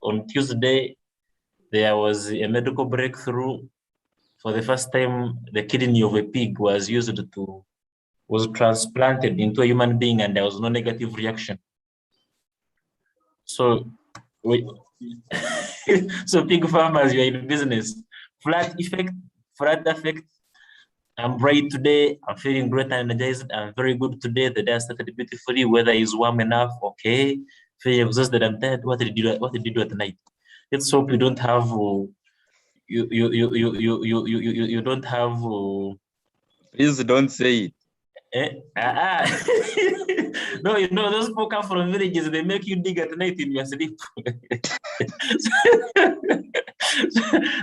on Tuesday, there was a medical breakthrough. For the first time, the kidney of a pig was transplanted into a human being, and there was no negative reaction. So, so pig farmers, you are in business. Flat effect. I'm bright today. I'm feeling great and energized. I'm very good today. The day started beautifully. Weather is warm enough. Okay. Feeling exhausted and tired. What did you do at night? Let's hope you don't have you don't have Please don't say it. No, those people come from villages, they make you dig at night in your sleep.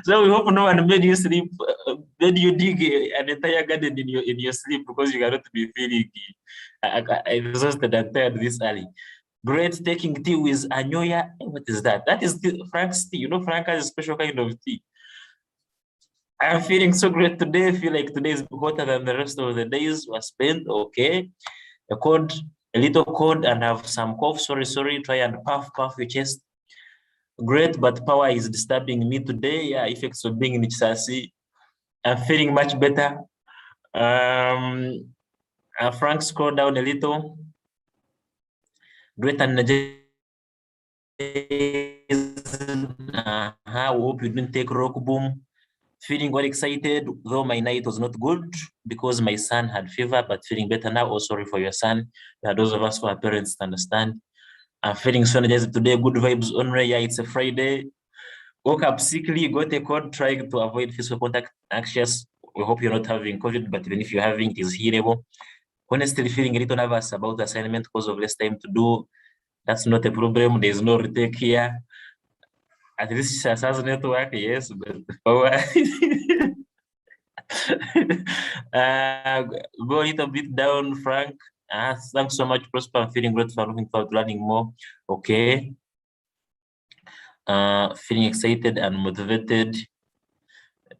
So we hope no one made you dig an entire garden in your sleep, because you cannot be feeling exhausted and tired this early. Great, taking tea with Anyoya. What is that? That is Frank's tea. Frank has a special kind of tea. I'm feeling so great today. I feel like today is hotter than the rest of the days were spent. Okay. A little cold, and have some cough. Sorry. Try and puff your chest. Great, but power is disturbing me today. Yeah, effects of being in Chisasi. I'm feeling much better. Frank, scroll down a little. Great energy. We hope you didn't take rock boom. Feeling very excited, though my night was not good because my son had fever, but feeling better now. Oh, sorry for your son. Those of us who are parents understand. I'm feeling so energized today. Good vibes only. Yeah, it's a Friday. Woke up sickly, got a cold, trying to avoid physical contact, anxious. We hope you're not having COVID, but even if you're having, it is healable. Honestly, feeling a little nervous about the assignment because of less time to do. That's not a problem. There's no retake here. At least it has network, yes, but power. Go a little bit down, Frank. Thanks so much, Prosper. I'm feeling grateful. I'm looking forward to learning more. Okay. Feeling excited and motivated.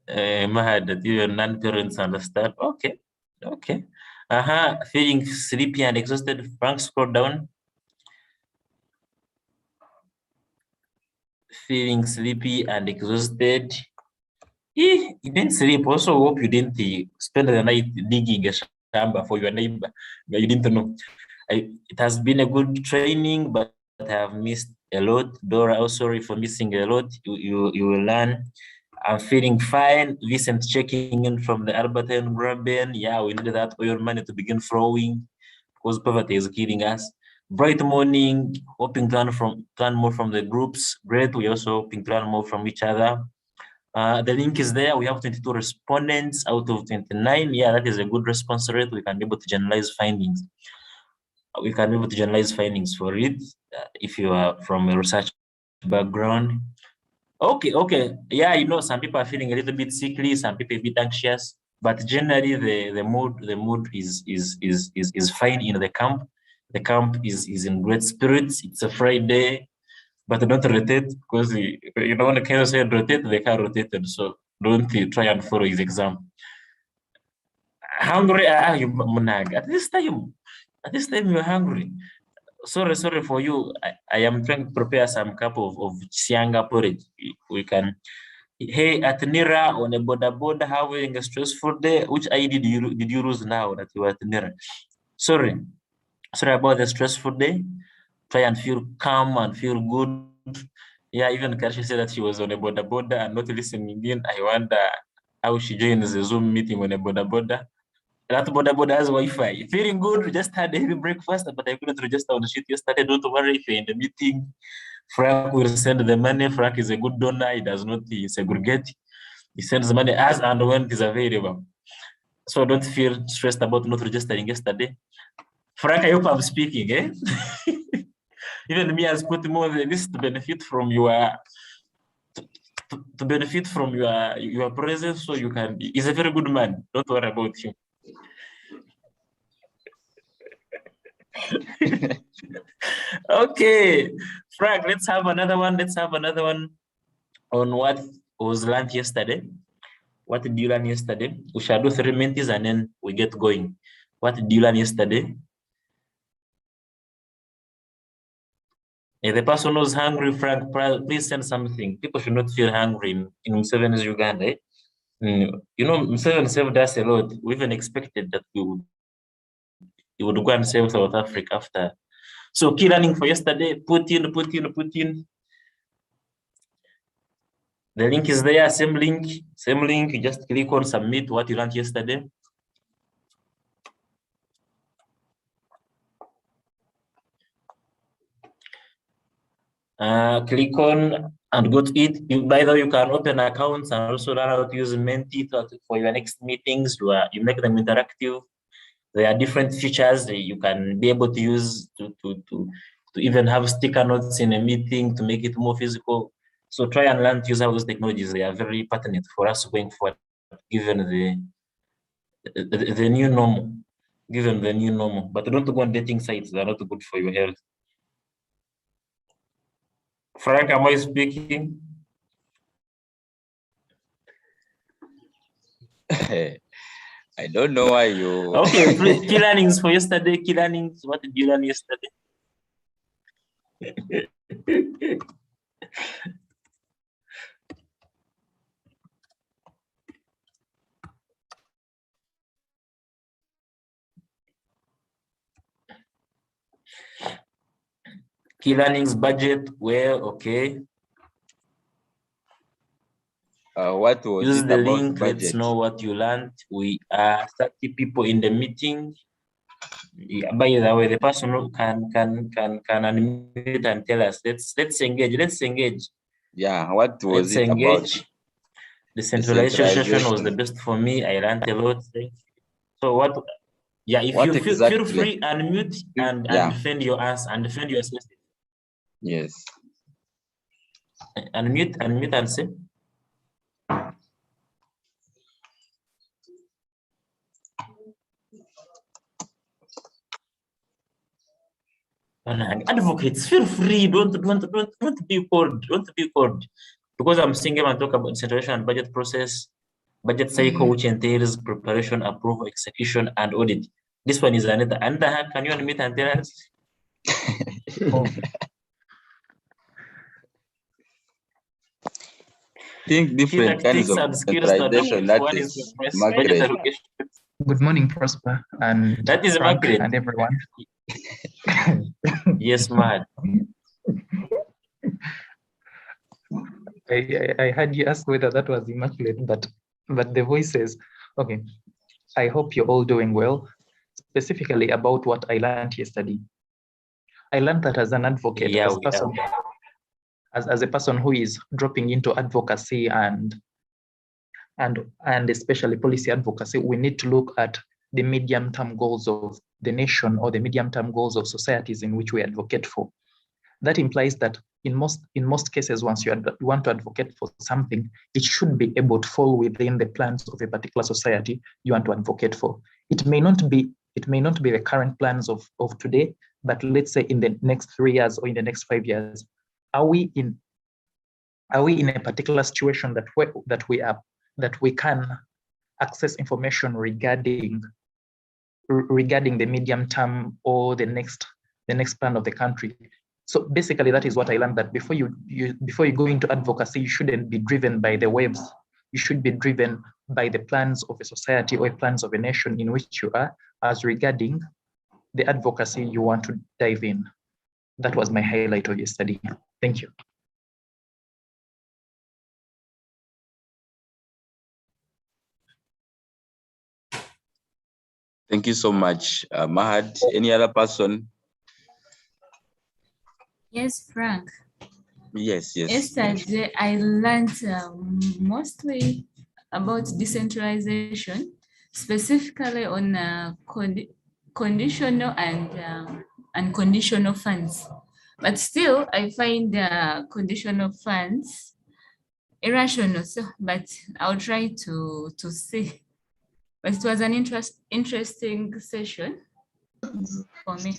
Mahad, that even non-parents understand. Okay. Feeling sleepy and exhausted. Frank, scroll down. Feeling sleepy and exhausted. You didn't sleep. Also, hope you didn't spend the night digging a shamba for your neighbor. You didn't know. It has been a good training, but I have missed a lot. Dora, oh, sorry for missing a lot. You will learn. I'm feeling fine. Vincent checking in from the Albertine Graben. Yeah, we need that oil money to begin flowing because poverty is killing us. Bright morning, hoping to learn more from the groups. Great. We also hoping to learn more from each other. The link is there. We have 22 respondents out of 29. Yeah, that is a good response rate. We can be able to generalize findings. For it if you are from a research background. Okay. Yeah, some people are feeling a little bit sickly, some people a bit anxious, but generally the mood is fine in the camp. The camp is in great spirits. It's a Friday. But don't rotate, because when the Kenya said rotate, they can't rotate it. So don't try and follow his example. Hungry, you munag. At this time you're hungry. Sorry for you. I am trying to prepare some cup of sianga porridge. We can. Hey, at Nira on a border, having a stressful day. Which ID did you lose now that you are at Nira? Sorry about the stressful day. Try and feel calm and feel good. Yeah, even Kashi said that she was on a border and not listening in. I wonder how she joins the Zoom meeting on a border. That border has Wi-Fi. Feeling good, just had a heavy breakfast, but I couldn't register on the sheet yesterday. Don't worry if you're in the meeting. Frank will send the money. Frank is a good donor. He does not segregate. He sends the money as and when it is available. So don't feel stressed about not registering yesterday. Frank, I hope I'm speaking, eh? Even me has put more than this to benefit from your presence, so you can. He's a very good man. Don't worry about him. Okay, Frank, let's have another one on what was learned yesterday. What did you learn yesterday? We shall do 3 minutes and then we get going. What did you learn yesterday? The person who's hungry, Frank, please send something. People should not feel hungry in Museveni's Uganda. Eh? You know, Museveni saved us a lot. We even expected that he would go and save South Africa after. So key learning for yesterday, put in. The link is there, same link. You just click on submit what you learned yesterday. Click on and go to it. By the way, you can open accounts and also learn how to use Menti for your next meetings. You make them interactive. There are different features that you can be able to use to even have sticker notes in a meeting to make it more physical. So try and learn to use all those technologies. They are very pertinent for us going forward, given the new normal. Given the new normal. But don't go on dating sites. They're not good for your health. Frank, am I speaking? I don't know why you. Okay, key learnings for yesterday. Key learnings. What did you learn yesterday? Key learnings budget. Well, okay. What was Use it the about link. budget? Let's know what you learned. We are 30 people in the meeting. By the way, the person who can unmute and tell us. Let's engage. Yeah, what was Let's it engage. about? Decentralization was the best for me. I learned a lot. So what? Yeah, if What you feel exactly? free, unmute and defend your answer and defend your assessment. Yes. Unmute and say. Advocates, feel free. Don't be cold. Don't be cold. Because I'm seeing him and talk about decentralization and budget process, budget cycle, which entails preparation, approval, execution, and audit. This one is another. Can you unmute and tell us? Think different kinds of decentralization. That is Margaret. Good morning, Prosper, and that is Frank Margaret and everyone. Yes, Mahad. I heard you ask whether that was Immaculate, but the voice says, okay, I hope you're all doing well. Specifically about what I learned yesterday. I learned that as an advocate, as a person who is dropping into advocacy and especially policy advocacy, we need to look at the medium-term goals of the nation or the medium-term goals of societies in which we advocate for. That implies that in most cases, once you want to advocate for something, it should be able to fall within the plans of a particular society you want to advocate for. It may not be the current plans of today, but let's say in the next 3 years or in the next 5 years, are we in a particular situation that we can access information regarding the medium term or the next plan of the country? So basically, that is what I learned, that before you go into advocacy, you shouldn't be driven by the waves. You should be driven by the plans of a society or plans of a nation in which you are, as regarding the advocacy you want to dive in. That was my highlight of yesterday. Thank you. Thank you so much, Mahad. Any other person? Yes, Frank. Yes. Yesterday, I learned mostly about decentralization, specifically on conditional and unconditional funds. But still, I find conditional funds irrational. So, but I'll try to see. But it was an interesting session for me.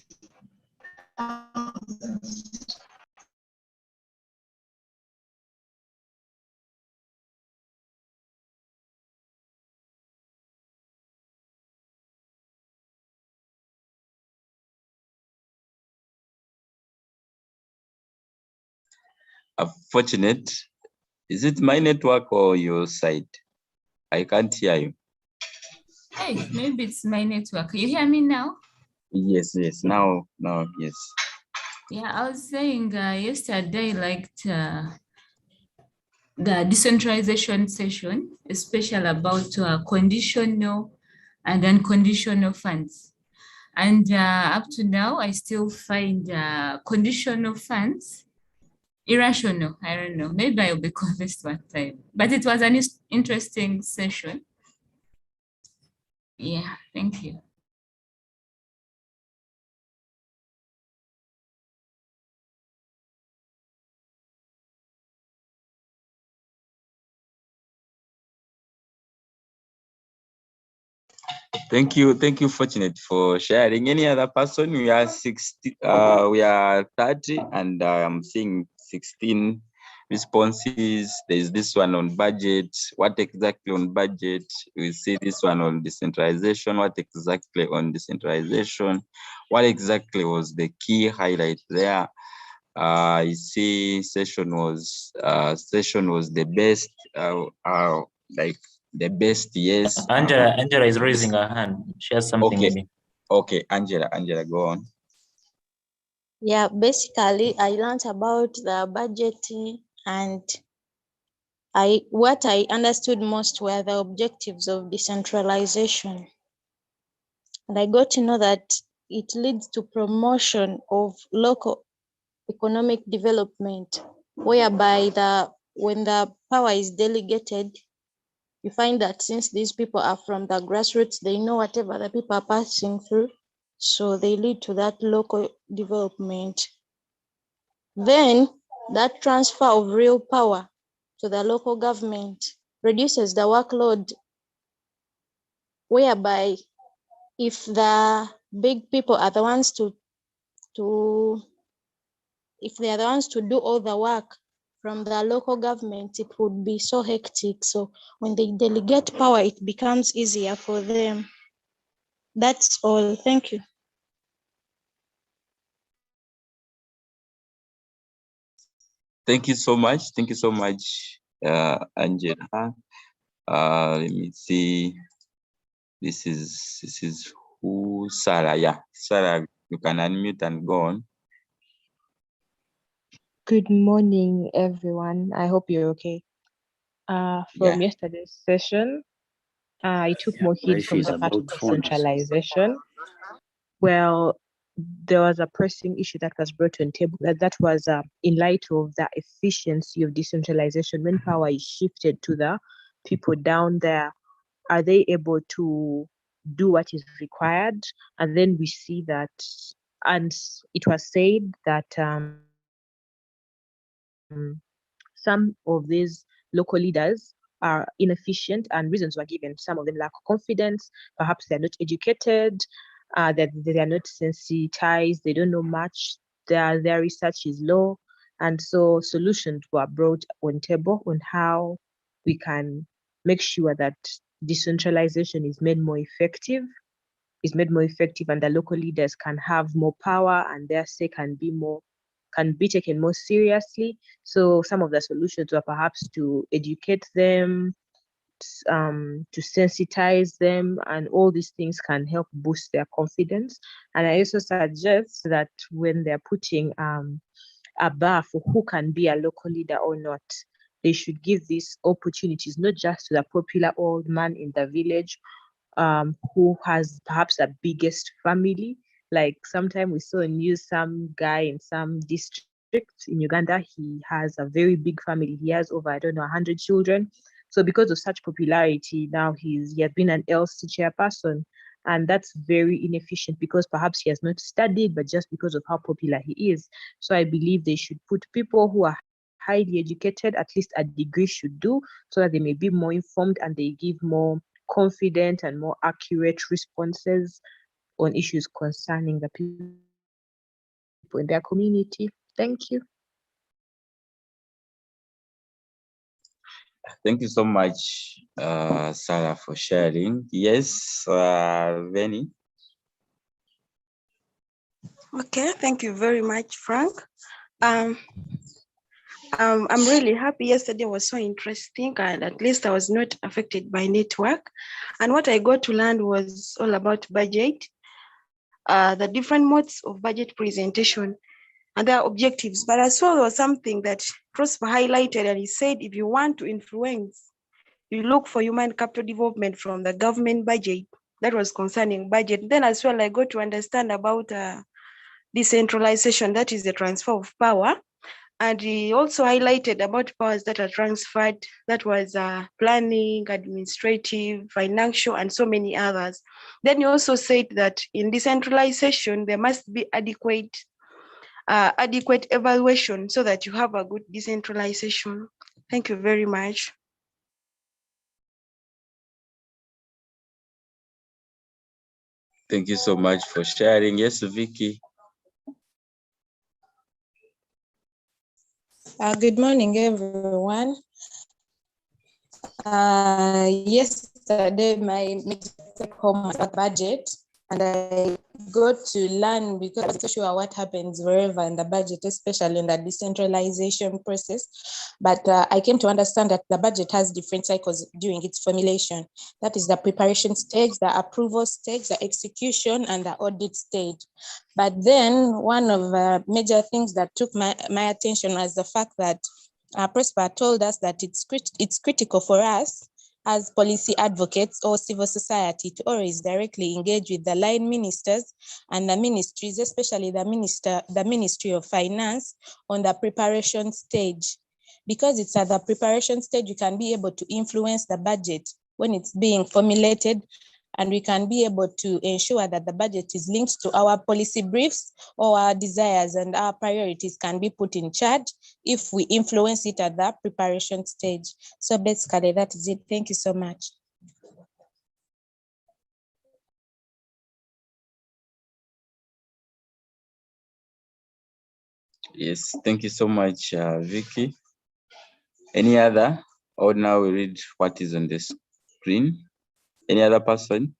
Fortunate. Is it my network or your side? I can't hear you. Hey, maybe it's my network. You hear me now? Yes. Now, yes. Yeah, I was saying yesterday I liked the decentralization session, especially about conditional and unconditional funds. And up to now, I still find conditional funds irrational. I don't know. Maybe I'll be convinced one time. But it was an interesting session. Yeah, thank you. Thank you, Fortunate, for sharing. Any other person? We are 60. We are 30, and I'm seeing 16 responses. There's this one on budget. What exactly on budget? We see this one on decentralization. What exactly on decentralization? What exactly was the key highlight there? I see session was the best. Like the best, yes. Angela is raising her hand. She has something. Okay. Maybe. Okay, Angela, go on. Yeah, basically I learned about the budgeting, and what I understood most were the objectives of decentralization. And I got to know that it leads to promotion of local economic development, whereby when the power is delegated, you find that since these people are from the grassroots, they know whatever the people are passing through, so they lead to that local development. Then that transfer of real power to the local government reduces the workload, whereby if the big people are the ones if they are the ones to do all the work from the local government, it would be so hectic. So when they delegate power, it becomes easier for them. That's all. Thank you. Thank you so much. Thank you so much, Angela. Let me see. This is who? Sarah. Yeah, Sarah, you can unmute and go on. Good morning, everyone. I hope you're okay. From yesterday's session, I took more heed from the part of decentralization. Well, there was a pressing issue that was brought on table that was in light of the efficiency of decentralization. When power is shifted to the people down there, are they able to do what is required? And then we see that, and it was said that some of these local leaders are inefficient, and reasons were given. Some of them lack confidence, perhaps they're not educated, that they are not sensitized, they don't know much, their research is low. And so solutions were brought on table on how we can make sure that decentralization is made more effective, and the local leaders can have more power, and their say can be taken more seriously. So some of the solutions were perhaps to educate them, to sensitize them, and all these things can help boost their confidence. And I also suggest that when they're putting a bar for who can be a local leader or not, they should give these opportunities not just to the popular old man in the village, who has perhaps the biggest family. Like sometime we saw in news some guy in some district in Uganda, he has a very big family. He has over, 100 children. So because of such popularity, now he has been an LC chairperson. And that's very inefficient because perhaps he has not studied, but just because of how popular he is. So I believe they should put people who are highly educated, at least a degree should do, so that they may be more informed and they give more confident and more accurate responses on issues concerning the people in their community. Thank you. Thank you so much, Sarah, for sharing. Yes, Veni. Okay, thank you very much, Frank. I'm really happy. Yesterday was so interesting, and at least I was not affected by network. And what I got to learn was all about budget, the different modes of budget presentation, and their objectives. But I saw there was something that Prosper highlighted, and he said, if you want to influence, you look for human capital development from the government budget. That was concerning budget. Then as well, I got to understand about decentralization, that is the transfer of power. And he also highlighted about powers that are transferred, that was planning, administrative, financial, and so many others. Then he also said that in decentralization, there must be adequate evaluation so that you have a good decentralization. Thank you very much. Thank you so much for sharing. Yes, Vicky. Good morning, everyone. Yesterday, my take home budget, and I got to learn, because I'm not sure what happens wherever in the budget, especially in the decentralization process. But I came to understand that the budget has different cycles during its formulation. That is the preparation stage, the approval stage, the execution, and the audit stage. But then one of the major things that took my attention was the fact that Prosper told us that it's critical for us as policy advocates or civil society to always directly engage with the line ministers and the ministries, especially the Ministry of Finance, on the preparation stage. Because it's at the preparation stage, you can be able to influence the budget when it's being formulated, and we can be able to ensure that the budget is linked to our policy briefs or our desires, and our priorities can be put in charge if we influence it at the preparation stage. So basically, that is it. Thank you so much. Yes, thank you so much, Vicky. Any other? Or now we read what is on the screen. Any other person?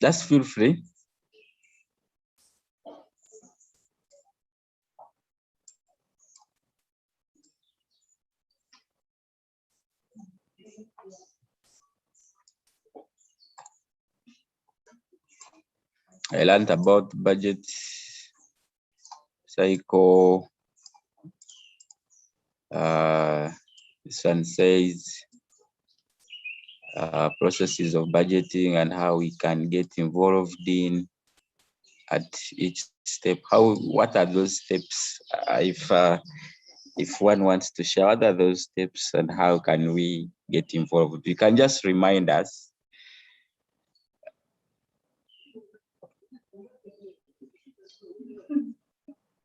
Just feel free. I learned about budget cycle. This one says processes of budgeting and how we can get involved in at each step. What are those steps? If one wants to share, what are those steps and how can we get involved? You can just remind us.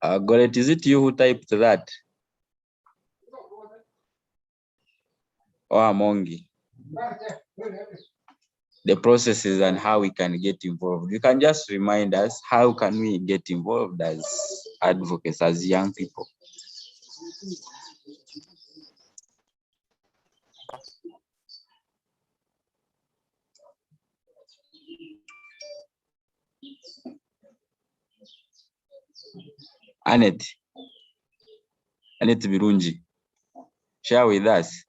Goret, is it you who typed that? Or Amongi? The processes and how we can get involved. You can just remind us, how can we get involved as advocates, as young people? Annette Birunji, share with us.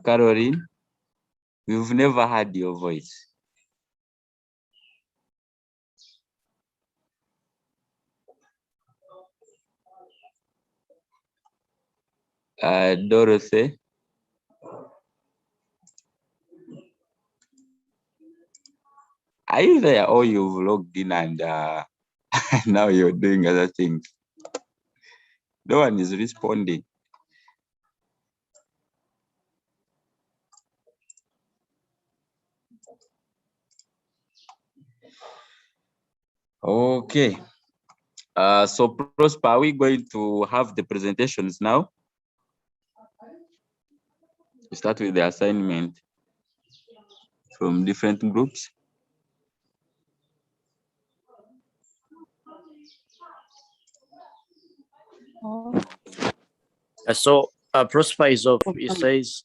Caroline, we've never heard your voice. Dorothy, are you there, or you've logged in and now you're doing other things? No one is responding. Okay. So Prosper, are we going to have the presentations now? We start with the assignment from different groups. So Prosper is off. He says,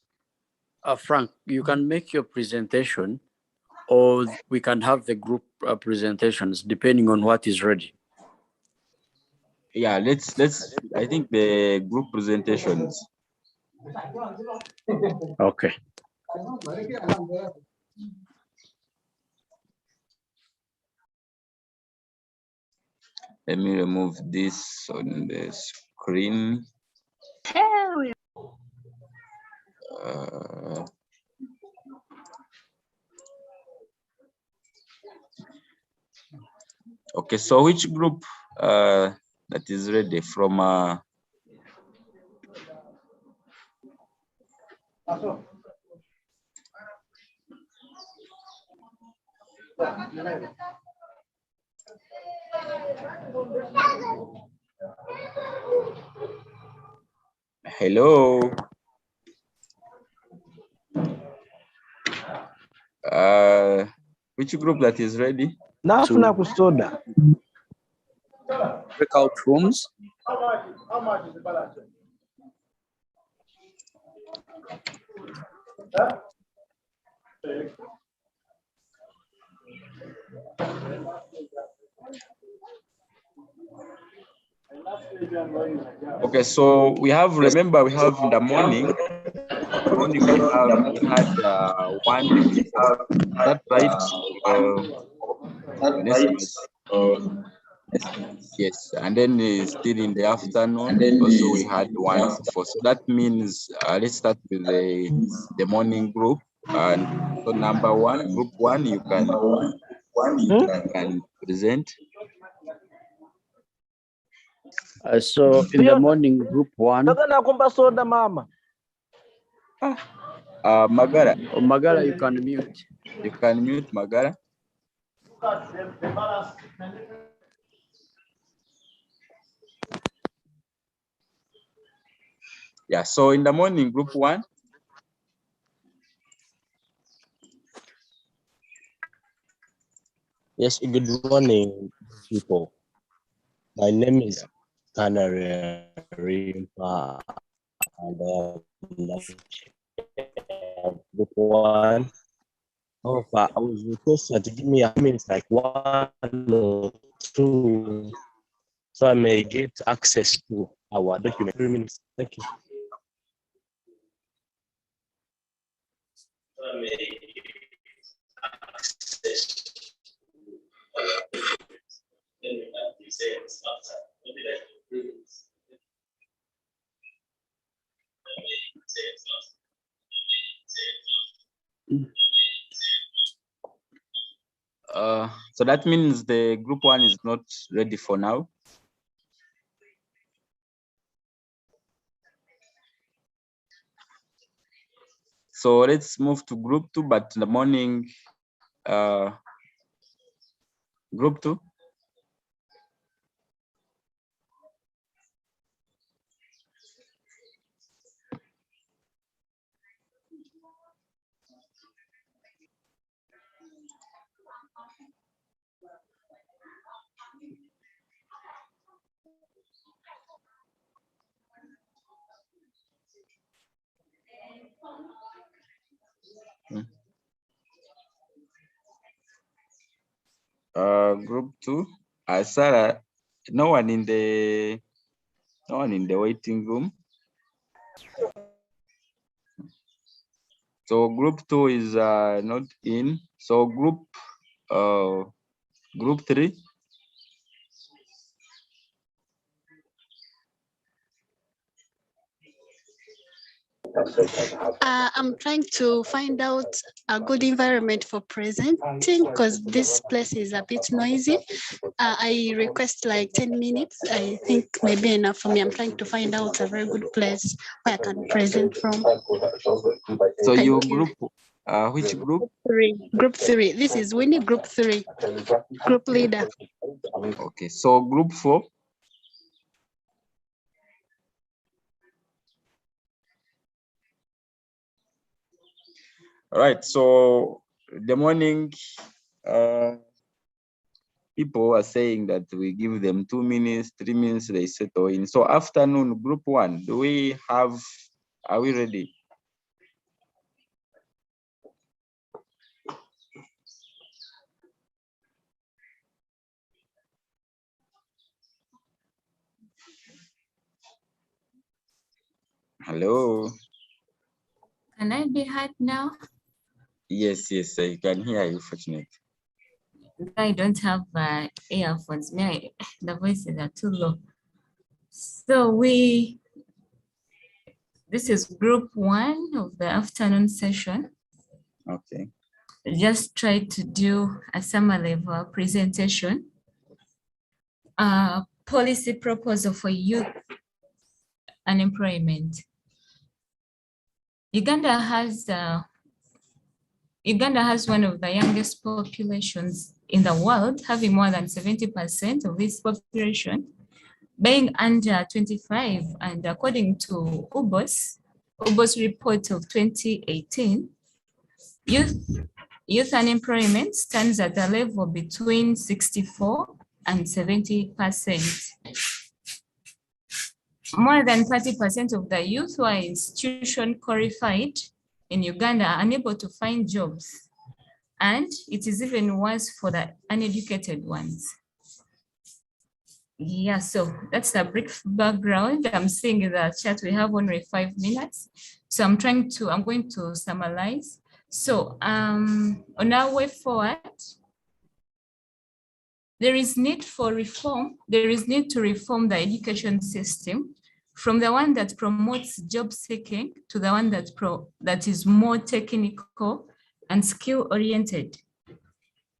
Frank, you can make your presentation, or we can have the group presentations depending on what is ready. Yeah, let's I think the group presentations. Okay. Let me remove this on the screen. Okay, so which group that is ready from hello? Which group that is ready? Nafuna kusoda. Breakout rooms. Okay, so we have, remember, we have in the morning. We had one. That right? Yes, and then still in the afternoon. Also, we had one for. So that means let's start with the morning group. And so number one, group one, you can present. So in the morning, group one. Magara. Oh, Magara, you can mute. You can mute Magara. Yeah, so in the morning, group one. Yes, good morning, people. My name is Canary Rimpa, and group one. However, I was requested to give me a minute, like 1 or 2, so I may get access to our document. 3 minutes. Thank you. So that means the group one is not ready for now. So let's move to group two, but in the morning, group two. Group two, Sarah, no one in the waiting room. So group two is not in. So group three. I'm trying to find out a good environment for presenting because this place is a bit noisy. I request like 10 minutes. I think maybe enough for me. I'm trying to find out a very good place where I can present from. So your group, which group? Group three. This is Winnie, group three. Group leader. Okay, so group four. All right, so the morning, people are saying that we give them 2 minutes, 3 minutes, they settle in. So afternoon, group one, are we ready? Hello. Can I be heard now? Yes, I can hear you, fortunately. I don't have earphones. The voices are too low. So this is group one of the afternoon session. Okay. Just try to do a summary of our presentation. Policy proposal for youth unemployment. Uganda has one of the youngest populations in the world, having more than 70% of its population being under 25. And according to UBOS report of 2018, youth unemployment stands at a level between 64 and 70%. More than 30% of the youth who are institution qualified in Uganda are unable to find jobs. And it is even worse for the uneducated ones. Yeah, so that's the brief background. I'm seeing in the chat we have only 5 minutes. So I'm going to summarize. So on our way forward, there is need for reform. There is need to reform the education system from the one that promotes job seeking to the one that is more technical and skill oriented.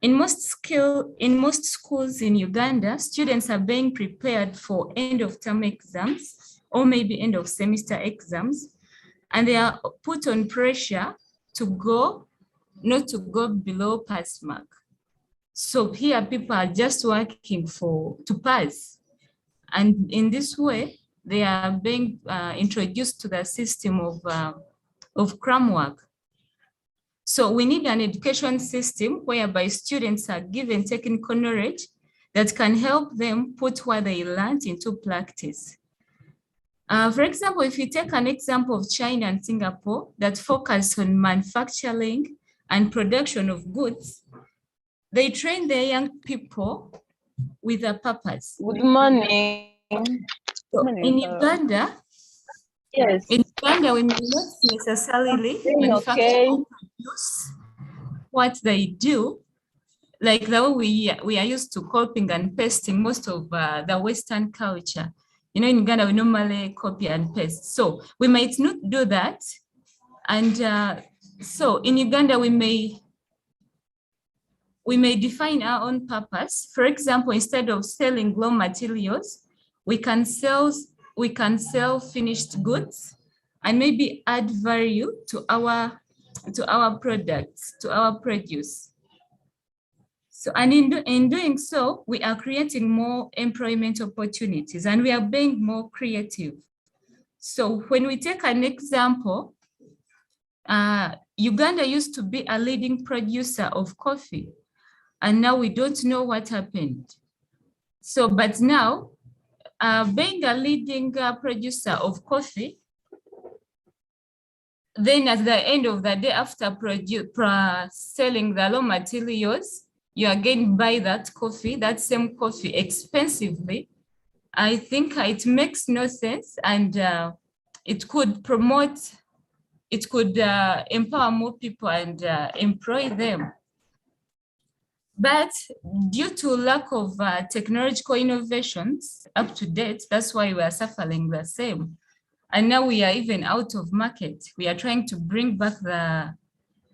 In most schools in Uganda, students are being prepared for end of term exams or maybe end of semester exams, and they are put on pressure not to go below pass mark. So here people are just working to pass. And in this way, they are being introduced to the system of cram work. So we need an education system whereby students are given technical knowledge that can help them put what they learned into practice. For example, if you take an example of China and Singapore that focus on manufacturing and production of goods, they train their young people with a purpose. Good morning. So in Uganda, Yes. in Uganda, we may not necessarily manufacture or produce what they do, like the way we are used to copying and pasting most of the Western culture. You know, in Uganda, we normally copy and paste. So we might not do that. And so in Uganda, we may define our own purpose. For example, instead of selling raw materials, we can sell finished goods and maybe add value to our products, to our produce. So, and in doing so, we are creating more employment opportunities and we are being more creative. So when we take an example, Uganda used to be a leading producer of coffee, and now we don't know what happened. So, but now, being a leading producer of coffee, then at the end of the day, after selling the raw materials, you again buy that same coffee expensively. I think it makes no sense, and it could empower more people and employ them. But due to lack of technological innovations up to date, that's why we are suffering the same. And now we are even out of market. We are trying to bring back the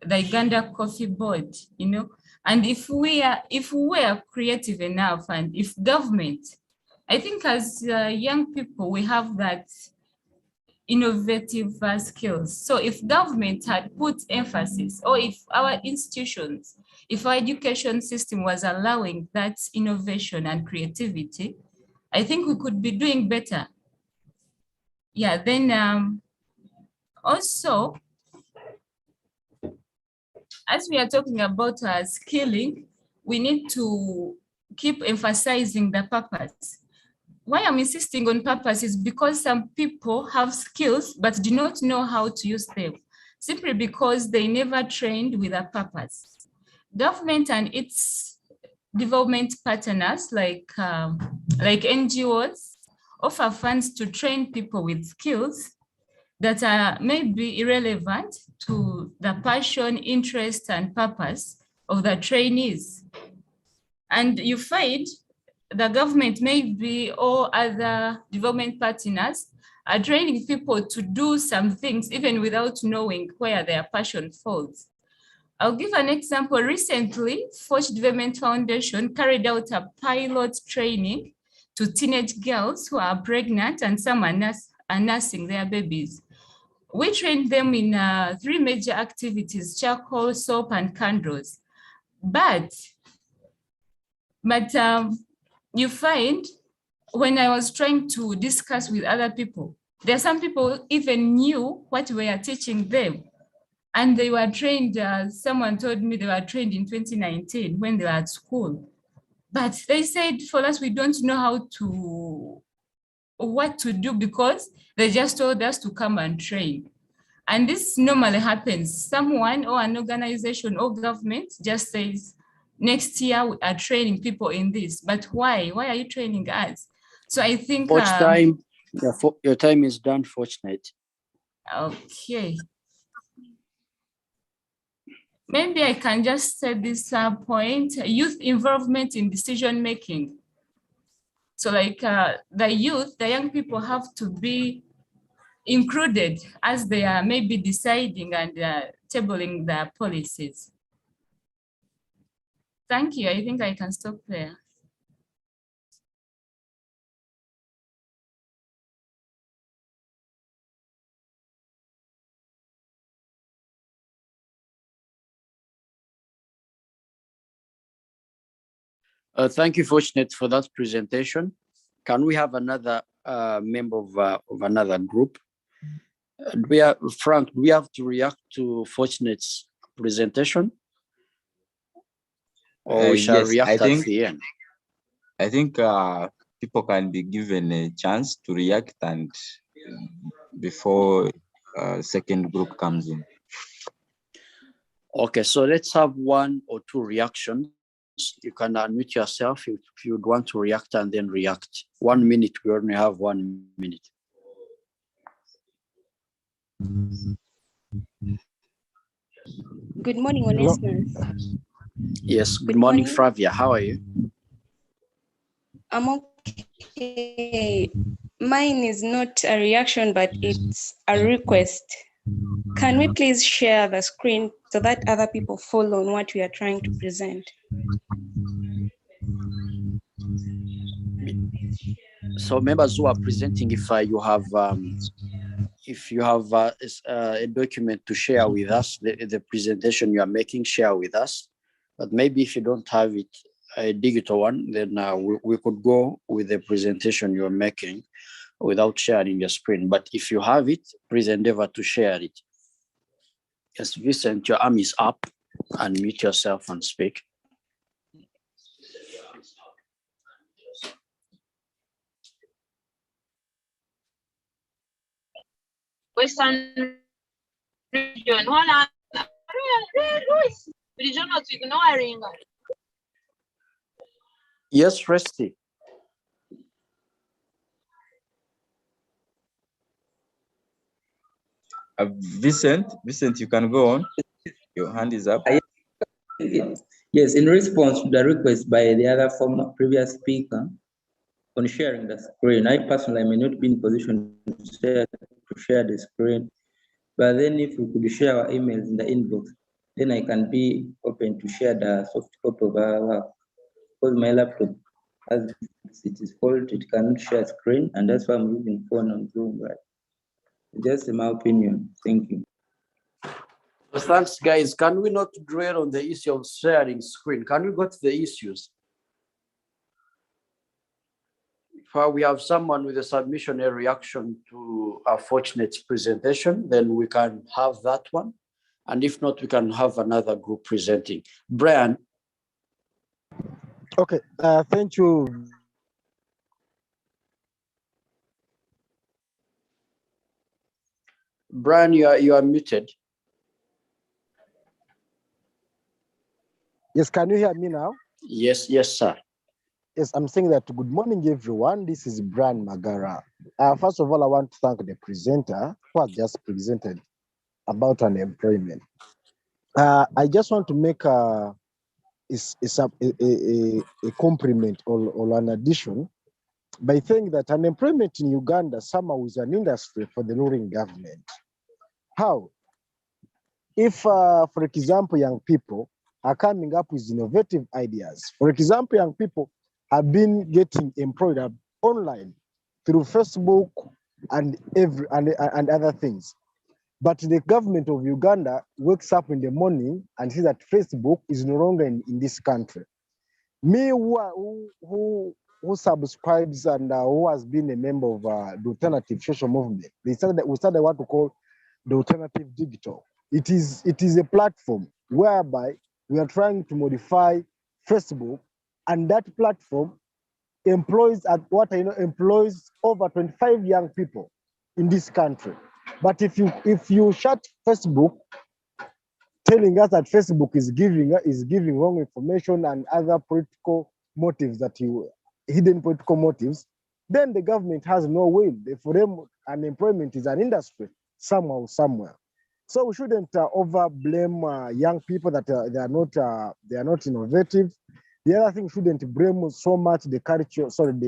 Uganda Coffee Board, you know. And if we are creative enough, and if government, I think as young people, we have that innovative skills. So if government had put emphasis, or if our institutions, if our education system was allowing that innovation and creativity, I think we could be doing better. Yeah, then also, as we are talking about skilling, we need to keep emphasizing the purpose. Why I'm insisting on purpose is because some people have skills but do not know how to use them, simply because they never trained with a purpose. Government and its development partners like NGOs offer funds to train people with skills that are maybe irrelevant to the passion, interest, and purpose of the trainees. And you find the government maybe or other development partners are training people to do some things even without knowing where their passion falls. I'll give an example. Recently, Forge Development Foundation carried out a pilot training to teenage girls who are pregnant and some are nursing their babies. We trained them in 3 major activities: charcoal, soap, and candles. But you find when I was trying to discuss with other people, there are some people even knew what we are teaching them. And they were trained, someone told me they were trained in 2019 when they were at school. But they said, for us, we don't know what to do because they just told us to come and train. And this normally happens. Someone or an organization or government just says, next year we are training people in this. But why? Why are you training us? So I think... Your time is done, Fortunate. Okay. Maybe I can just say this point: youth involvement in decision making. So like the youth, the young people have to be included as they are maybe deciding and tabling their policies. Thank you. I think I can stop there. Thank you, Fortunate, for that presentation. Can we have another member of another group? Frank, do we have to react to Fortunate's presentation? Or we shall react at the end? I think people can be given a chance to react and before second group comes in. Okay, so let's have 1 or 2 reactions. You can unmute yourself if you'd want to react and then react. 1 minute, we only have 1 minute. Good morning, Onesmus. Yes, good morning, Flavia. How are you? I'm okay. Mine is not a reaction, but it's a request. Can we please share the screen so that other people follow on what we are trying to present? So members who are presenting, if you have a document to share with us, the presentation you are making, share with us. But maybe if you don't have it, a digital one, then we could go with the presentation you're making without sharing your screen. But if you have it, please endeavor to share it. Yes, Vincent, your arm is up. Unmute yourself and speak. Western region. Hold on. Region not ignoring. Yes, Resty. Vincent, you can go on. Your hand is up. Yes, in response to the request by the other previous speaker on sharing the screen, I personally may not be in position to share the screen, but then if we could share our emails in the inbox, then I can be open to share the soft copy of our work. Because my laptop, as it is fault, it cannot share screen, and that's why I'm using phone on Zoom, right? Just in my opinion. Thank you. Thanks, guys. Can we not dwell on the issue of sharing screen? Can we go to the issues? If we have someone with a submission, a reaction to our Fortunate's presentation, then we can have that one. And if not, we can have another group presenting. Brian. Okay, thank you. Brian, you are muted. Yes, can you hear me now? Yes, sir. Yes, I'm saying that good morning, everyone. This is Brian Magara. First of all, I want to thank the presenter who has just presented about unemployment. I just want to make a compliment or an addition by saying that unemployment in Uganda somehow is an industry for the ruling government. How? If, for example, young people are coming up with innovative ideas, for example, young people have been getting employed online through Facebook and other things. But the government of Uganda wakes up in the morning and sees that Facebook is no longer in this country. Me who subscribes and who has been a member of the alternative social movement, we started what we call the alternative digital. It is a platform whereby we are trying to modify Facebook, and that platform employs over 25 young people in this country. But if you shut Facebook, telling us that Facebook is giving wrong information and other political motives, hidden political motives, then the government has no will. For them, unemployment is an industry somehow, somewhere. So we shouldn't over blame young people that they are not innovative. The other thing, shouldn't blame so much the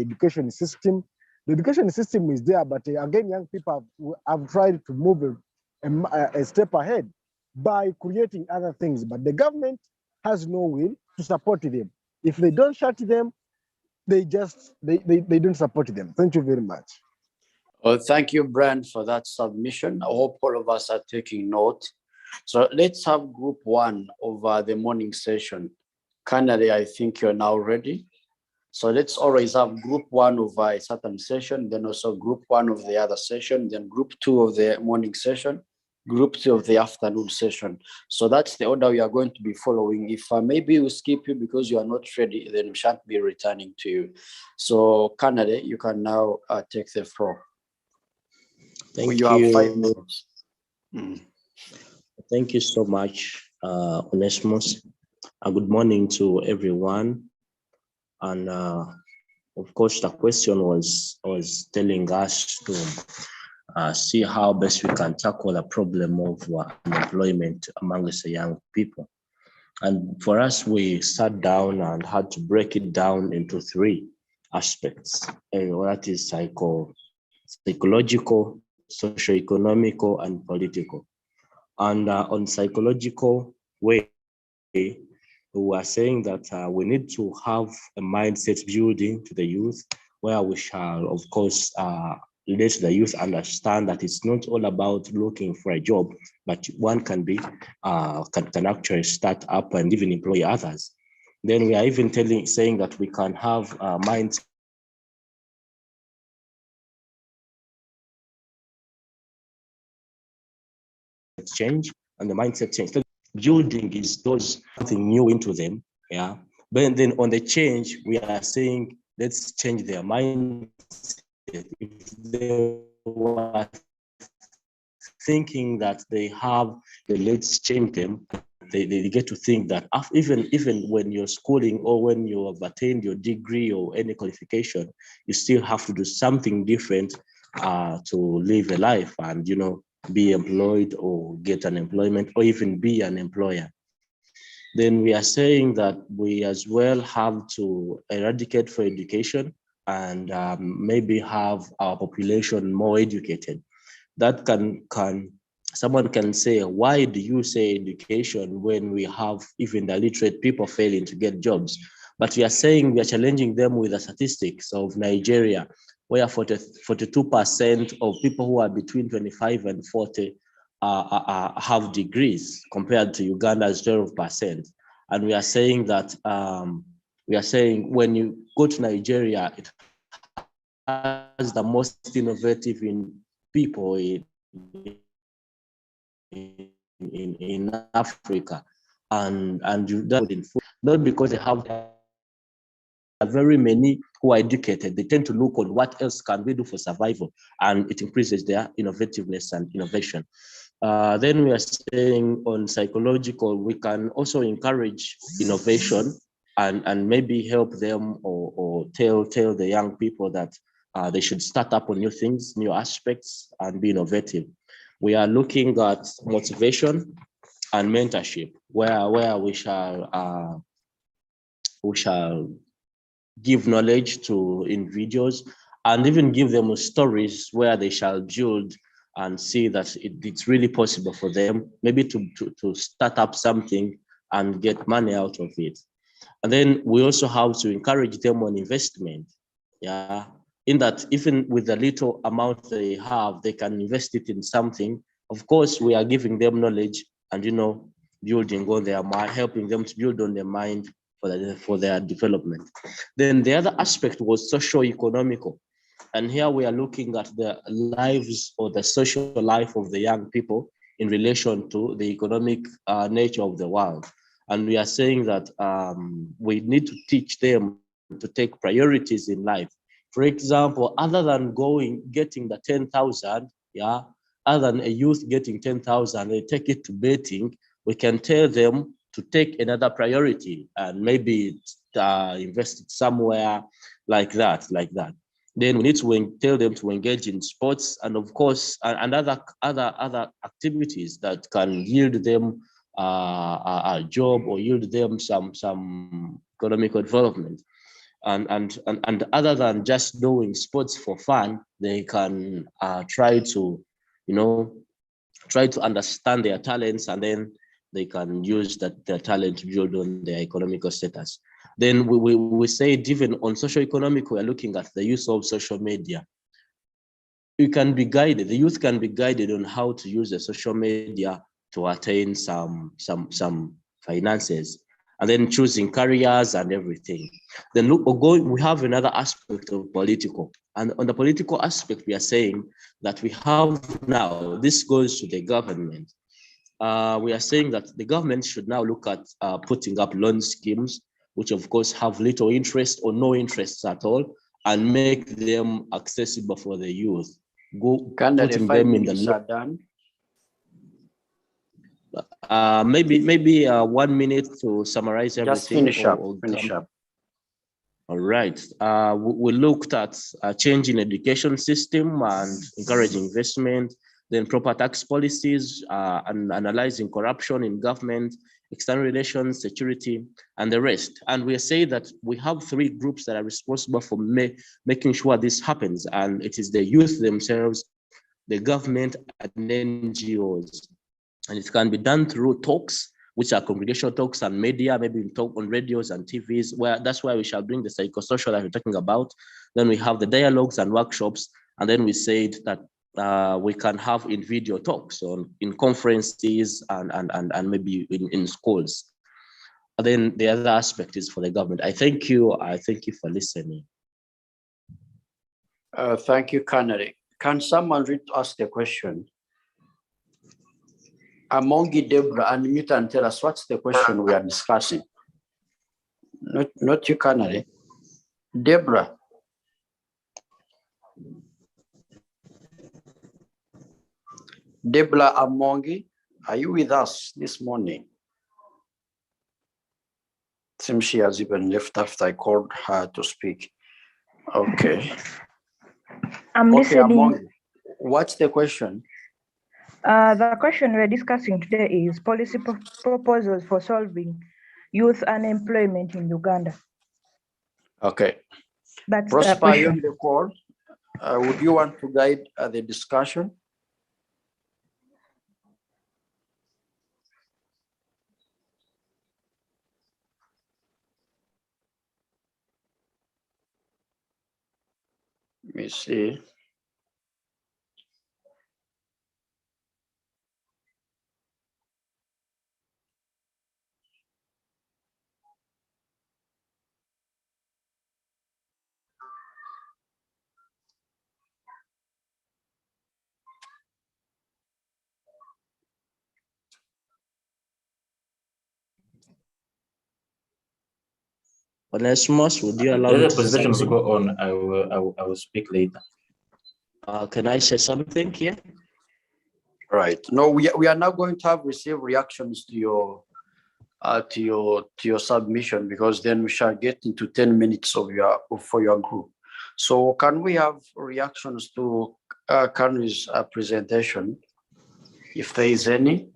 education system. The education system is there, but again, young people have tried to move a step ahead by creating other things, but the government has no will to support them. If they don't shut them, they don't support them. Thank you very much. Well, thank you, Brian, for that submission. I hope all of us are taking note. So let's have group one of the morning session. Kennedy, I think you're now ready. So let's always have group one of a certain session, then also group one of the other session, then group two of the morning session, group two of the afternoon session. So that's the order we are going to be following. If maybe we skip you because you are not ready, then we shan't be returning to you. So Kennedy, you can now take the floor. Thank you. Have 5 minutes. Thank you so much, Onesimus. Good morning to everyone. And of course, the question was telling us to see how best we can tackle the problem of unemployment amongst the young people. And for us, we sat down and had to break it down into 3 aspects. And that is psychological, socio-economical, and political. And on psychological way, we are saying that we need to have a mindset building to the youth, where we shall, of course, let the youth understand that it's not all about looking for a job, but one can actually start up and even employ others. Then we are even saying that we can have a mindset change, and the mindset change. So building is something new into them, yeah. But then on the change, we are saying let's change their mindset. If they were thinking that they have, let's change them. They get to think that even when you're schooling or when you have attained your degree or any qualification, you still have to do something different to live a life and be employed or get an employment or even be an employer. Then we are saying that we as well have to eradicate for education and maybe have our population more educated. That someone can say, why do you say education when we have even the literate people failing to get jobs? But we are saying we are challenging them with the statistics of Nigeria, where 42% of people who are between 25 and 40 have degrees compared to Uganda's 12%. And we are saying that when you go to Nigeria, it has the most innovative in people in in Africa, and that in food, not because they have very many who are educated. They tend to look on what else can we do for survival, and it increases their innovativeness and innovation. Then we are saying on psychological, we can also encourage innovation and maybe help them or tell the young people that they should start up on new things, new aspects, and be innovative. We are looking at motivation and mentorship, where we shall give knowledge to individuals and even give them stories where they shall build and see that it's really possible for them maybe to start up something and get money out of it. And then we also have to encourage them on investment. Yeah, in that even with the little amount they have, they can invest it in something. Of course, we are giving them knowledge and building on their mind, helping them to build on their mind for their development. Then the other aspect was socio-economical. And here we are looking at the lives or the social life of the young people in relation to the economic nature of the world. And we are saying that we need to teach them to take priorities in life. For example, other than getting the 10,000, yeah, other than a youth getting 10,000, they take it to betting, we can tell them to take another priority and maybe invest it somewhere like that. Then we need to tell them to engage in sports and of course, and other activities that can yield them a job or yield them some economic development. And other than just doing sports for fun, they can try to understand their talents, and then they can use their talent to build on their economical status. Then we say even on socio-economic, we're looking at the use of social media. You can be guided, the youth can be guided on how to use the social media to attain some finances, and then choosing careers and everything. Then we have another aspect of political. And on the political aspect, we are saying that we have now, this goes to the government. We are saying that the government should now look at putting up loan schemes, which of course have little interest or no interest at all, and make them accessible for the youth. Putting them in the maybe 1 minute to summarize everything. Just finish up. All right. We looked at changing education system and encouraging investment, then proper tax policies, and analyzing corruption in government, external relations, security, and the rest. And we say that we have 3 groups that are responsible for making sure this happens. And it is the youth themselves, the government, and NGOs. And it can be done through talks, which are congregational talks and media, maybe we talk on radios and TVs, that's why we shall bring the psychosocial that we're talking about. Then we have the dialogues and workshops. And then we said that we can have in video talks in conferences and maybe in schools. And then the other aspect is for the government. I thank you for listening. Thank you, Canary. Can someone ask the question? Amongi, Deborah, unmute and tell us what's the question we are discussing. Not you, Canary. Deborah. Deborah Amongi, are you with us this morning? Seems she has even left after I called her to speak. Okay. I'm listening. Amongi, what's the question? The question we're discussing today is policy proposals for solving youth unemployment in Uganda. Okay. That's Prosper, you're on the call. Would you want to guide the discussion? Let me see. Onesimus, would you allow me Let the to say presentation something? go on. I will speak later. Can I say something here? Right. No, we are now going to have received reactions to your submission, because then we shall get into 10 minutes of for your group. So can we have reactions to Kanri's presentation, if there is any?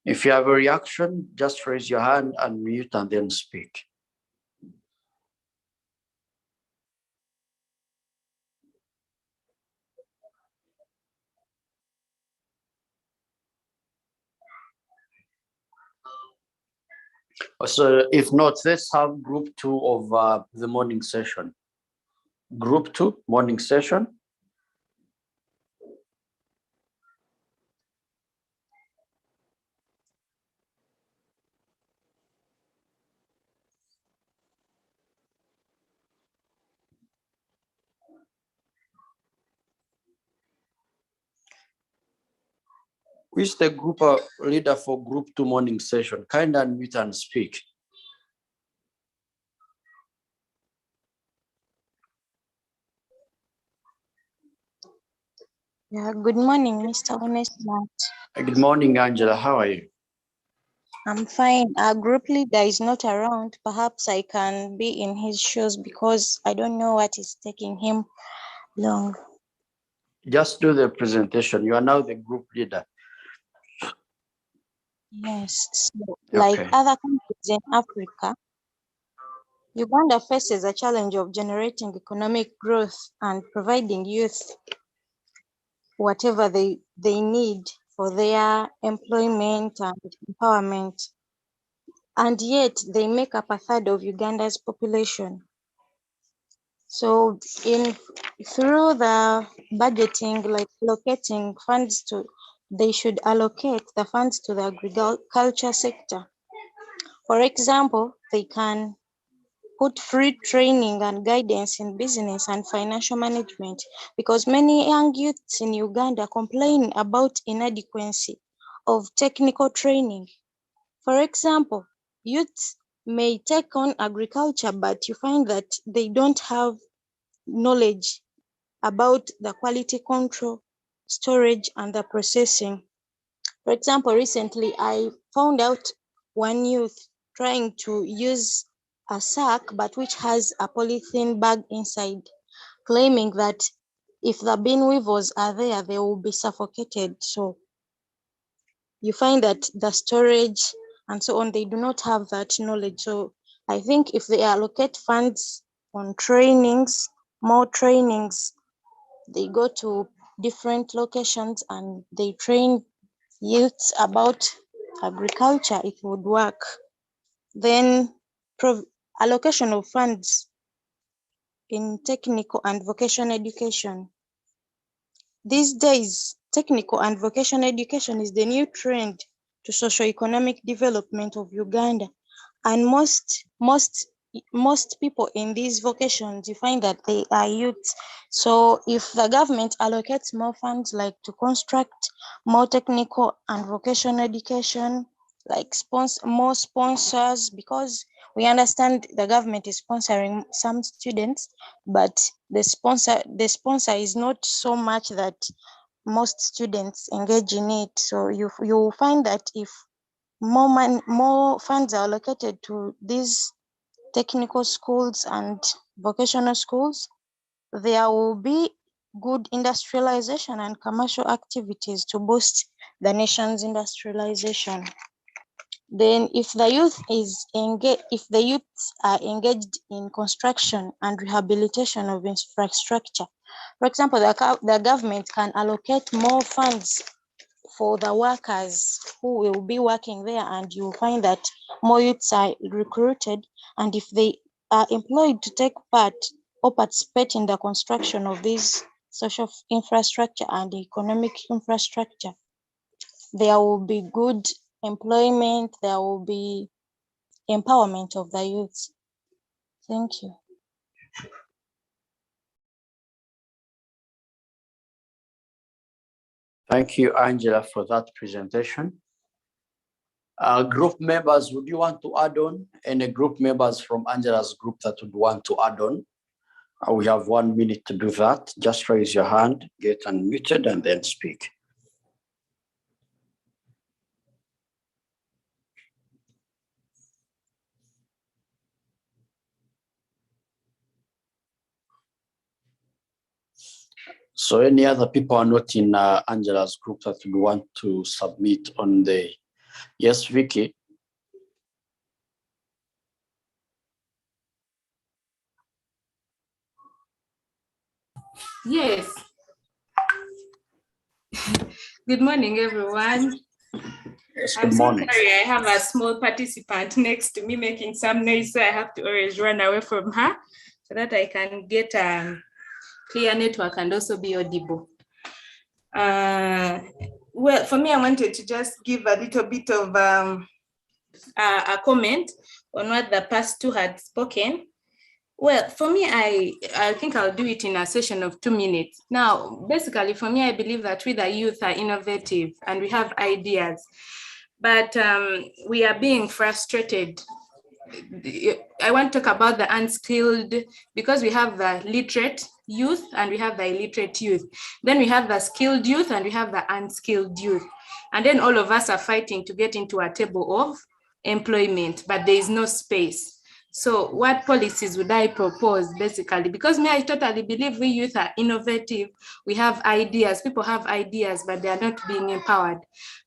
If you have a reaction, just raise your hand, unmute, and then speak. So if not, let's have group 2 of the morning session. Group 2, morning session. Who is the group leader for group 2 morning session? Kind of unmute and speak. Yeah, good morning, Mr. Onesmat. Good morning, Angela. How are you? I'm fine. Our group leader is not around. Perhaps I can be in his shoes because I don't know what is taking him long. Just do the presentation. You are now the group leader. Yes. So, like Okay. other countries in Africa, Uganda faces a challenge of generating economic growth and providing youth whatever they need for their employment and empowerment. And yet they make up a third of Uganda's population. So through the budgeting, like allocating funds they should allocate the funds to the agriculture sector. For example, they can put free training and guidance in business and financial management, because many young youths in Uganda complain about inadequacy of technical training. For example, youths may take on agriculture, but you find that they don't have knowledge about the quality control, storage, and the processing. For example, recently I found out one youth trying to use a sack, but which has a polythene bag inside, claiming that if the bean weevils are there, they will be suffocated. So you find that the storage and so on, they do not have that knowledge. So I think if they allocate funds on trainings, more trainings, they go to different locations and they train youths about agriculture, it would work. Then allocation of funds in technical and vocational education. These days, technical and vocational education is the new trend to socio-economic development of Uganda. And most people in these vocations, you find that they are youths. So if the government allocates more funds, like to construct more technical and vocational education, like more sponsors, because we understand the government is sponsoring some students, but the sponsor is not so much that most students engage in it. So you find that if more funds are allocated to these technical schools and vocational schools, there will be good industrialization and commercial activities to boost the nation's industrialization. Then if the youths are engaged in construction and rehabilitation of infrastructure, for example, the government can allocate more funds for the workers who will be working there, and you find that more youths are recruited, and if they are employed to take part or participate in the construction of this social infrastructure and economic infrastructure, there will be good employment, there will be empowerment of the youth. Thank you. Thank you, Angela, for that presentation. Group members, would you want to add on? Any group members from Angela's group that would want to add on? We have 1 minute to do that. Just raise your hand, get unmuted, and then speak. So any other people are not in Angela's group that would want to submit on the, yes, Vicky? Yes. Good morning, everyone. Yes, I'm good so morning. sorry, I have a small participant next to me making some noise, so I have to always run away from her so that I can get a clear network and also be audible. Well, for me, I wanted to just give a little bit of a comment on what the past two had spoken. Well, for me, I think I'll do it in a session of 2 minutes. Now, basically, for me, I believe that we the youth are innovative and we have ideas, but we are being frustrated. I want to talk about the unskilled, because we have the literate youth and we have the illiterate youth. Then we have the skilled youth and we have the unskilled youth. And then all of us are fighting to get into a table of employment, but there is no space. So what policies would I propose basically? Because me, I totally believe we youth are innovative. We have ideas, people have ideas, but they are not being empowered.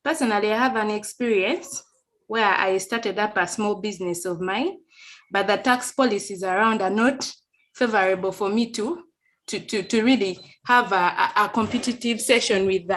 Personally, I have an experience where I started up a small business of mine, but the tax policies around are not favorable for me to really have a competitive session with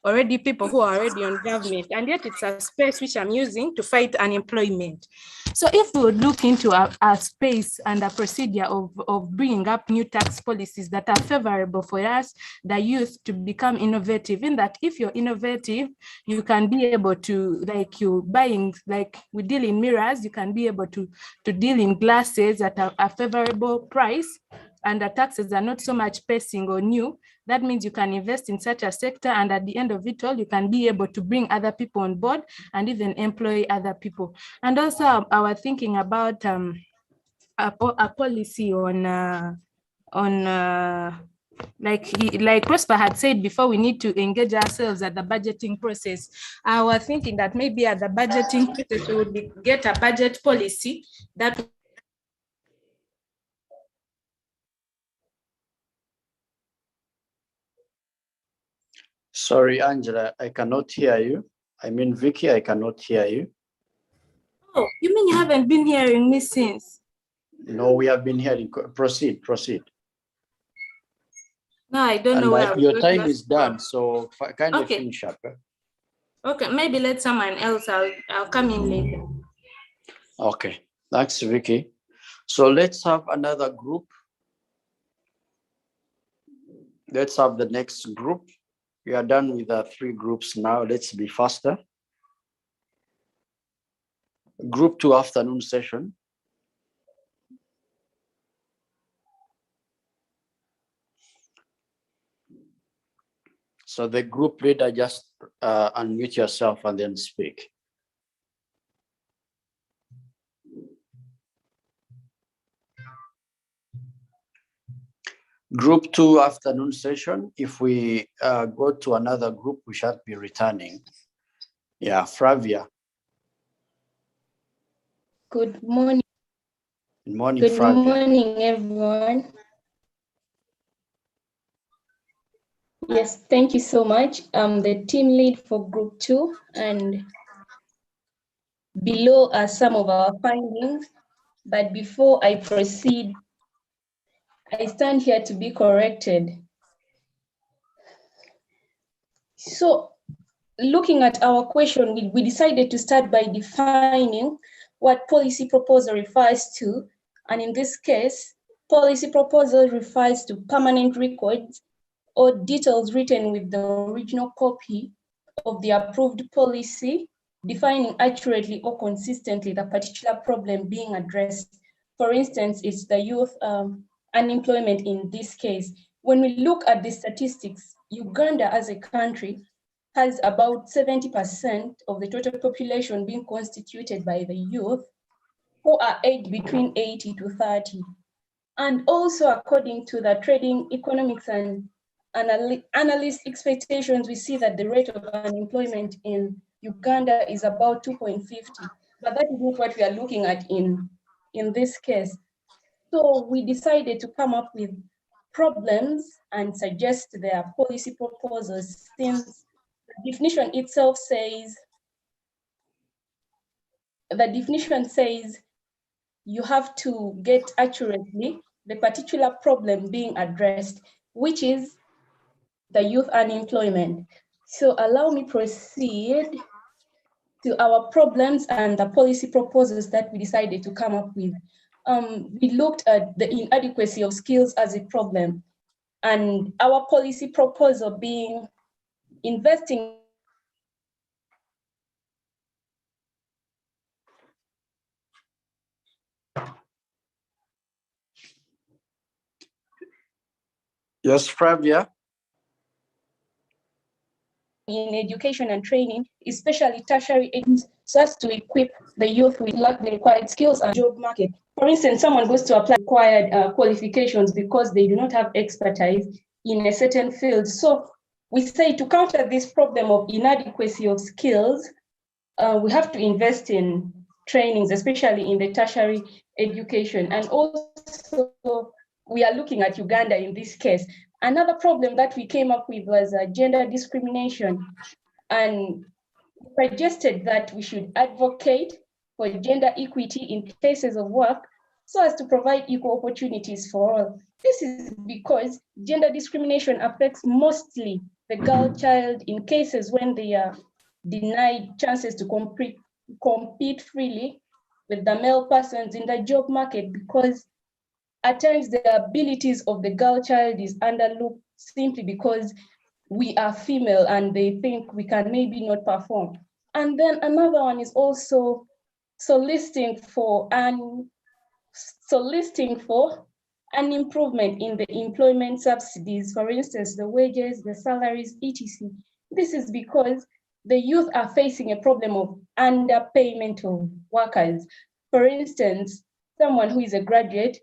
already people who are already on government, and yet it's a space which I'm using to fight unemployment. So if we would look into a space and a procedure of bringing up new tax policies that are favorable for us, the youth, to become innovative, in that if you're innovative, you can be able to, like you buying, like we deal in mirrors, you can be able to deal in glasses at a favorable price, and the taxes are not so much pacing on you. That means you can invest in such a sector, and at the end of it all, you can be able to bring other people on board and even employ other people. And also our thinking about a policy on like Prosper had said before, we need to engage ourselves at the budgeting process. I was thinking that maybe at the budgeting process, we would get a budget policy that Sorry, Angela, I cannot hear you. I mean, Vicky, I cannot hear you. Oh, you mean you haven't been hearing me since? No, we have been hearing. Proceed. No, I don't know where your time is done, so kind of finish up. Okay, maybe let someone else, I'll come in later. Okay, thanks, Vicky. So let's have another group. Let's have the next group. We are done with the 3 groups now. Let's be faster. Group 2 afternoon session. So the group leader, just unmute yourself and then speak. Group 2 afternoon session. If we go to another group, we shall be returning. Yeah, Flavia. Good morning. Good morning, Good Flavia. morning, everyone. Yes, thank you so much. I'm the team lead for Group 2, and below are some of our findings. But before I proceed, I stand here to be corrected. So, looking at our question, we decided to start by defining what policy proposal refers to. And in this case, policy proposal refers to permanent records or details written with the original copy of the approved policy, defining accurately or consistently the particular problem being addressed. For instance, it's the youth unemployment in this case. When we look at the statistics, Uganda as a country has about 70% of the total population being constituted by the youth who are aged between 80 to 30. And also according to the trading economics and analyst expectations, we see that the rate of unemployment in Uganda is about 2.50, but that is not what we are looking at in this case. So we decided to come up with problems and suggest their policy proposals, since the definition itself says, you have to get accurately the particular problem being addressed, which is the youth unemployment. So allow me proceed to our problems and the policy proposals that we decided to come up with. We looked at the inadequacy of skills as a problem, and our policy proposal being investing Yes, Flavia. in education and training, especially tertiary aims, so as to equip the youth with the required skills and job market. For instance, someone goes to apply required qualifications because they do not have expertise in a certain field. So we say to counter this problem of inadequacy of skills, we have to invest in trainings, especially in the tertiary education. And also we are looking at Uganda in this case. Another problem that we came up with was gender discrimination, and suggested that we should advocate for gender equity in places of work so as to provide equal opportunities for all. This is because gender discrimination affects mostly the girl child in cases when they are denied chances to compete freely with the male persons in the job market, because at times the abilities of the girl child is underlooked simply because we are female and they think we can maybe not perform. And then another one is also soliciting for an improvement in the employment subsidies, for instance, the wages, the salaries, etc. This is because the youth are facing a problem of underpayment of workers. For instance, someone who is a graduate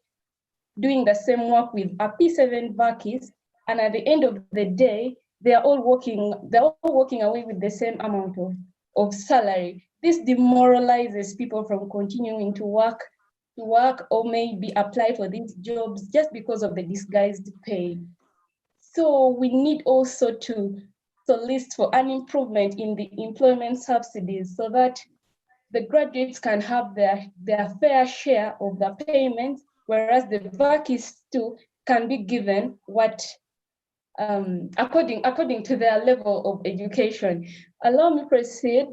doing the same work with a P7 vaccies, and at the end of the day, they're all walking away with the same amount of salary. This demoralizes people from continuing to work or maybe apply for these jobs just because of the disguised pay. So we need also to solicit for an improvement in the employment subsidies so that the graduates can have their fair share of the payments, whereas the vaccies too can be given what according to their level of education. Allow me proceed.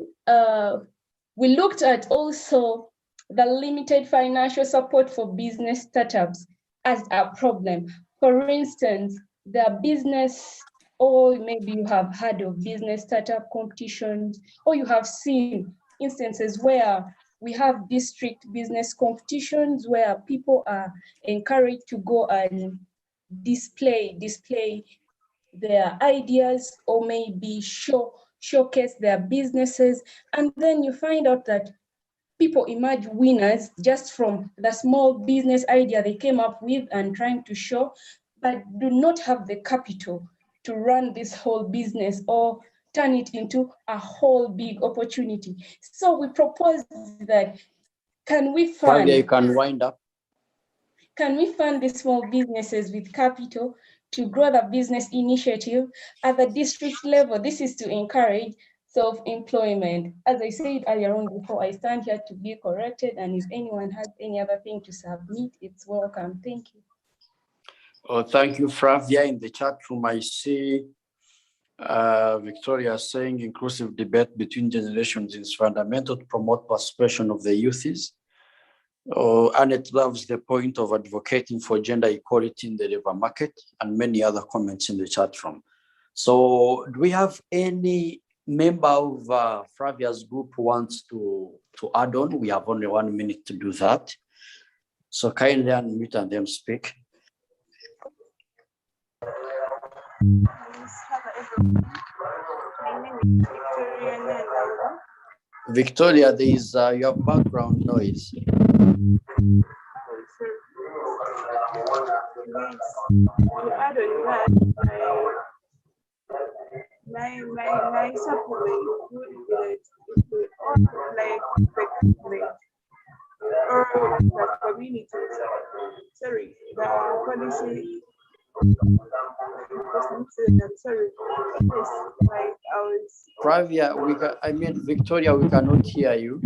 We looked at also the limited financial support for business startups as a problem. For instance, the business, or maybe you have heard of business startup competitions, or you have seen instances where we have district business competitions where people are encouraged to go and display their ideas or maybe showcase their businesses. And then you find out that people emerge winners just from the small business idea they came up with and trying to show, but do not have the capital to run this whole business or turn it into a whole big opportunity. So we propose that, can we fund? You can wind up. Can we fund the small businesses with capital to grow the business initiative at the district level? This is to encourage self-employment. As I said earlier on before, I stand here to be corrected, and if anyone has any other thing to submit, it's welcome. Thank you. Oh, thank you, Flavia. In the chat room, I see Victoria saying inclusive debate between generations is fundamental to promote participation of the youths. And it loves the point of advocating for gender equality in the labor market, and many other comments in the chat room. So do we have any member of Flavia's group who wants to add on? We have only 1 minute to do that. So kindly unmute and then speak. My name Victoria, there is your background noise. My supplement would be like the or the community. Sorry, the policy. Sorry, yes, like I was. Pravia, Victoria, we cannot hear you.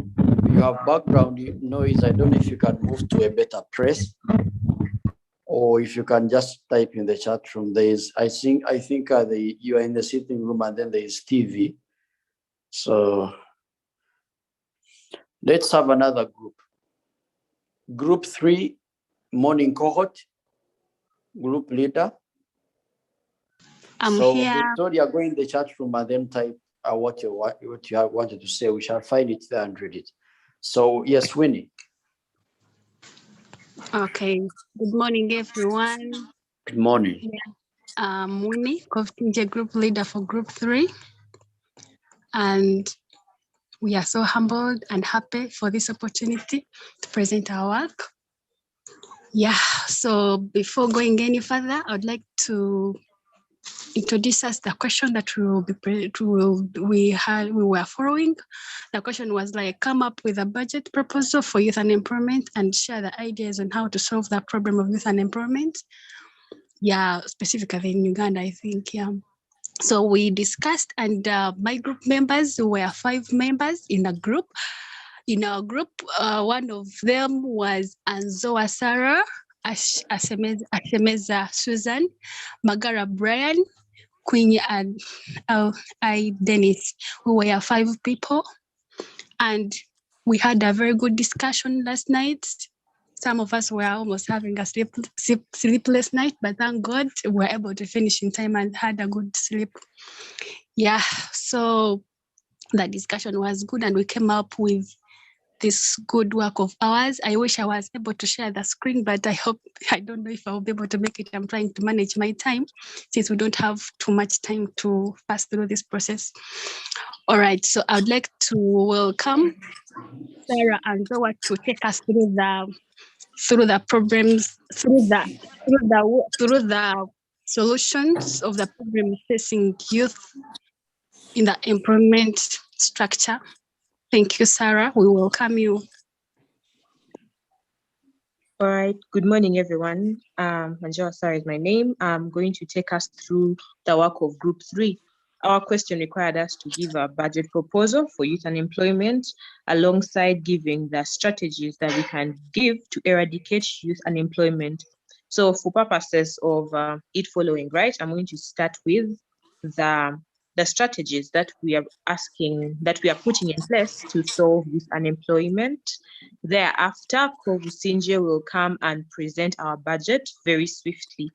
You have background noise. I don't know if you can move to a better place, or if you can just type in the chat room. I think you are in the sitting room, and then there is TV. So let's have another group. Group 3, morning cohort, group leader. I'm So here. Victoria, go in the chat room and then type what you have wanted to say. We shall find it there and read it. So yes, Winnie. Okay. Good morning, everyone. Good morning. Yeah. I'm Winnie, Kovtinje group leader for group 3. And we are so humbled and happy for this opportunity to present our work. Yeah, so before going any further, I would like to introduce us the question that we were following. The question was like, come up with a budget proposal for youth unemployment and share the ideas on how to solve the problem of youth unemployment. Yeah, specifically in Uganda, I think, yeah. So we discussed, and my group members, were 5 members in a group. In our group, one of them was Anzoa Sarah, Ashemeza Susan, Magara Brian, Queenie, and I Dennis. We were 5 people, and we had a very good discussion last night. Some of us were almost having a sleepless night, but thank God we were able to finish in time and had a good sleep. Yeah, so the discussion was good, and we came up with this good work of ours. I wish I was able to share the screen, but I don't know if I'll be able to make it. I'm trying to manage my time since we don't have too much time to pass through this process. All right, so I'd like to welcome Sarah and Zoa to take us through the problems, through the solutions of the problem facing youth in the employment structure. Thank you, Sarah. We welcome you. All right, good morning, everyone. Manjoa Sarah is my name. I'm going to take us through the work of Group 3. Our question required us to give a budget proposal for youth unemployment alongside giving the strategies that we can give to eradicate youth unemployment. So for purposes of it following, right, I'm going to start with the strategies that we are putting in place to solve youth unemployment. Thereafter, Kovusinje will come and present our budget very swiftly.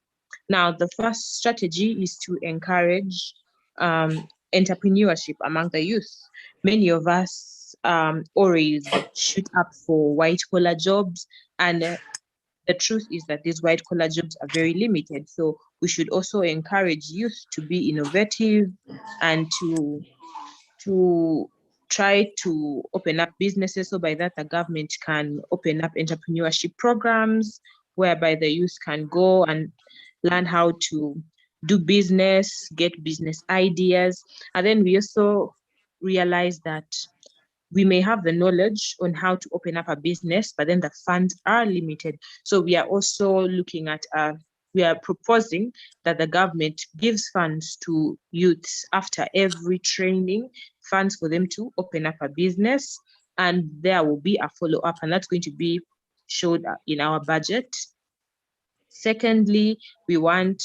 Now, the first strategy is to encourage entrepreneurship among the youth. Many of us always shoot up for white-collar jobs, and the truth is that these white-collar jobs are very limited. So we should also encourage youth to be innovative and to try to open up businesses. So by that, the government can open up entrepreneurship programs whereby the youth can go and learn how to do business, get business ideas. And then we also realize that we may have the knowledge on how to open up a business, but then the funds are limited. So we are also looking at, we are proposing that the government gives funds to youths after every training, funds for them to open up a business, and there will be a follow-up, and that's going to be showed in our budget. Secondly, we want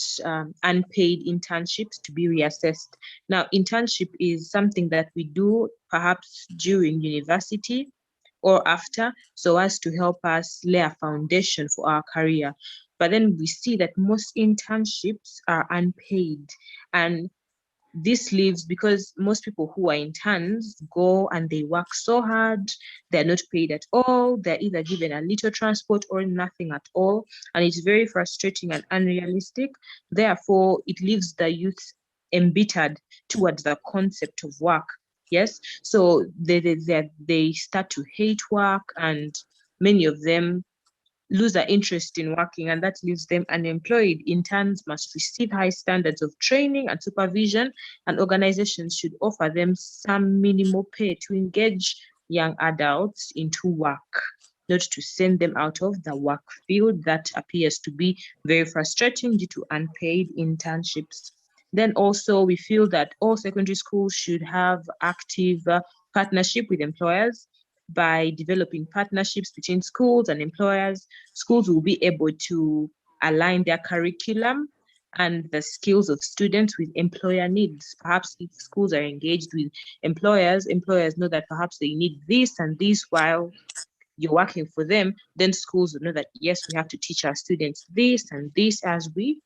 unpaid internships to be reassessed. Now, internship is something that we do perhaps during university or after, so as to help us lay a foundation for our career. But then we see that most internships are unpaid, and this leaves because most people who are interns go and they work so hard, they're not paid at all, they're either given a little transport or nothing at all, and it's very frustrating and unrealistic. Therefore, it leaves the youth embittered towards the concept of work. Yes, so they start to hate work, and many of them lose their interest in working, and that leaves them unemployed. Interns must receive high standards of training and supervision, and organizations should offer them some minimal pay to engage young adults into work, not to send them out of the work field that appears to be very frustrating due to unpaid internships. Then also we feel that all secondary schools should have active partnership with employers. By developing partnerships between schools and employers, schools will be able to align their curriculum and the skills of students with employer needs. Perhaps if schools are engaged with employers, employers know that perhaps they need this and this while you're working for them, then schools will know that, yes, we have to teach our students this and this as we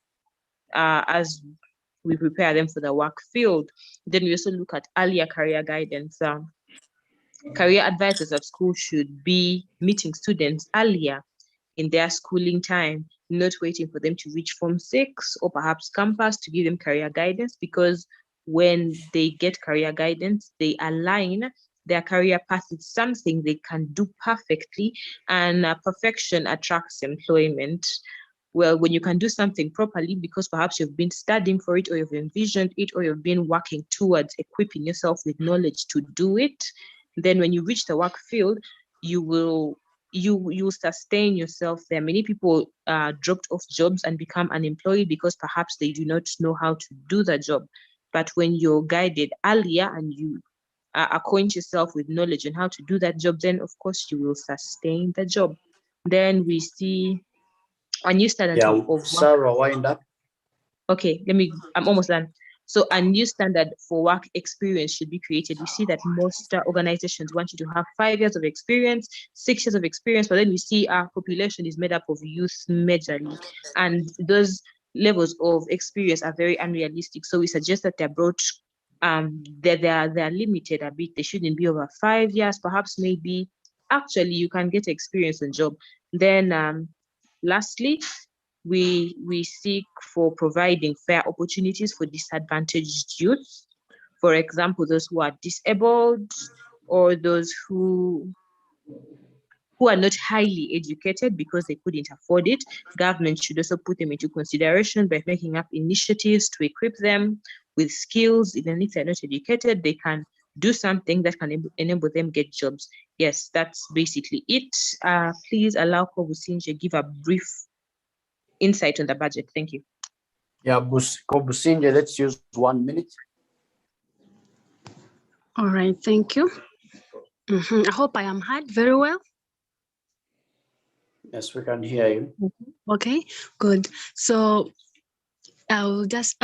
prepare them for the work field. Then we also look at earlier career guidance. Career advisors at school should be meeting students earlier in their schooling time, not waiting for them to reach Form 6 or perhaps campus to give them career guidance, because when they get career guidance, they align their career path with something they can do perfectly, and perfection attracts employment. Well, when you can do something properly because perhaps you've been studying for it, or you've envisioned it, or you've been working towards equipping yourself with knowledge to do it, then when you reach the work field, you will sustain yourself there. Many people dropped off jobs and become unemployed because perhaps they do not know how to do the job. But when you're guided earlier and you acquaint yourself with knowledge on how to do that job, then of course you will sustain the job. Then we see a new standard of work. Sarah, wind up. Okay, I'm almost done. So a new standard for work experience should be created. We see that most organizations want you to have 5 years of experience, 6 years of experience, but then we see our population is made up of youth majorly, and those levels of experience are very unrealistic. So we suggest that they're brought, they're limited a bit. They shouldn't be over 5 years, perhaps maybe. Actually, you can get experience on job. Then lastly, we seek for providing fair opportunities for disadvantaged youth. For example, those who are disabled or those who are not highly educated because they couldn't afford it. Government should also put them into consideration by making up initiatives to equip them with skills. Even if they're not educated, they can do something that can enable them get jobs. Yes, that's basically it. Please allow Kobusinje give a brief insight on the budget. Thank you. Yeah, Kobusinje, let's use 1 minute. All right, thank you. I hope I am heard very well. Yes, we can hear you. Okay, good. So I will just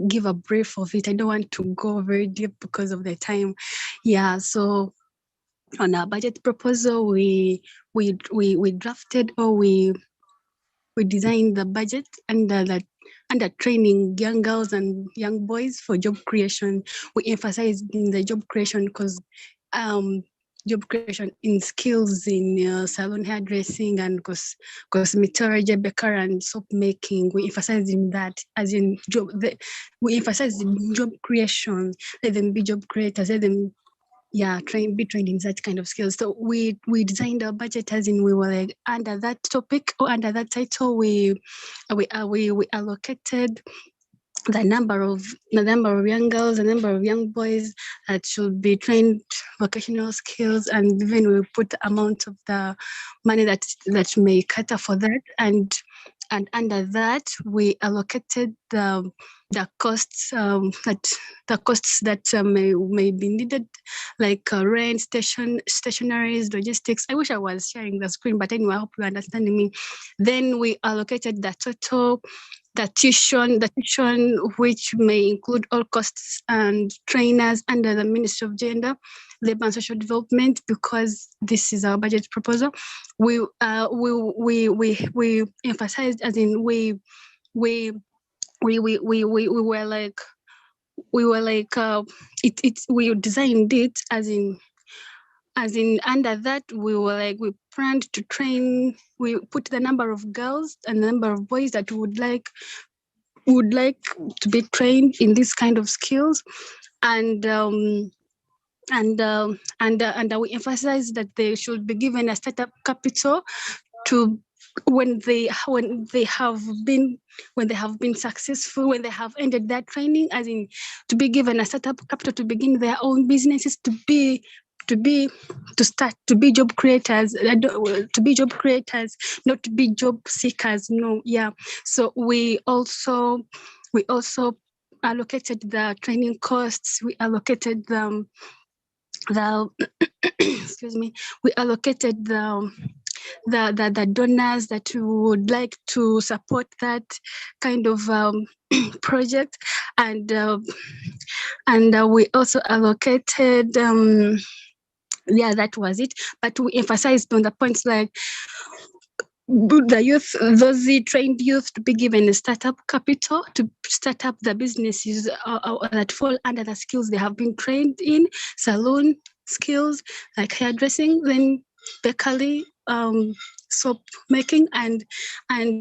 give a brief of it. I don't want to go very deep because of the time. Yeah, so on our budget proposal, we drafted, or we designed the budget under training young girls and young boys for job creation. We emphasized in the job creation because job creation in skills in salon hairdressing and cosmetology, baker and soap making. We emphasize in that, as in job. We emphasize in job creation. Let them be job creators. Let them be trained in such kind of skills. So we designed our budget as in we were like under that topic or under that title. We allocated the number of young girls, the number of young boys that should be trained vocational skills, and even we put the amount of the money that may cater for that, and under that we allocated the costs that may be needed, like rent, stationaries, logistics. I wish I was sharing the screen, but anyway, I hope you're understanding me. Then we allocated the total, the tuition, which may include all costs and trainers under the Ministry of Gender, Labour and Social Development, because this is our budget proposal. We emphasized, as in we designed it as in under that we planned to train. We put the number of girls and the number of boys that we would like would like to be trained in this kind of skills, and we emphasize that they should be given a startup capital to when they have been successful, when they have ended their training, as in to be given a startup capital to begin their own businesses, to be job creators, not to be job seekers. No, yeah. So we also allocated the training costs. We allocated the excuse me. We allocated the donors that would like to support that kind of project, and we also allocated yeah, that was it. But we emphasized on the points like the youth, those trained youth, to be given a startup capital to start up the businesses that fall under the skills they have been trained in, salon skills like hairdressing, then bakery, soap making, and that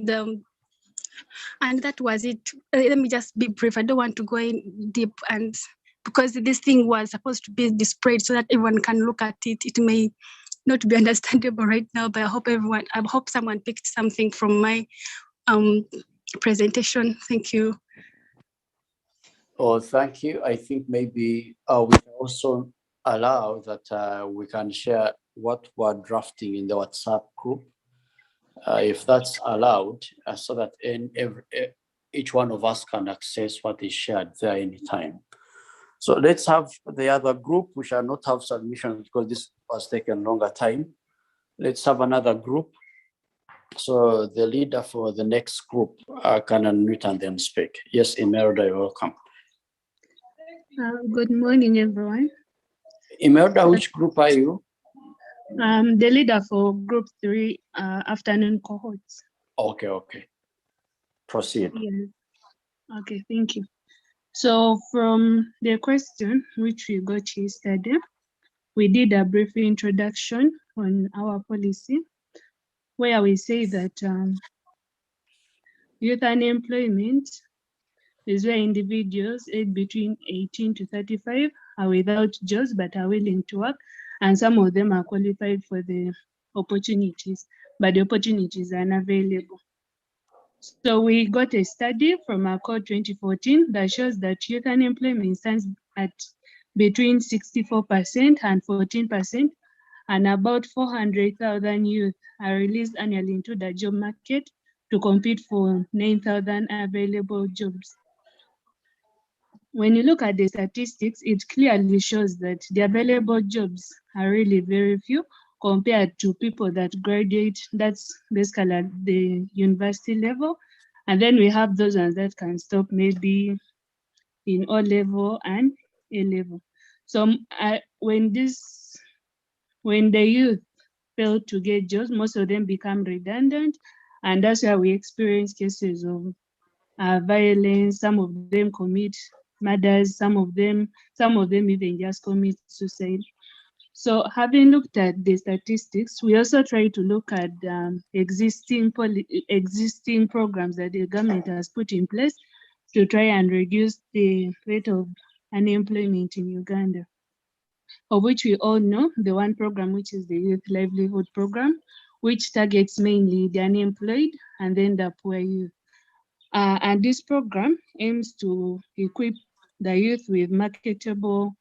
was it. Let me just be brief. I don't want to go in deep, and because this thing was supposed to be displayed so that everyone can look at it, it may not be understandable right now, but I hope someone picked something from my presentation. Thank you. Oh, thank you. I think maybe we can also allow that we can share what we're drafting in the WhatsApp group, if that's allowed, so that each one of us can access what is shared there anytime. So let's have the other group. We shall not have submissions because this was taken longer time. Let's have another group. So the leader for the next group can unmute and then speak. Yes, Imelda, you're welcome. Good morning, everyone. Imelda, which group are you? The leader for group 3 afternoon cohorts. Okay. Proceed. Yes. Okay, thank you. So from the question which we got yesterday, we did a brief introduction on our policy where we say that youth unemployment is where individuals aged between 18 to 35 are without jobs but are willing to work, and some of them are qualified for the opportunities, but the opportunities are unavailable. So we got a study from our code 2014 that shows that youth unemployment stands at between 64% and 14%, and about 400,000 youth are released annually into the job market to compete for 9,000 available jobs. When you look at the statistics, it clearly shows that the available jobs are really very few compared to people that graduate. That's basically at the university level. And then we have those ones that can stop maybe in O level and A level. So when the youth fail to get jobs, most of them become redundant. And that's why we experience cases of violence. Some of them commit murders, some of them even just commit suicide. So having looked at the statistics, we also try to look at existing programs that the government has put in place to try and reduce the rate of unemployment in Uganda, of which we all know the one program, which is the Youth Livelihood Program, which targets mainly the unemployed and then the poor youth. And this program aims to equip the youth with marketable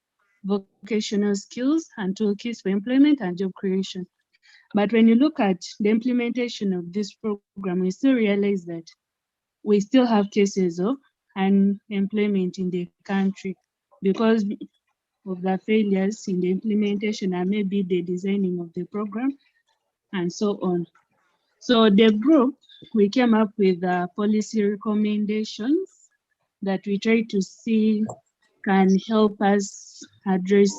vocational skills and toolkits for employment and job creation. But when you look at the implementation of this program, we still realize that we still have cases of unemployment in the country because of the failures in the implementation and maybe the designing of the program and so on. So the group, we came up with policy recommendations that we try to see can help us address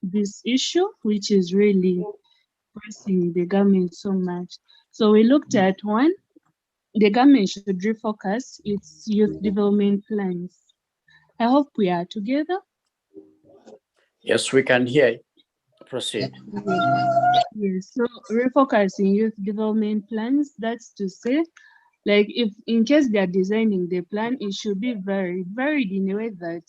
this issue, which is really pressing the government so much. So we looked at one, the government should refocus its youth development plans. I hope we are together. Yes, we can hear you. Proceed. Yes, so refocusing youth development plans, that's to say, Like if in case they are designing the plan, it should be varied in a way that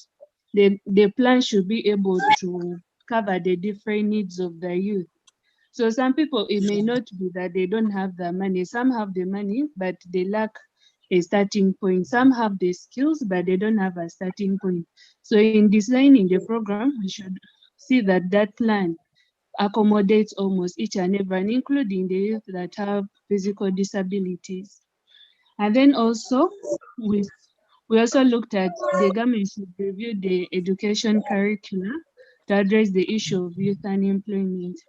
the plan should be able to cover the different needs of the youth. So some people, it may not be that they don't have the money. Some have the money, but they lack a starting point. Some have the skills, but they don't have a starting point. So in designing the program, we should see that that plan accommodates almost each and everyone, including the youth that have physical disabilities. And then also, we also looked at the government should review the education curricula to address the issue of youth unemployment.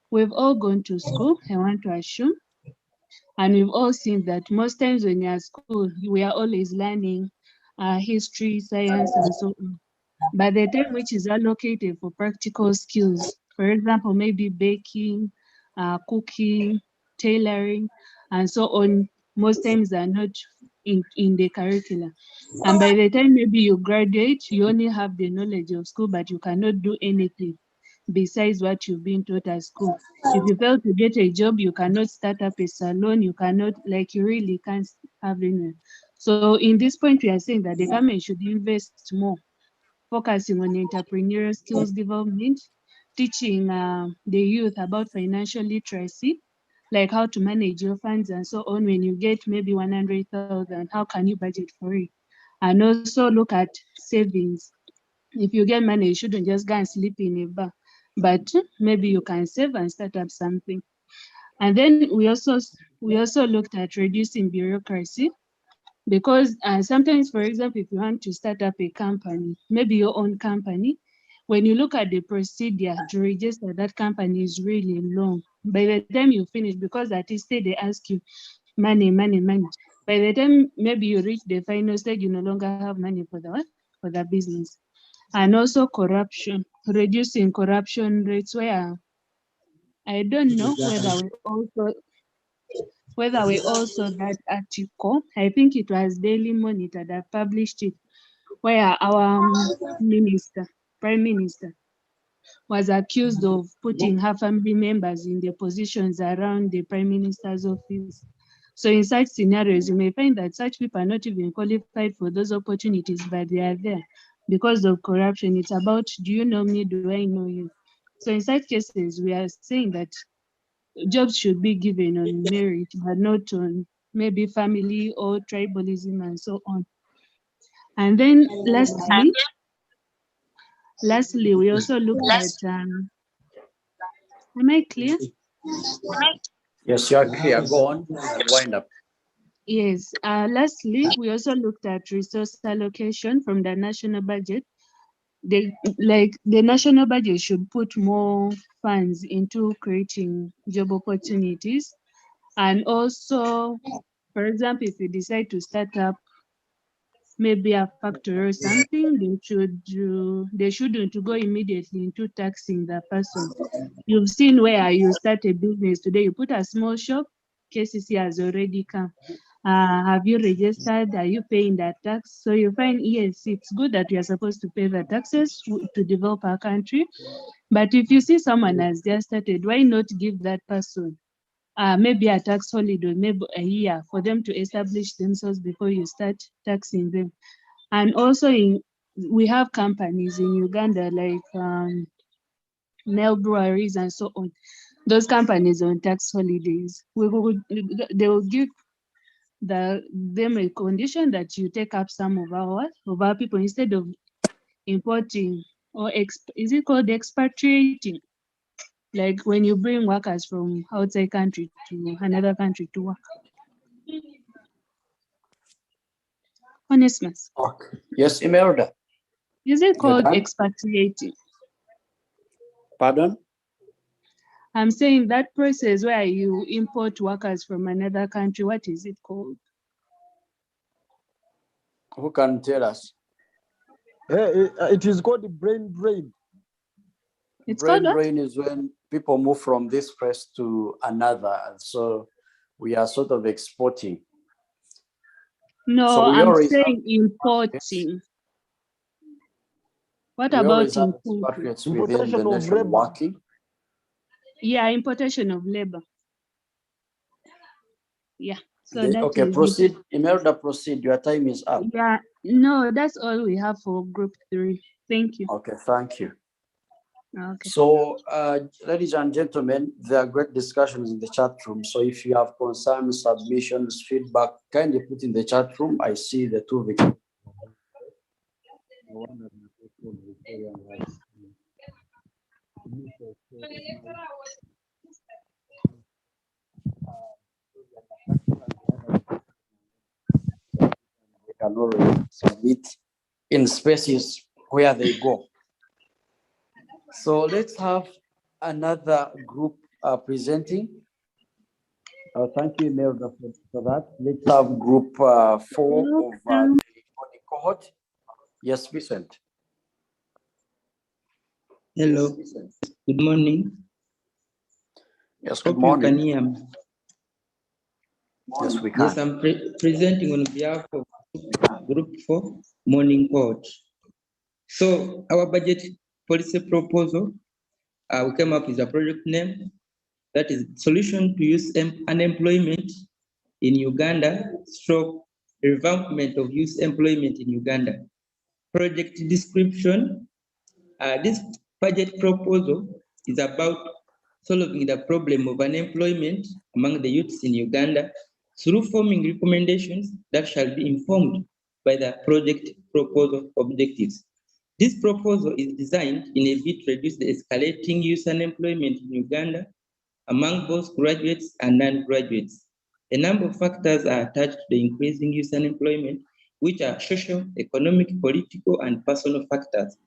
We've all gone to school, I want to assume, and we've all seen that most times when you're at school, we are always learning history, science, and so on. But the time which is allocated for practical skills, for example, maybe baking, cooking, tailoring, and so on, most times are not in the curriculum. And by the time maybe you graduate, you only have the knowledge of school, but you cannot do anything besides what you've been taught at school. If you fail to get a job, you cannot start up a salon, you cannot, like you really can't have any. So in this point, we are saying that the government should invest more, focusing on entrepreneurial skills development, teaching the youth about financial literacy, like how to manage your funds and so on. When you get maybe 100,000, how can you budget for it? And also look at savings. If you get money, you shouldn't just go and sleep in a bar, but maybe you can save and start up something. And then we also looked at reducing bureaucracy, because sometimes, for example, if you want to start up a company, maybe your own company, when you look at the procedure to register that company is really long. By the time you finish, because at this stage they ask you money. By the time maybe you reach the final stage, you no longer have money for the what? For the business. And also corruption, reducing corruption rates, where I don't know whether we also that article. I think it was Daily Monitor that published it, where our Prime Minister, was accused of putting her family members in the positions around the Prime Minister's office. So in such scenarios, you may find that such people are not even qualified for those opportunities, but they are there because of corruption. It's about, do you know me? Do I know you? So in such cases, we are saying that jobs should be given on merit, but not on maybe family or tribalism and so on. And then lastly, we also looked at, am I clear? Yes, you are clear. Go on and wind up. Yes. Lastly, we also looked at resource allocation from the national budget. The national budget should put more funds into creating job opportunities. And also, for example, if you decide to start up maybe a factory or something, they shouldn't go immediately into taxing the person. You've seen where you start a business today, you put a small shop, KCC has already come. Have you registered? Are you paying that tax? So you find, yes, it's good that we are supposed to pay the taxes to develop our country. But if you see someone has just started, why not give that person maybe a tax holiday, maybe a year, for them to establish themselves before you start taxing them? And also we have companies in Uganda like Mel breweries and so on. Those companies on tax holidays, they will give them a condition that you take up some of our people instead of importing, or is it called expatriating? Like when you bring workers from outside country to another country to work. Honestness. Okay. Yes, Imelda. Is it called expatriating? Pardon? I'm saying that process where you import workers from another country, what is it called? Who can tell us? It is called brain drain. It's brain called drain is when people move from this place to another. And so we are sort of exporting. No, so I'm saying importing. What about importing? Within the nation working? Yeah, importation of labor. Yeah. So that Okay, is it. proceed. Imelda, proceed. Your time is up. Yeah, no, that's all we have for group 3. Thank you. Okay, thank you. Okay. So, ladies and gentlemen, there are great discussions in the chat room. So if you have concerns, submissions, feedback, kindly put in the chat room. I see the two victims. They can always submit in spaces where they go. So let's have another group presenting. Thank you, Imelda, for that. Let's have group 4 of the cohort. Yes, Vincent. Hello, good morning. Yes, good Hope morning. you can hear me. Yes, we can. Yes, I'm presenting on behalf of Group 4 Morning Court. So our budget policy proposal, we came up with a project name that is Solution to Youth Unemployment in Uganda, stroke revampment of youth employment in Uganda. Project description, this budget proposal is about solving the problem of unemployment among the youths in Uganda through forming recommendations that shall be informed by the project proposal objectives. This proposal is designed in a bid to reduce the escalating youth unemployment in Uganda among both graduates and non-graduates. A number of factors are attached to the increasing youth unemployment, which are social, economic, political, and personal factors.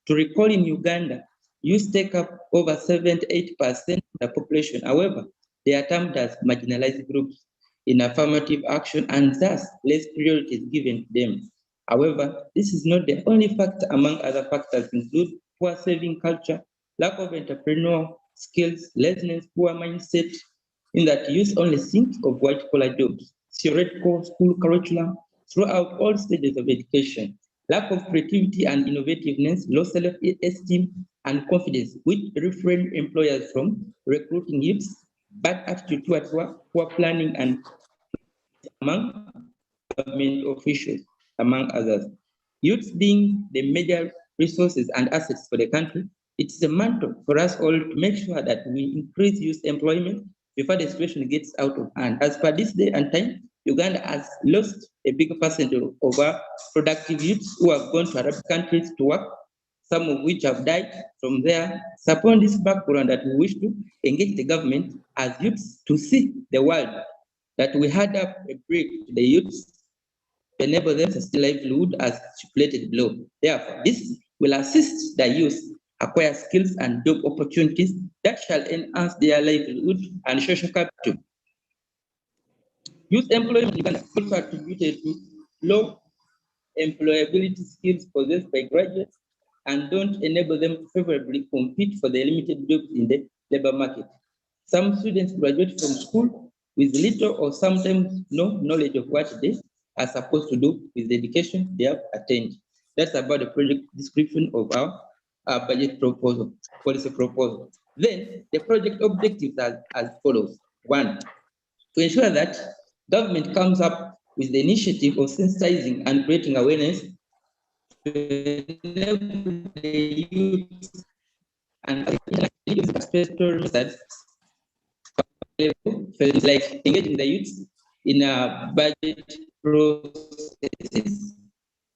To recall, in Uganda, youth take up over 78% of the population. However, they are termed as marginalized groups in affirmative action, and thus less priority is given to them. However, this is not the only factor. Among other factors include poor saving culture, lack of entrepreneurial skills, laziness, poor mindset, in that youth only think of white-collar jobs, theoretical school curriculum throughout all stages of education, lack of creativity and innovativeness, low self-esteem and confidence, which refrain employers from recruiting youths, bad attitude towards work, poor planning and among government officials, among others. Youths being the major resources and assets for the country, it's a mantle for us all to make sure that we increase youth employment before the situation gets out of hand. As per this day and time, Uganda has lost a big percentage of our productive youths who have gone to Arab countries to work, some of which have died from there. It's upon this background that we wish to engage the government as youths to see the world that we had up a break to the youths to enable them to sustain livelihood as stipulated below. Therefore, this will assist the youth acquire skills and job opportunities that shall enhance their livelihood and social capital. Youth employment in Uganda also attributed to low employability skills possessed by graduates and don't enable them to favorably compete for the limited jobs in the labor market. Some students graduate from school with little or sometimes no knowledge of what they are supposed to do with the education they have attained. That's about the project description of our budget proposal, policy proposal. Then the project objectives are as follows. 1, to ensure that government comes up with the initiative of sensitizing and creating awareness to enable the youth and that like engaging the youth in a budget processes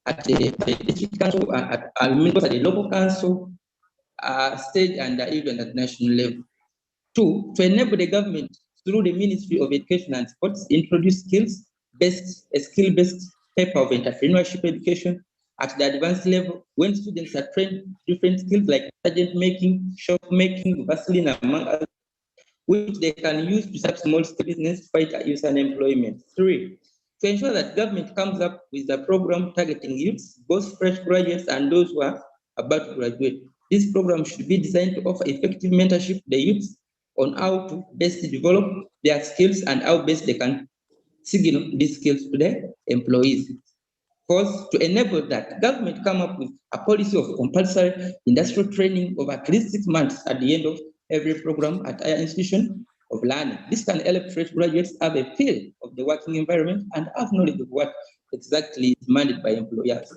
at the district council, at the local council, state, and even at national level. 2, to enable the government through the Ministry of Education and Sports introduce skill-based type of entrepreneurship education at the advanced level when students are trained different skills like pageant making, shop making, Vaseline, among others, which they can use to start small business to fight youth unemployment. 3, to ensure that government comes up with a program targeting youths, both fresh graduates and those who are about to graduate. This program should be designed to offer effective mentorship to the youths on how to best develop their skills and how best they can signal these skills to the employees. 4, to enable that, government come up with a policy of compulsory industrial training of at least 6 months at the end of every program at higher institution of learning. This can help fresh graduates have a feel of the working environment and have knowledge of what exactly is demanded by employers.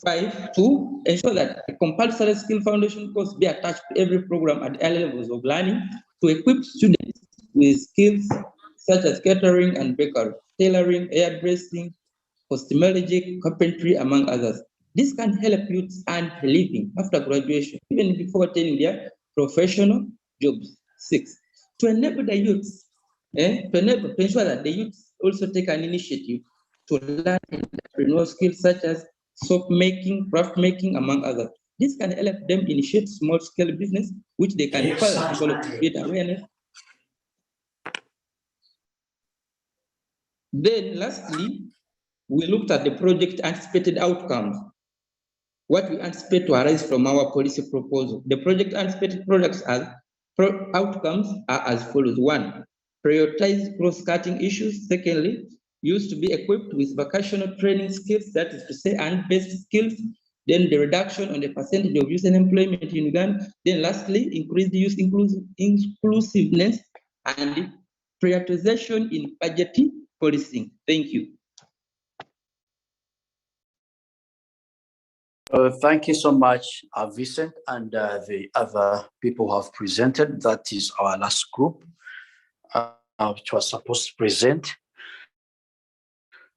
5, to ensure that a compulsory skill foundation course be attached to every program at early levels of learning to equip students with skills such as catering and bakery, tailoring, hairdressing, cosmetology, carpentry, among others. This can help youths earn a living after graduation, even before attaining their professional jobs. 6, to enable the youths, to ensure that the youths also take an initiative to learn entrepreneurial skills such as soap making, craft making, among others. This can help them initiate small-scale business, which they can further develop to create awareness. Then, lastly, we looked at the project anticipated outcomes. What we anticipate to arise from our policy proposal. The project anticipated outcomes are as follows. 1, prioritize cross-cutting issues. Secondly, used to be equipped with vocational training skills, that is to say, and basic skills. Then the reduction on the percentage of youth unemployment in Uganda. Then lastly, increased youth inclusiveness and prioritization in budgeting policing. Thank you. Thank you so much, Vincent, and the other people who have presented. That is our last group, which was supposed to present.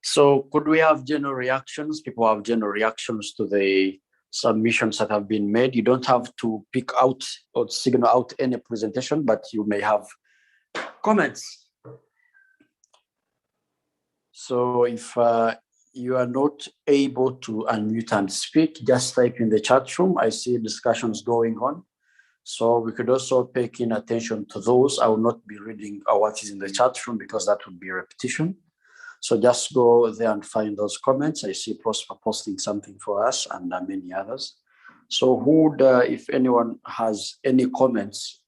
So could we have general reactions? People have general reactions to the submissions that have been made. You don't have to pick out or signal out any presentation, but you may have comments. So if you are not able to unmute and speak, just type in the chat room. I see discussions going on. So we could also pay keen attention to those. I will not be reading what is in the chat room because that would be repetition. So just go there and find those comments. I see Prosper posting something for us and many others. So who would, if anyone has any comments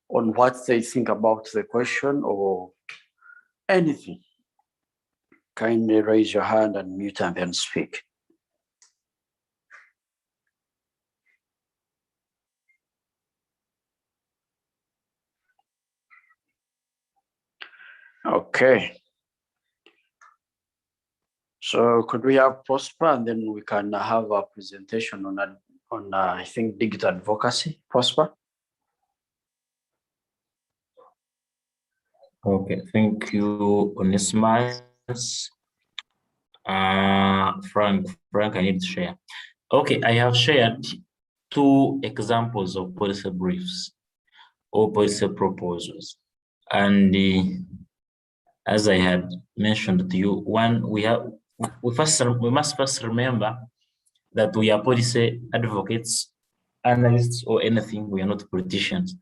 on what they think about the question or anything, kindly raise your hand and mute and then speak. Okay. So could we have Prosper and then we can have a presentation on I think digital advocacy. Prosper. Okay, thank you, Onesimus. Frank, I need to share. Okay, I have shared 2 examples of policy briefs or policy proposals. And as I had mentioned to you, one, we must first remember that we are policy advocates, analysts, or anything. We are not politicians.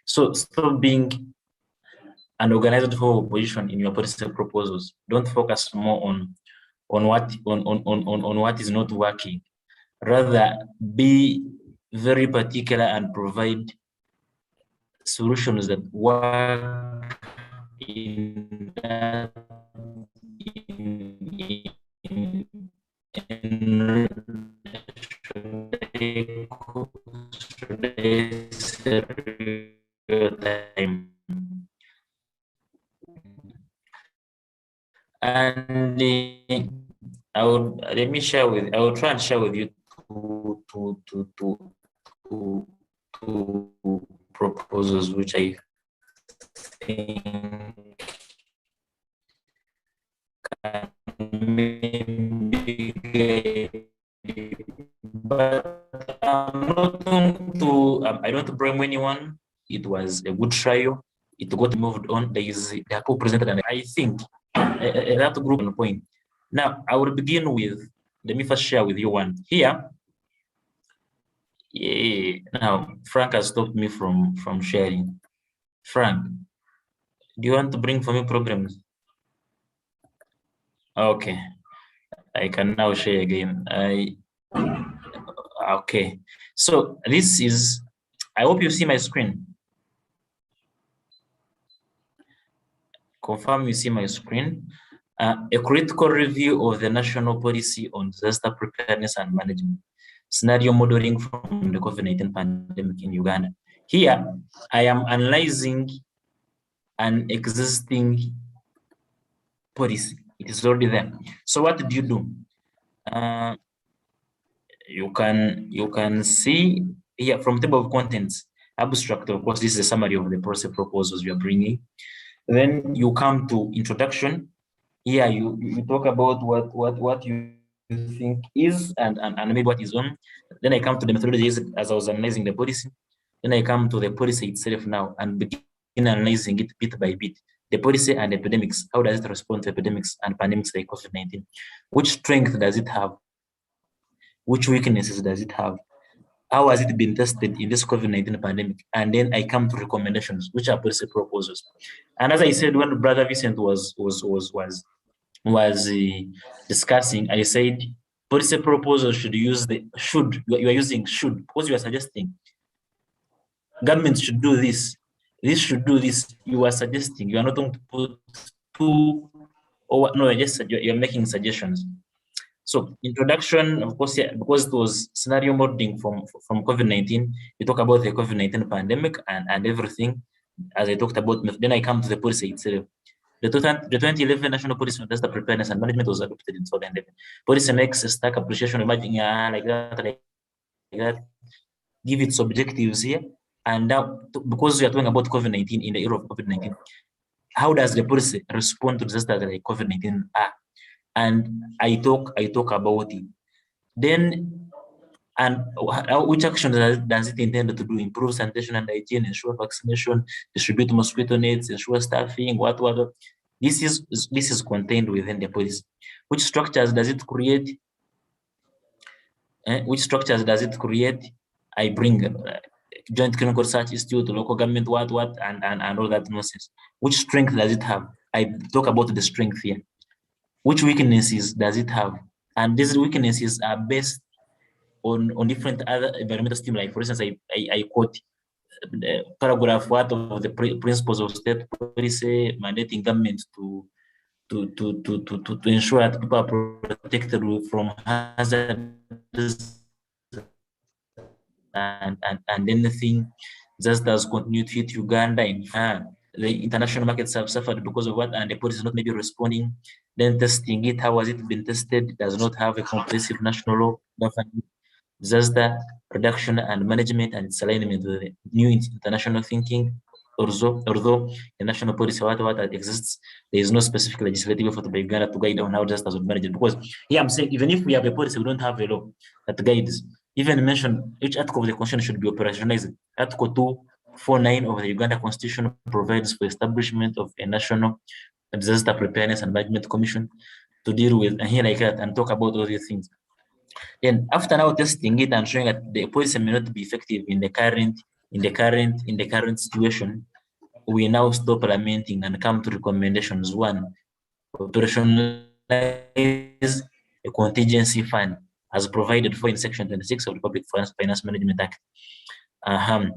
So stop being an organized for opposition in your policy proposals. Don't focus more on what is not working. Rather, be very particular and provide solutions that work in time. And I will try and share with you two proposals which I think can maybe, but I'm not going to. I don't blame anyone. It was a good trial. It got moved on. There are co-presented, and I think that group on point. Now I will begin with. Let me first share with you one here. Yeah, now Frank has stopped me from sharing. Frank, do you want to bring for me programs? Okay, I can now share again. Okay, so this is, I hope you see my screen. Confirm you see my screen. A critical review of the national policy on disaster preparedness and management, scenario modeling from the COVID-19 pandemic in Uganda. Here, I am analyzing an existing policy. It is already there. So what did you do? You can see here from table of contents, abstract, of course, this is a summary of the policy proposals you are bringing. Then you come to introduction. Here you talk about what you think is and maybe what is on. Then I come to the methodologies as I was analyzing the policy. Then I come to the policy itself now and begin analyzing it bit by bit. The policy and epidemics, how does it respond to epidemics and pandemics like COVID-19? Which strength does it have? Which weaknesses does it have? How has it been tested in this COVID-19 pandemic? And then I come to recommendations, which are policy proposals. And as I said, when Brother Vincent was discussing, I said policy proposals should use the should. You are using should because you are suggesting government should do this. This should do this. You are suggesting. You are not going to put two or no. You're making suggestions. So introduction, of course, yeah, because it was scenario modeling from COVID-19. We talk about the COVID-19 pandemic and everything. As I talked about, then I come to the policy itself. The 2011 National Policy on Disaster Preparedness and Management was adopted in 2011. Policy makes a stack appreciation, imagine like that, give its objectives here. And now, because we are talking about COVID-19 in the era of COVID-19, how does the policy respond to disasters like COVID-19 are? And I talk about it. Then, and which actions does it intend to do? Improve sanitation and hygiene, ensure vaccination, distribute mosquito nets, ensure staffing, what. This is contained within the policy. Which structures does it create? Which structures does it create? I bring Joint Clinical Research Institute, local government, what, and all that nonsense. Which strength does it have? I talk about the strength here. Which weaknesses does it have? And these weaknesses are based on different other environmental stimuli. For instance, I quote paragraph 1 of the principles of state policy mandating government to ensure that people are protected from hazards and anything just as continue to hit Uganda. The international markets have suffered because of what, and the policy is not maybe responding. Then testing it, how has it been tested? It does not have a comprehensive national law governing disaster reduction and management, and its alignment with the new international thinking. Although the national policy what exists, there is no specific legislative effort by Uganda to guide on how disasters would manage it. Because here I'm saying, even if we have a policy, we don't have a law that guides. Even mention each article of the Constitution should be operationalized. Article 249 of the Uganda Constitution provides for establishment of a national disaster preparedness and management commission to deal with and here like that and talk about all these things. Then after now testing it and showing that the policy may not be effective in the current situation, we now stop lamenting and come to recommendations. 1, operationalize a contingency fund as provided for in Section 26 of the Public Finance Management Act. I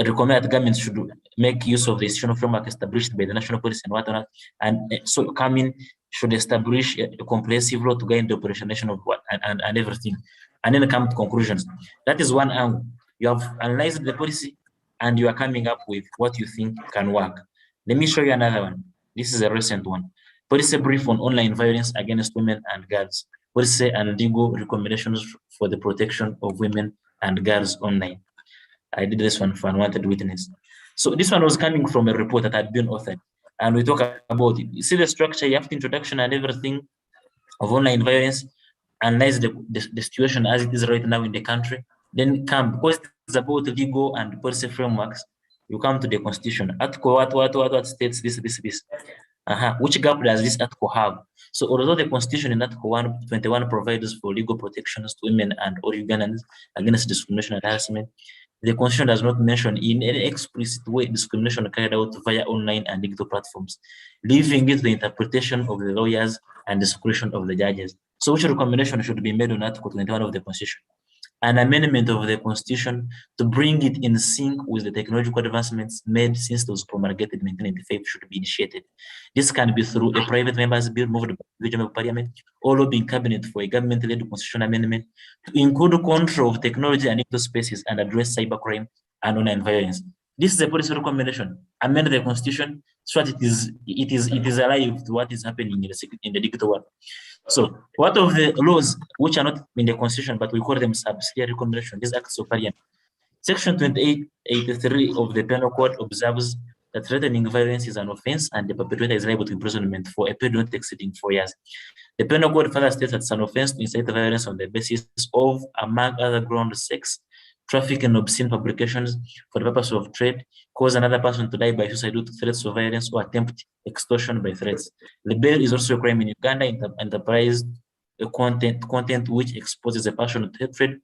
recommend that government should make use of the institutional framework established by the national policy and whatnot, and so coming should establish a comprehensive law to guide the operationalization of what and everything, and then come to conclusions. That is one angle. You have analyzed the policy and you are coming up with what you think can work. Let me show you another one. This is a recent one. Policy brief on online violence against women and girls. Policy and legal recommendations for the protection of women and girls online. I did this one for unwanted witness. So this one was coming from a report that had been authored, and we talk about it. You see the structure, you have the introduction and everything of online violence, analyze the situation as it is right now in the country, then come, because it's about legal and policy frameworks, you come to the Constitution. Article what states this. Which gap does this article have? So although the Constitution in Article 121 provides for legal protections to women and all Ugandans against discrimination and harassment, the Constitution does not mention in any explicit way discrimination carried out via online and digital platforms, leaving it to the interpretation of the lawyers and discretion of the judges. So which recommendation should be made on Article 21 of the Constitution? An amendment of the Constitution to bring it in sync with the technological advancements made since it was promulgated in 1995 should be initiated. This can be through a private member's bill moved by the Member of Parliament or lobbying cabinet for a government-led constitutional amendment to include control of technology and digital spaces and address cybercrime and online violence. This is a policy recommendation. Amend the constitution so that it is alive to what is happening in the digital world. So what of the laws which are not in the constitution, but we call them subsidiary recommendation, these acts of parliament? Section 2883 of the Penal Code observes that threatening violence is an offense and the perpetrator is liable to imprisonment for a period not exceeding 4 years. The Penal Code further states that it's an offense to incite violence on the basis of, among other grounds, sex, traffic and obscene publications for the purpose of trade, cause another person to die by suicide due to threats of violence, or attempt extortion by threats. The bail is also a crime in Uganda, enterprise content which exposes a person to hatred,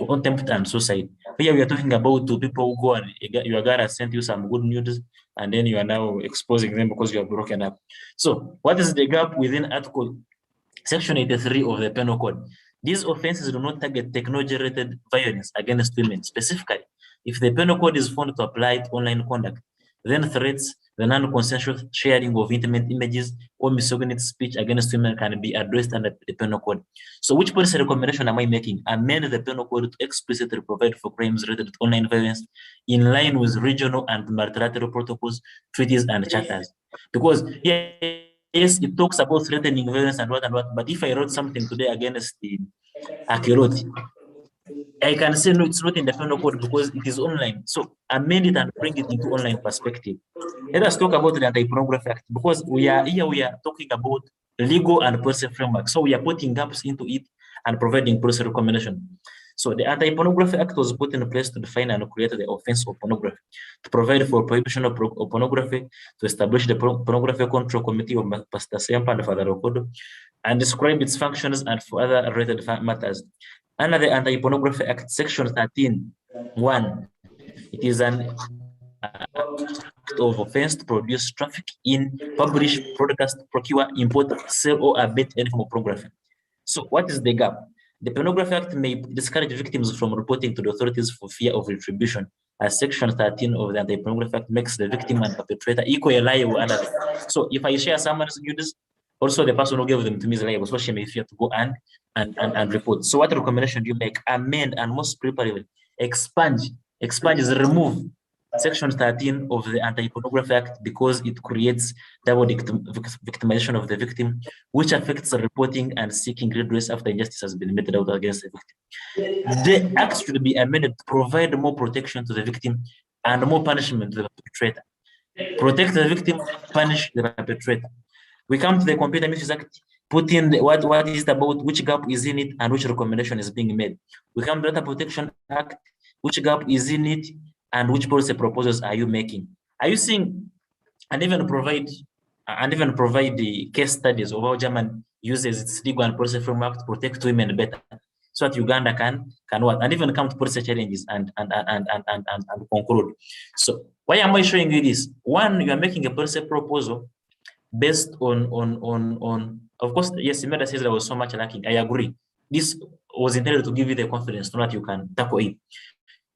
contempt and suicide. Here we are talking about two people who go and your guy has sent you some good news and then you are now exposing them because you are broken up. So what is the gap within Article Section 83 of the Penal Code? These offenses do not target technology-related violence against women. Specifically, if the Penal Code is found to apply to online conduct, then threats, the non-consensual sharing of intimate images, or misogynist speech against women can be addressed under the Penal Code. So which policy recommendation am I making? Amend the Penal Code to explicitly provide for crimes related to online violence in line with regional and multilateral protocols, treaties, and charters. Because yes, it talks about threatening violence and what, but if I wrote something today against the Akiroti, I can say no, it's not in the Penal Code because it is online. So amend it and bring it into online perspective. Let us talk about the Anti-Pornography Act because we are talking about legal and policy framework. So we are putting gaps into it and providing policy recommendation. So the Anti-Pornography Act was put in place to define and create the offense of pornography, to provide for prohibition of pornography, to establish the Pornography Control Committee of Pastor Sempa and Father Okodo, and describe its functions and for other related matters. Under the Anti-Pornography Act, Section 13(1), it is an act of offense to produce, traffic in, publish, broadcast, procure, import, sell, or abet any form of pornography. So what is the gap? The Pornography Act may discourage victims from reporting to the authorities for fear of retribution, as Section 13 of the Anti-Pornography Act makes the victim and perpetrator equally liable under it. So if I share someone's nudes, also the person who gave them to me is liable, so she may fear to go and report. So what recommendation do you make? Amend and most preferably expunge is remove Section 13 of the Anti-Pornography Act because it creates double victimization of the victim, which affects reporting and seeking redress after injustice has been meted out against the victim. The act should be amended to provide more protection to the victim and more punishment to the perpetrator. Protect the victim, punish the perpetrator. We come to the Computer Misuse Act, put in what is it about, which gap is in it, and which recommendation is being made. We come to Data Protection Act, which gap is in it, and which policy proposals are you making? Are you seeing and even provide the case studies of how Germany uses its legal and policy framework to protect women better, so that Uganda can what, and even come to policy challenges and conclude. So why am I showing you this? One, you are making a policy proposal based on of course, yes, Imeda says there was so much lacking. I agree. This was intended to give you the confidence so that you can tackle it.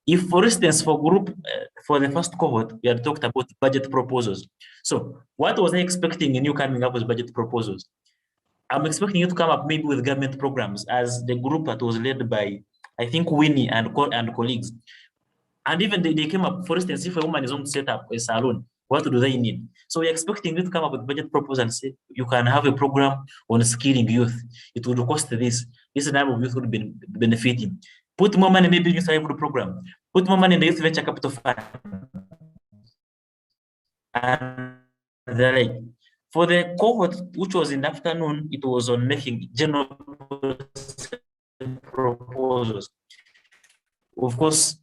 If, for instance, for the first cohort, we had talked about budget proposals. So what was I expecting in you coming up with budget proposals? I'm expecting you to come up maybe with government programs as the group that was led by, I think, Winnie and colleagues. And even they came up, for instance, if a woman is going to set up a salon, what do they need? So we're expecting you to come up with budget proposals and say, you can have a program on skilling youth. It would cost this. This number of youth would be benefiting. Put more money maybe in youth livelihood program. Put more money in the youth venture capital fund. And the like. For the cohort, which was in the afternoon, it was on making general proposals. Of course,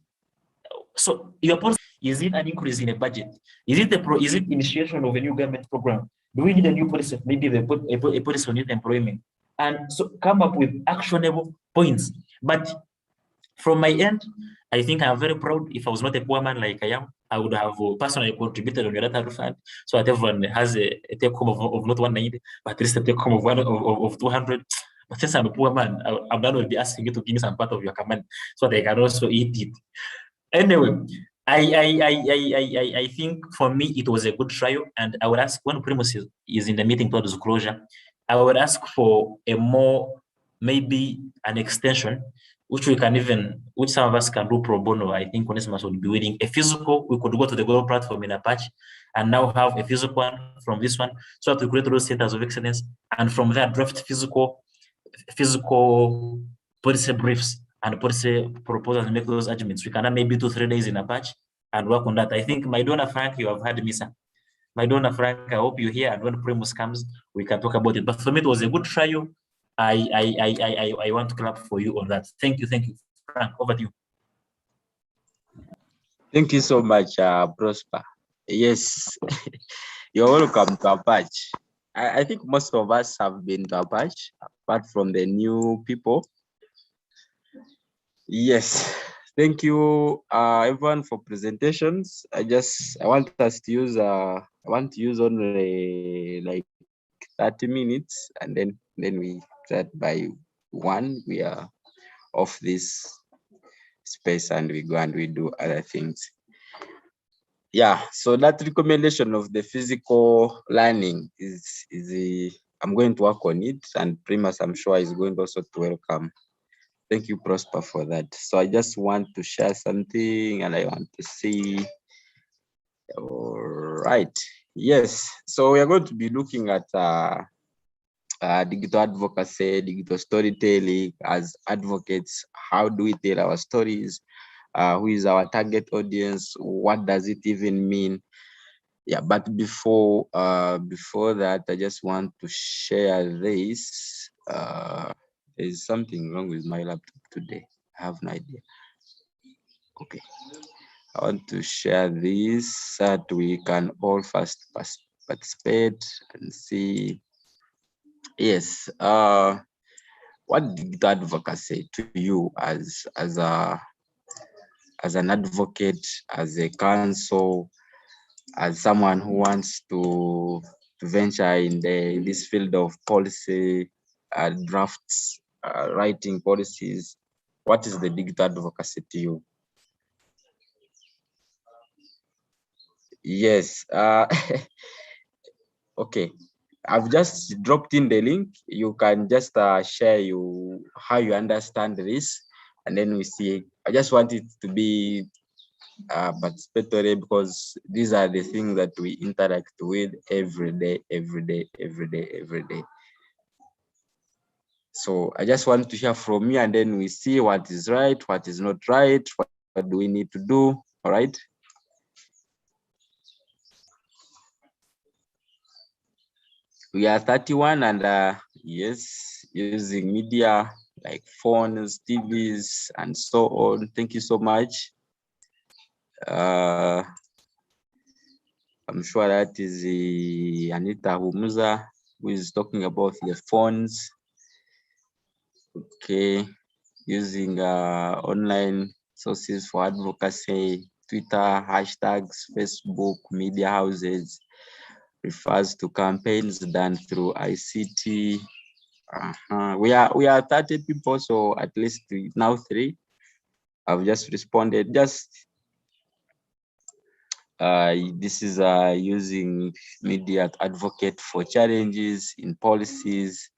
so your policy, is it an increase in a budget? Is it initiation of a new government program? Do we need a new policy? Maybe they put a policy on youth employment. And so come up with actionable points. But from my end, I think I'm very proud. If I was not a poor man like I am, I would have personally contributed on your data fund so that everyone has a take home of not 190, but at least a take home of 200. But since I'm a poor man, I'm not going to be asking you to give me some part of your command so that I can also eat it. Anyway, I think for me it was a good trial, and I would ask when Primus is in the meeting towards closure, I would ask for a more, maybe an extension which some of us can do pro bono. I think Onesimus would be willing. A physical, we could go to the global platform in Apache and now have a physical one from this one, so that we create those centers of excellence, and from there draft physical policy briefs and policy proposals and make those arguments. We can have maybe 2-3 days in Apache and work on that. I think my donor Frank, you have had me, sir. My donor Frank, I hope you're here, and when Primus comes, we can talk about it. But for me, it was a good trial. I want to clap for you on that. Thank you, Frank. Over to you. Thank you so much, Prosper. Yes, you're welcome to Apache. I think most of us have been to Apache, apart from the new people. Yes, thank you, everyone, for presentations. I want us to use I want to use only like 30 minutes, and then we start by 1. We are off this space and we go and we do other things. Yeah, so that recommendation of the physical learning is I'm going to work on it, and Primus, I'm sure, is going also to welcome. Thank you, Prosper, for that. So I just want to share something, and I want to see. All right. Yes. So we are going to be looking at digital advocacy, digital storytelling as advocates. How do we tell our stories? Who is our target audience? What does it even mean? Yeah, but before that, I just want to share this. There's something wrong with my laptop today. I have no idea. Okay, I want to share this so that we can all first participate and see. Yes. What did advocacy to you as an advocate, as a counsel, as someone who wants to venture in this field of policy drafts, writing policies? What is the digital advocacy to you? Yes. Okay. I've just dropped in the link. You can just share how you understand this, and then we see. I just want it to be participatory, because these are the things that we interact with every day. So I just want to hear from you, and then we see what is right, what is not right, what do we need to do. All right. We are 31, and yes, using media like phones, TVs, and so on. Thank you so much. I'm sure that is Anita Humuza, who is talking about the phones. Okay, using online sources for advocacy, Twitter, hashtags, Facebook, media houses, refers to campaigns done through ICT. We are 30 people, so at least now 3. I've just responded. This is using media to advocate for challenges in policies.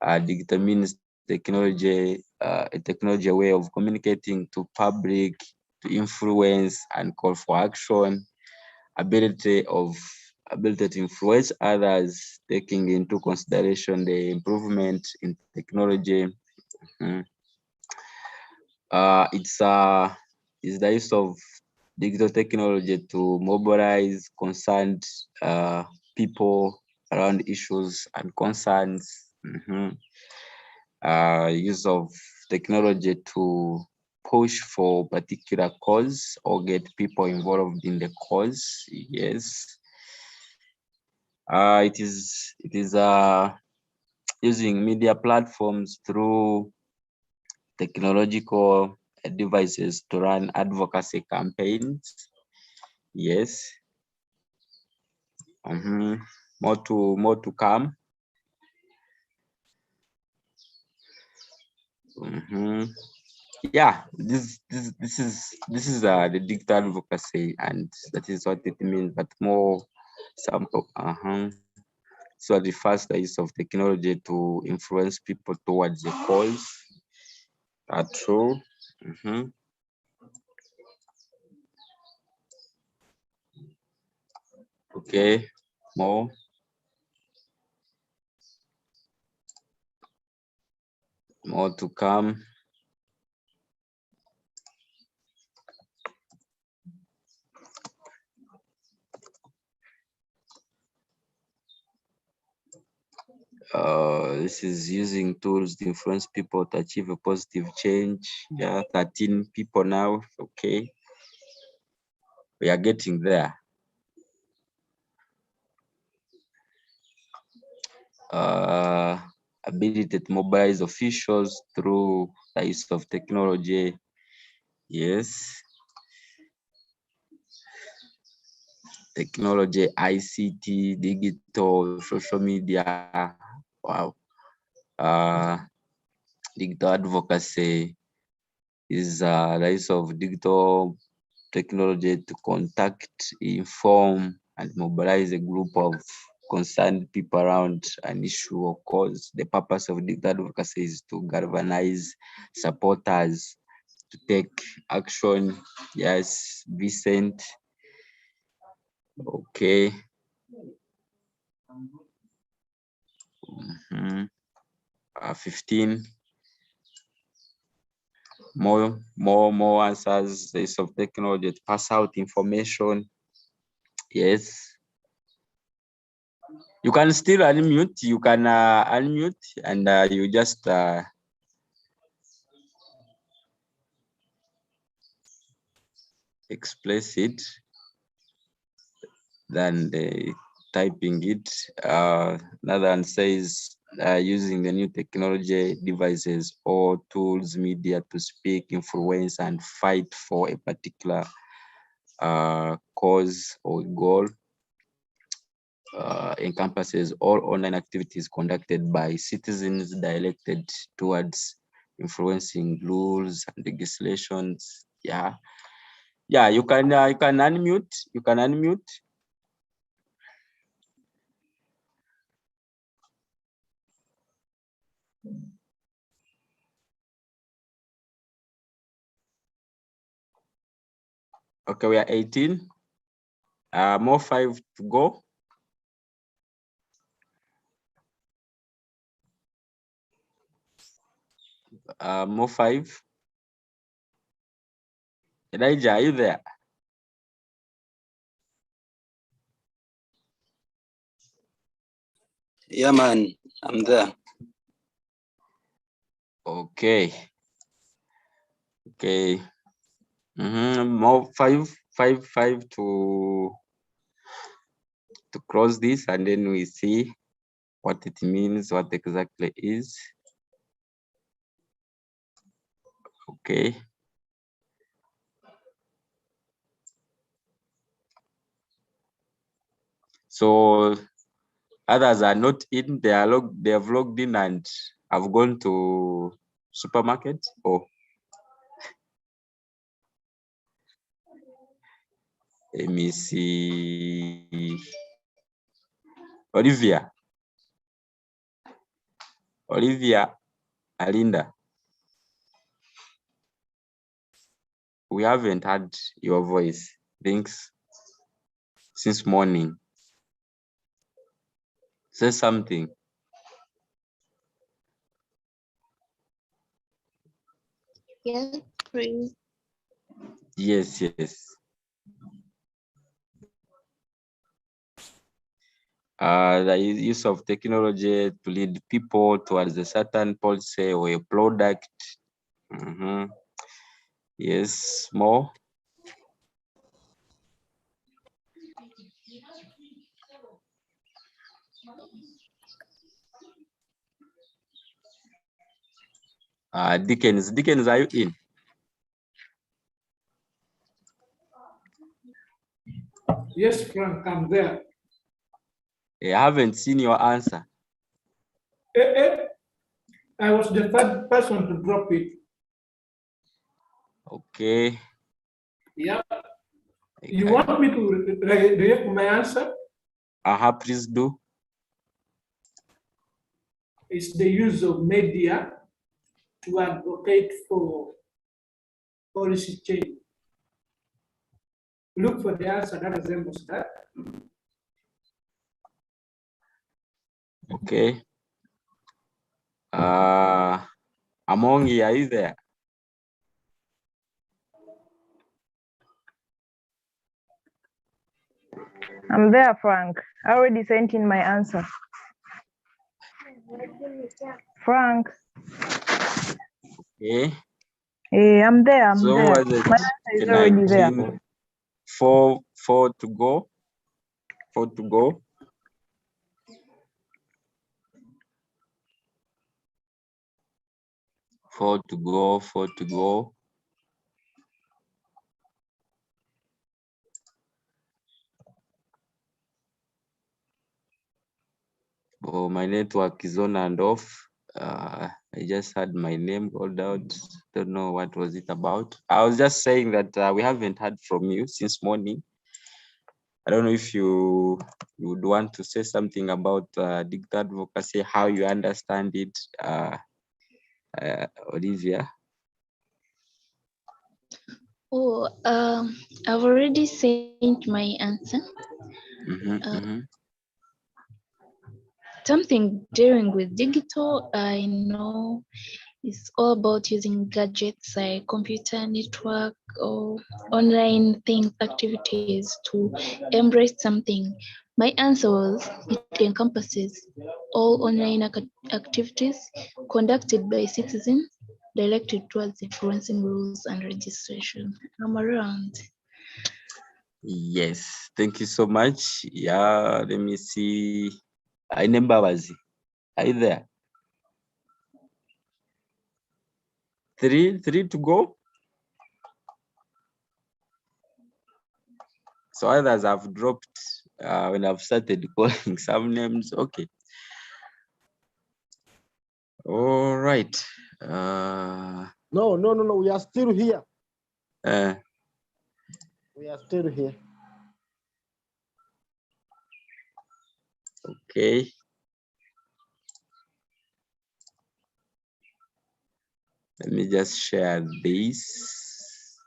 Digital means technology, a technology way of communicating to public, to influence and call for action. Ability to influence others, taking into consideration the improvement in technology. It's the use of digital technology to mobilize concerned people around issues and concerns. Use of technology to push for particular cause or get people involved in the cause. Yes. It is using media platforms through technological devices to run advocacy campaigns. Yes. More to come. Yeah, this is the digital advocacy, and that is what it means, but more sample. So the first use of technology to influence people towards the cause. are true. Mhm. Okay, more. More to come. This is using tools to influence people to achieve a positive change. Yeah, 13 people now. Okay, we are getting there. Ability to mobilize officials through the use of technology. Yes. Technology, ICT, digital, social media. Wow. Digital advocacy is the use of digital technology to contact, inform, and mobilize a group of concerned people around an issue or cause. The purpose of digital advocacy is to galvanize supporters to take action. Yes, Vicent. Okay. 15. More answers. The use of technology to pass out information. Yes. You can still unmute. You can unmute and you just express it than typing it. Another one says using the new technology devices or tools, media to speak, influence, and fight for a particular cause or goal. Encompasses all online activities conducted by citizens directed towards influencing rules and legislations. Yeah, you can unmute. You can unmute. Okay, we are 18. More 5 to go. More 5. Elijah, are you there? Yeah, man, I'm there. Okay. Okay. More 5 to close this, and then we see what it means, what exactly is. Okay. So others are not in, they have logged in and have gone to supermarket. Oh, let me see. Olivia, Alinda, we haven't heard your voice. Thanks. Since morning. Say something. Yes, please. Yes. The use of technology to lead people towards a certain policy or a product. Yes, more. Dickens, are you in? Yes, Frank, I'm there. I haven't seen your answer. I was the third person to drop it. Okay. Yeah. You want me to react my answer? Please do. It's the use of media to advocate for policy change? Look for the answer that resembles that. Okay. Amongi, are you there? I'm there, Frank. I already sent in my answer. Frank. Okay. Hey, I'm there. I'm So there. was it My answer is already there. 19? Four to go. 4 to go. Four to go. Oh, my network is on and off. I just had my name called out. Don't know what was it about. I was just saying that we haven't heard from you since morning. I don't know if you would want to say something about digital advocacy, how you understand it, Olivia. Oh, I've already sent my answer. Something dealing with digital, I know it's all about using gadgets like computer network or online things, activities to embrace something. My answer was it encompasses all online activities conducted by citizens directed towards influencing rules and registration. I'm around. Yes, thank you so much. Yeah, let me see. I remember was are you there? Three to go. So others have dropped when I've started calling some names. Okay. All right. No. We are still here. We are still here. Okay. Let me just share this.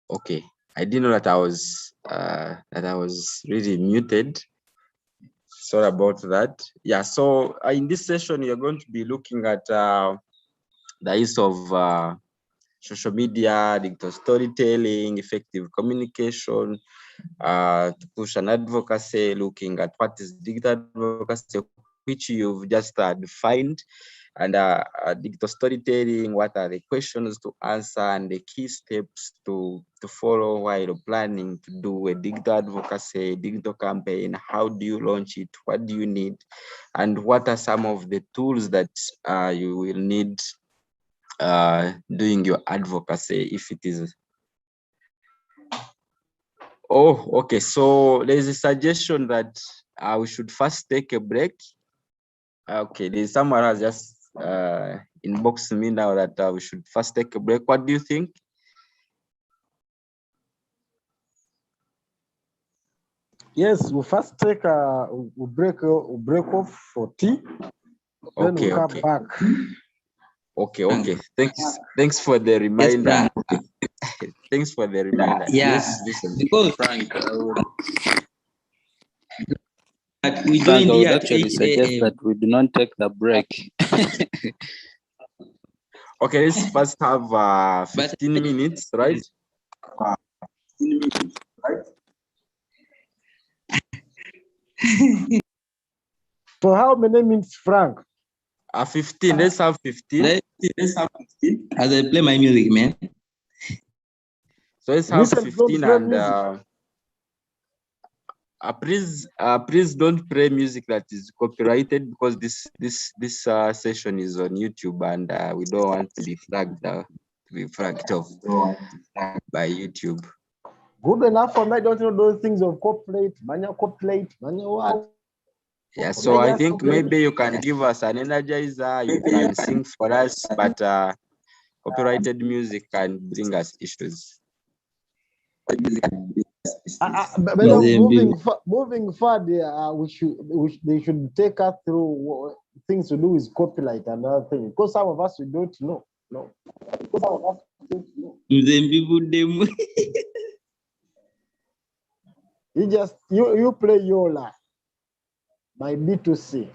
Okay. I didn't know that I was really muted. Sorry about that. Yeah. So in this session, you're going to be looking at the use of social media, digital storytelling, effective communication, to push an advocacy, looking at what is digital advocacy, which you've just defined, and digital storytelling, what are the questions to answer and the key steps to follow while planning to do a digital advocacy, digital campaign. How do you launch it? What do you need? And what are some of the tools that you will need doing your advocacy if it is. Oh, okay. So there's a suggestion that we should first take a break. Okay, there's someone has just inboxed me now that we should first take a break. What do you think? Yes, we'll first take we'll break off for tea. Then we'll come back. Okay. Thanks for the reminder. Thanks for the reminder. Yes, because Frank, we Frank, joined I would here at actually 8 suggest a.m. that we do not take the break. Okay, let's first have 15 minutes, right? 15 minutes, right? So how many minutes, Frank? 15. Let's have 15. Let's have 15. As I play my music, man. So let's have 15 and Please don't play music that is copyrighted, because this session is on YouTube, and we don't want to be flagged off by YouTube. Good enough for me. I don't know those things of copyright, manual what? Yeah, so I think maybe you can give us an energizer, you can sing for us, but copyrighted music can bring us issues. Moving forward, they should take us through things to do with copyright and other things, because some of us we don't know. No. You play Yola by B2C.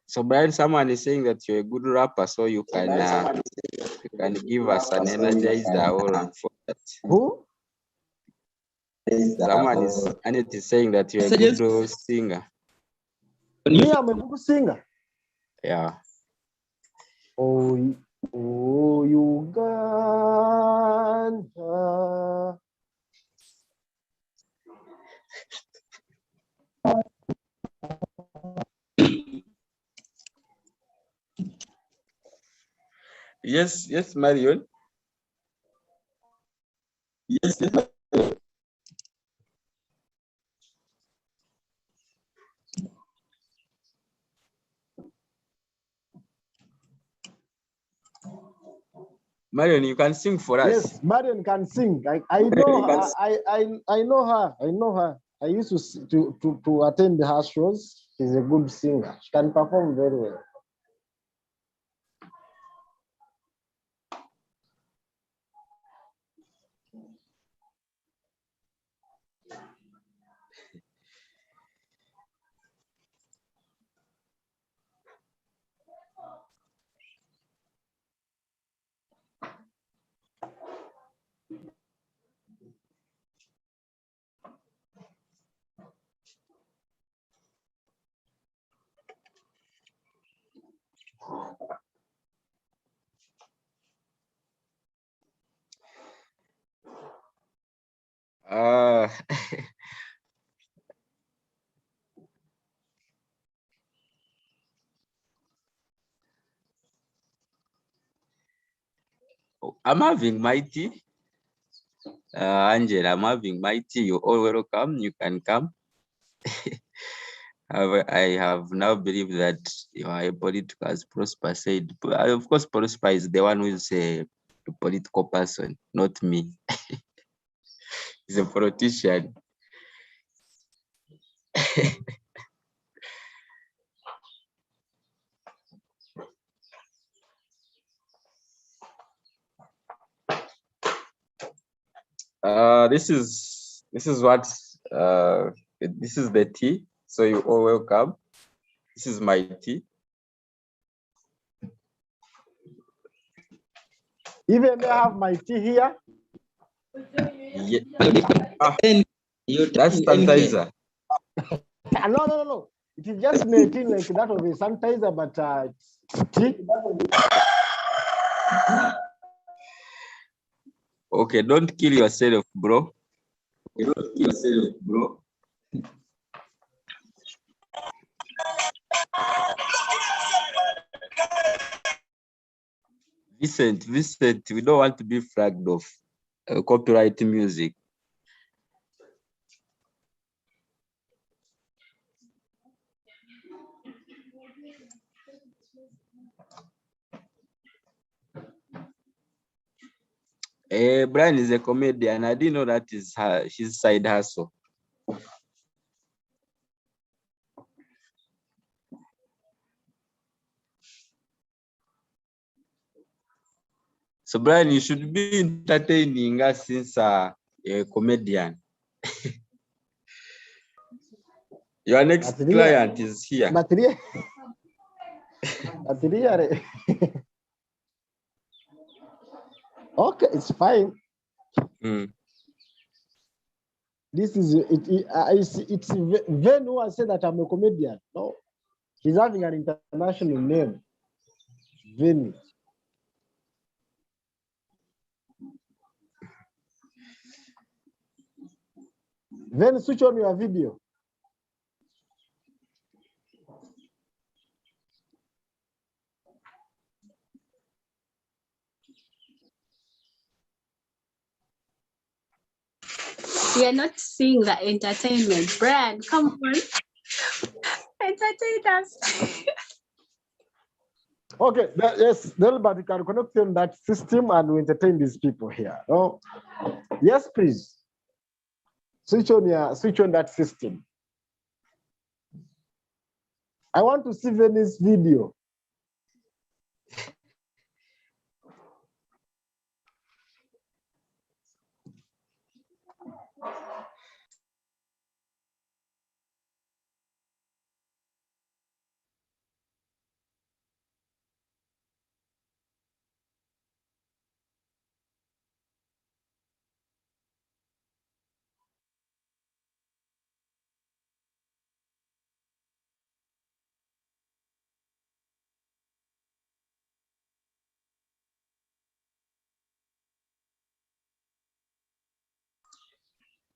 So Brian, someone is saying that you're a good rapper, so you can give us an energizer or for that. Who? Someone is saying that you're a good singer. Me, I'm a good singer. Yeah. Oh, Uganda. Yes, Marion. Yes. Marion, you can sing for us. Yes, Marion can sing. I know her. I know her. I know her. I used to attend her shows. She's a good singer. She can perform very well. I'm having my tea. Angela, I'm having my tea. You're all welcome. You can come. I have now believed that you are a political, as Prosper said. Of course, Prosper is the one who is a political person, not me. He's a politician. This is what this is the tea. So you all welcome. This is my tea. Even may I have my tea here? Yeah. That's sanitizer. No. It is just 19 like that of a sanitizer, but tea. Okay, don't kill yourself, bro. Vincent, we don't want to be flagged off copyright music. Brian is a comedian. I didn't know that is his side hustle. So Brian, you should be entertaining us since a comedian. Your next client is here. But really, okay, it's fine. This is it's Ven who has said that I'm a comedian. No, he's having an international name. Vinny. Then switch on your video. We are not seeing the entertainment. Brian, come on. Entertain us. Okay, yes, Delbert, you can connect on that system and we entertain these people here. Oh, yes, please. Switch on that system. I want to see Venice's video.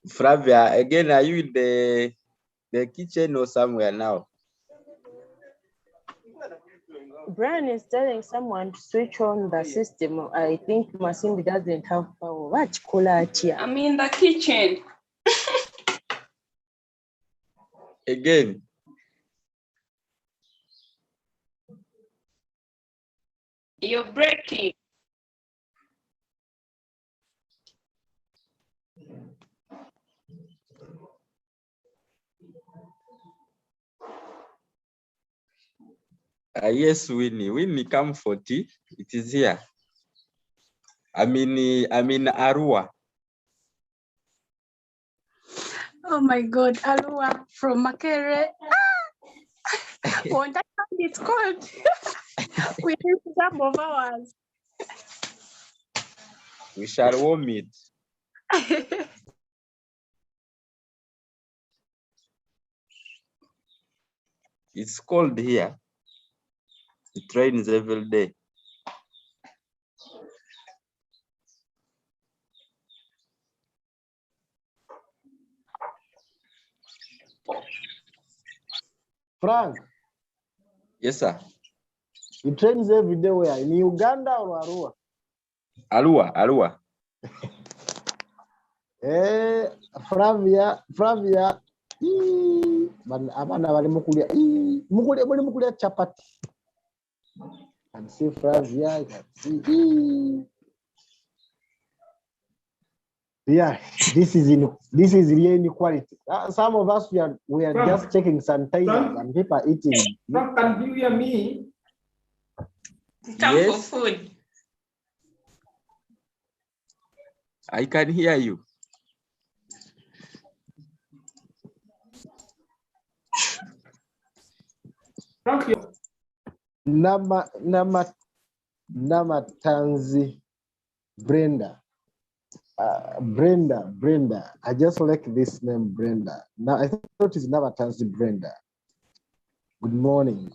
Flavia, again, are you in the kitchen or somewhere now? Brian is telling someone to switch on the system. I think Masindi doesn't have power. What here? I'm in the kitchen. Again. You're breaking. Yes, Winnie. Winnie, come for tea. It is here. I'm in Arua. Oh my God, Alua from Makere. Won't I find it's cold? We need some of ours. We shall warm it. It's cold here. It rains every day. Frank. Yes, sir. It rains every day where? In Uganda or Arua? Arua. Flavia. Abana bali mukulia chapati. And see Flavia, see. Yeah, this is real inequality. Some of us we are just checking sanitizers and people are eating. Frank, can you hear me? It's time for food. I can hear you. Namatanzi Brenda. Brenda. I just like this name, Brenda. Now I thought it's Namatanzi Brenda. Good morning.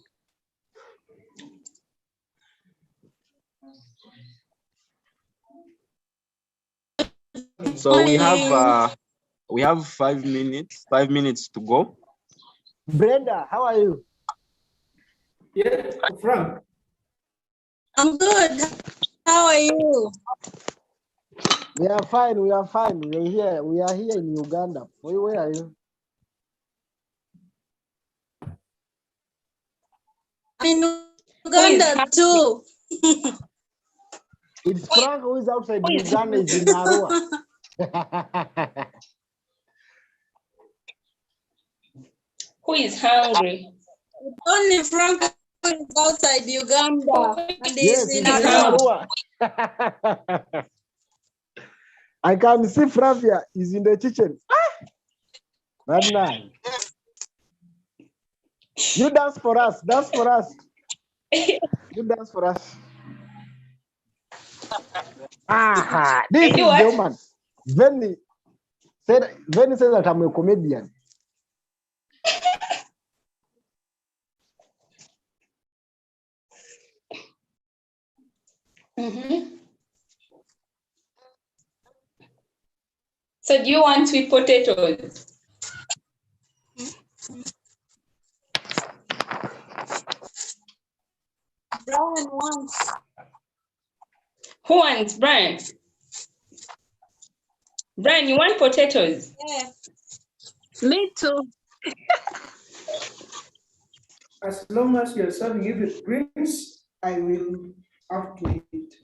So we have 5 minutes. 5 minutes to go. Brenda, how are you? Yes, Frank. I'm good. How are you? We are fine. We are here. We are here in Uganda. Where are you? I'm in Uganda too. It's Frank who is outside Uganda. Is in Arua. Who is hungry? Only Frank is outside Uganda. And Yes, he's in he's in Arua. Arua. I can see Flavia is in the kitchen. That's nice. You dance for us. Dance for us. You dance for us. This is the woman. Venny says that I'm a comedian. So do you want sweet potatoes? Brian wants. Who wants Brian? Brian, you want potatoes? Yeah. Me too. As long as you're serving, if it brings, I will have to eat.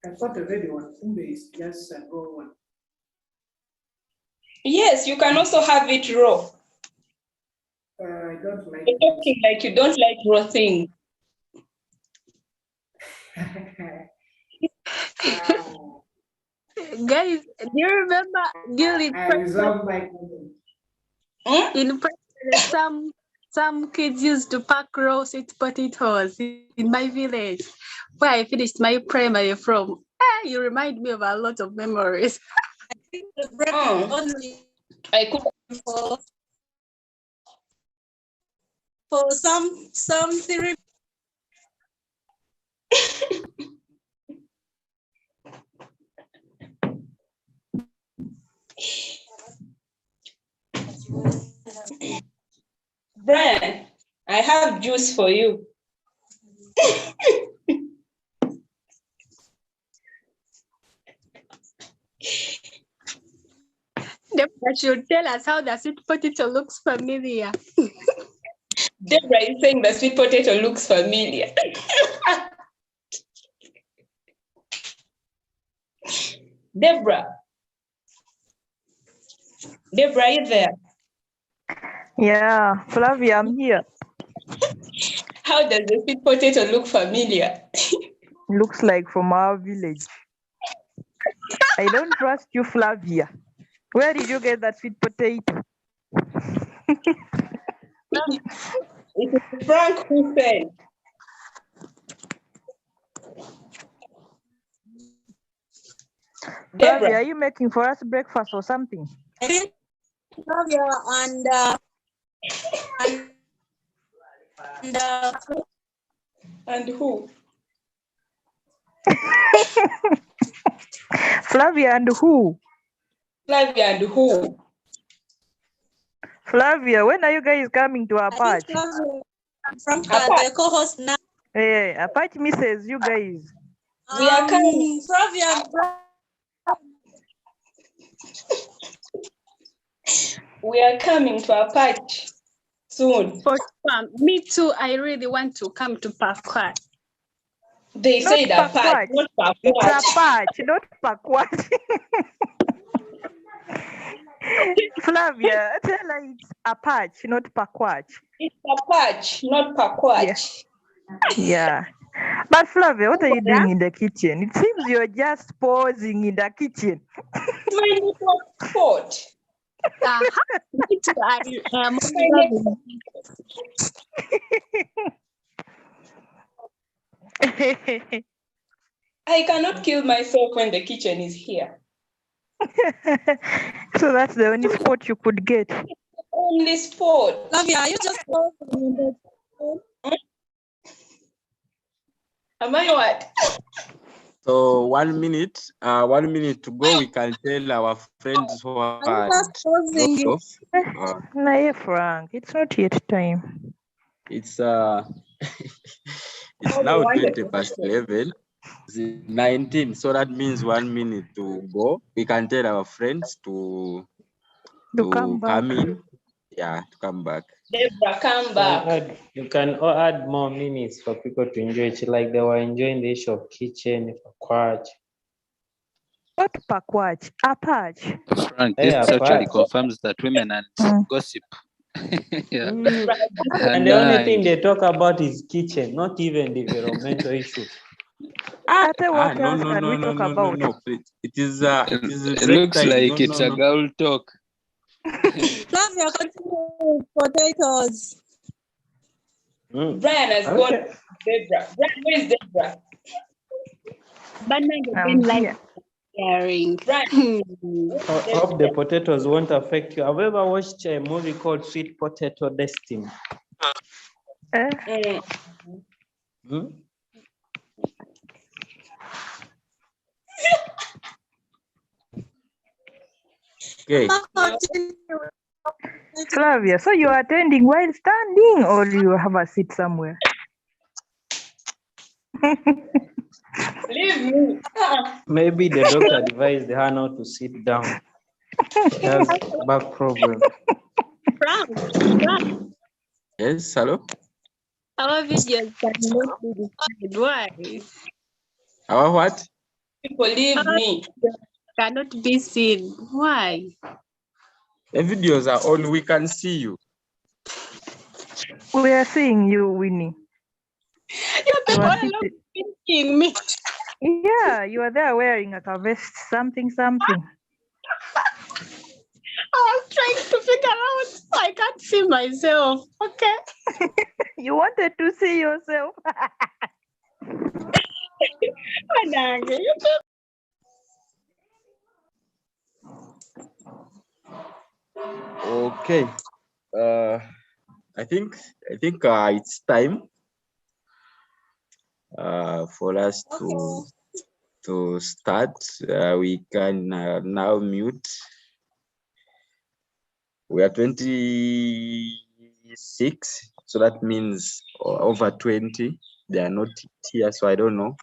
I thought already one food is just a raw one. Yes, you can also have it raw. I don't like You're talking like you don't like raw things. Guys, do you remember during I reserve my comment. in primary, some kids used to pack raw sweet potatoes in my village, where I finished my primary from. You remind me of a lot of memories. I think the break only I could for some theory. Brian, I have juice for you. Deborah should tell us how the sweet potato looks familiar. Deborah is saying the sweet potato looks familiar. Deborah, are you there? Yeah, Flavia, I'm here. How does the sweet potato look familiar? Looks like from our village. I don't trust you, Flavia. Where did you get that sweet potato? It is Frank who said. Flavia, are you making for us breakfast or something? I think Flavia and who? Flavia and who? Flavia and who? Flavia, when are you guys coming to Apache? From the co-host now. Hey, Apache misses you guys. We are coming. Flavia. We are coming to Apache soon. Me too. I really want to come to Pakwach. They Not said Apache, not Pakwach. It's Apache, not Pakwach. Flavia, tell her it's Apache, not Pakwach. It's Apache, not Pakwach. Yeah. But Flavia, what are you doing in the kitchen? It seems you're just pausing in the kitchen. My network spot. I cannot kill myself when the kitchen is here. So that's the only spot you could get. Only spot. Flavia, are you just Am I what? So 1 minute, 1 minute to go. We can tell our friends who are dropped off. Nah, Frank, it's not yet time. It's it's now 11:20. 19. So that means 1 minute to go. We can tell our friends to come in. Yeah, to come back. Deborah, come back. You can add more minutes for people to enjoy it, like they were enjoying the issue of kitchen, Pakwach. What Pakwach? Apache. Frank, this actually confirms that women and gossip. Yeah. And the only thing they talk about is kitchen, not even the environmental issue. What else can we talk about? No. It looks like it's a girl talk. Flavia, continue with potatoes. Brian has gone. Deborah. Brian, where is Deborah? But sharing. Hope the potatoes won't affect you. Have you ever watched a movie called Sweet Potato Destiny? Hmm? Okay. Flavia, so you are attending while standing or you have a seat somewhere? Leave me. Maybe the doctor advised her not to sit down. She has back problem. Frank, Yes, hello. our videos cannot be displayed. Why? Our what? People leave Our me. videos cannot be seen. Why? The videos are on. We can see you. We are seeing you, Winnie. You You people are are not seated. thinking me. Yeah, you are there wearing a vest, something. I was trying to figure out. I can't see myself. Okay. You wanted to see yourself. Okay. I think it's time for us to start. We can now mute. We are 26, so that means over 20. They are not here, so I don't know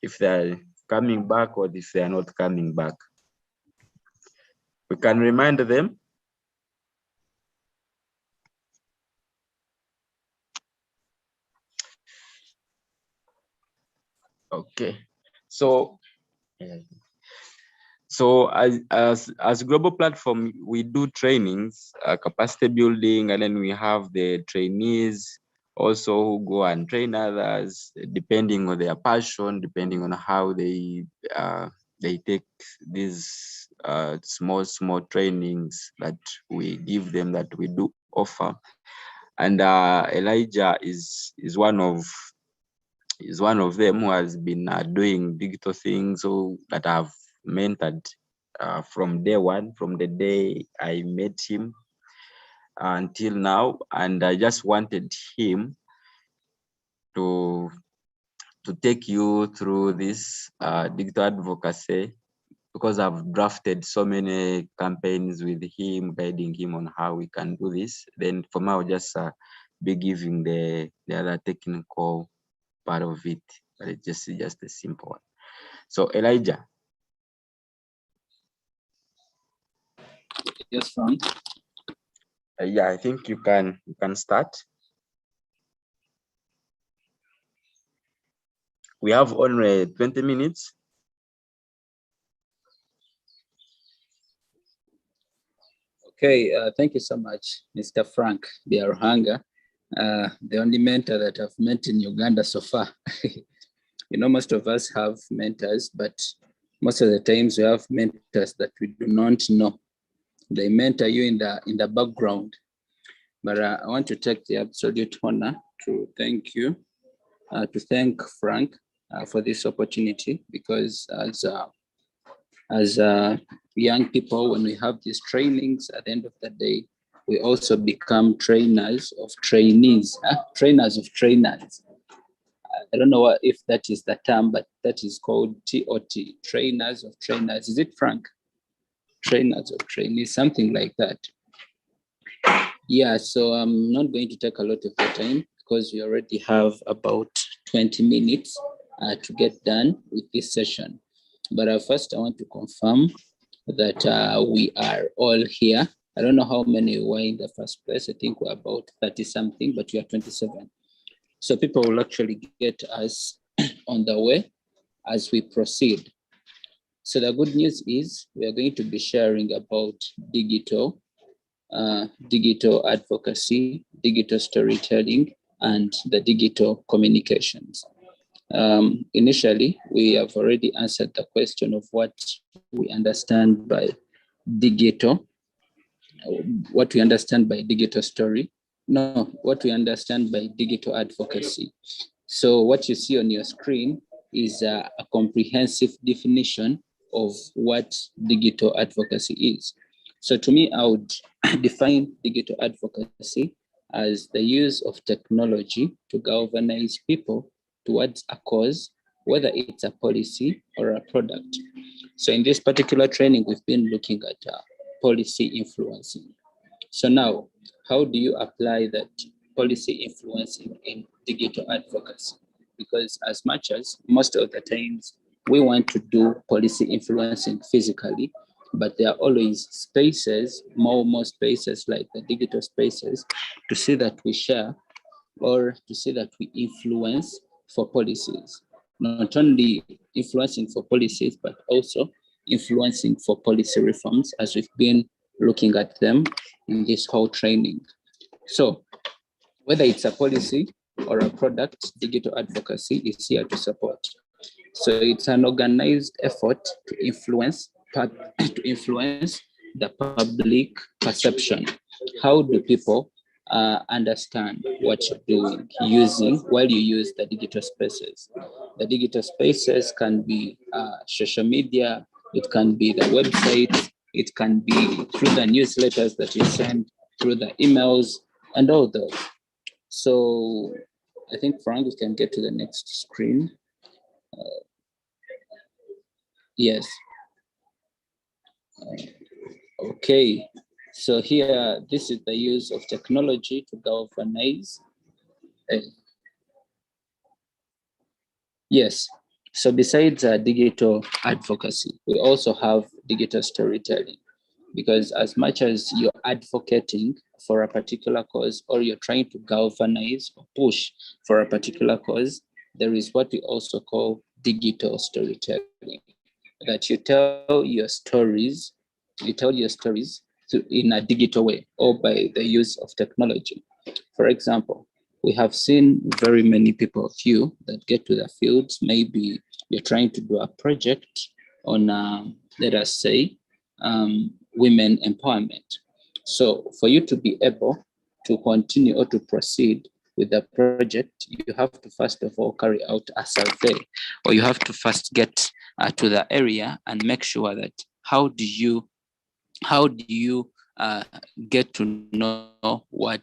if they are coming back or if they are not coming back. We can remind them. Okay, so as global platform, we do trainings, capacity building, and then we have the trainees also who go and train others depending on their passion, depending on how they take these small trainings that we give them, that we do offer. And Elijah is one of them who has been doing digital things, so that I've mentored from day one, from the day I met him until now. And I just wanted him to take you through this digital advocacy, because I've drafted so many campaigns with him, guiding him on how we can do this. Then for me, I'll just be giving the other technical part of it, but it's just a simple one. So Elijah. Yes, Frank. Yeah, I think you can start. We have only 20 minutes. Okay, thank you so much, Mr. Frank Biaruhanga, the only mentor that I've met in Uganda so far. You know, most of us have mentors, but most of the times we have mentors that we do not know. They mentor you in the background. But I want to take the absolute honor to thank you, to thank Frank for this opportunity, because as young people, when we have these trainings, at the end of the day, we also become trainers of trainees, trainers of trainers. I don't know if that is the term, but that is called TOT, trainers of trainers. Is it, Frank? Trainers of trainees, something like that. Yeah, so I'm not going to take a lot of your time, because we already have about 20 minutes to get done with this session. But first, I want to confirm that we are all here. I don't know how many were in the first place. I think we're about 30 something, but we are 27. So people will actually get us on the way as we proceed. So the good news is we are going to be sharing about digital advocacy, digital storytelling, and the digital communications. Initially, we have already answered the question of what we understand by digital, what we understand by digital story. No, what we understand by digital advocacy. So what you see on your screen is a comprehensive definition of what digital advocacy is. So to me, I would define digital advocacy as the use of technology to galvanize people towards a cause, whether it's a policy or a product. So in this particular training, we've been looking at policy influencing. So now, how do you apply that policy influencing in digital advocacy? Because as much as most of the times we want to do policy influencing physically, but there are always spaces, more spaces like the digital spaces, to see that we share or to see that we influence for policies. Not only influencing for policies, but also influencing for policy reforms, as we've been looking at them in this whole training. So whether it's a policy or a product, digital advocacy is here to support. So it's an organized effort to influence the public perception. How do people understand what you're doing while you use the digital spaces? The digital spaces can be social media, it can be the website, it can be through the newsletters that you send, through the emails, and all those. So I think, Frank, we can get to the next screen. Yes. Okay. So here, this is the use of technology to galvanize. Yes. So besides digital advocacy, we also have digital storytelling, because as much as you're advocating for a particular cause or you're trying to galvanize or push for a particular cause, there is what we also call digital storytelling, that you tell your stories in a digital way or by the use of technology. For example, we have seen very many people of you that get to the fields. Maybe you're trying to do a project on, let us say, women empowerment. So for you to be able to continue or to proceed with the project, you have to first of all carry out a survey, or you have to first get to the area and make sure that how do you get to know what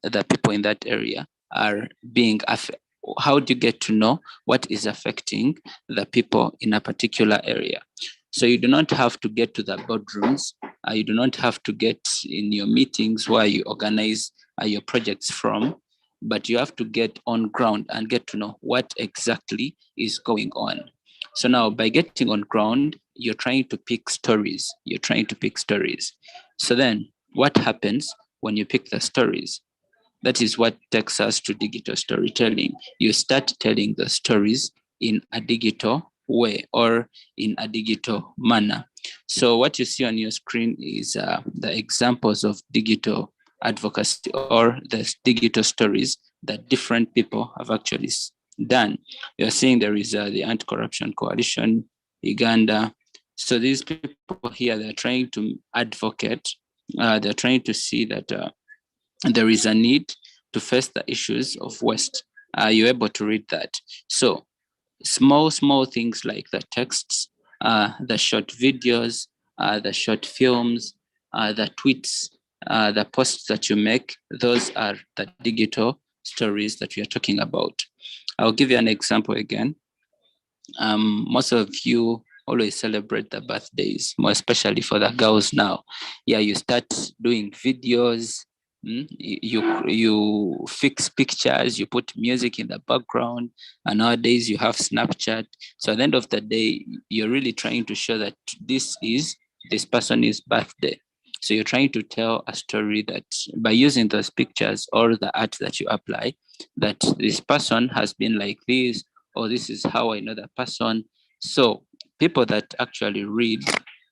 the people in that area are being affected. How do you get to know what is affecting the people in a particular area? So you do not have to get to the boardrooms. You do not have to get in your meetings where you organize your projects from, but you have to get on ground and get to know what exactly is going on. So now by getting on ground, you're trying to pick stories. So then what happens when you pick the stories? That is what takes us to digital storytelling. You start telling the stories in a digital way or in a digital manner. So what you see on your screen is the examples of digital advocacy or the digital stories that different people have actually done. You're seeing there is the Anti-Corruption Coalition, Uganda. So these people here, they're trying to advocate, they're trying to see that there is a need to face the issues of waste. You're able to read that. So small things like the texts, the short videos, the short films, the tweets, the posts that you make, those are the digital stories that we are talking about. I'll give you an example again. Most of you always celebrate the birthdays, more especially for the girls now. Yeah, you start doing videos, you fix pictures, you put music in the background, and nowadays you have Snapchat. So at the end of the day, you're really trying to show that this person's birthday. So you're trying to tell a story that by using those pictures or the art that you apply, that this person has been like this, or this is how I know that person. So people that actually read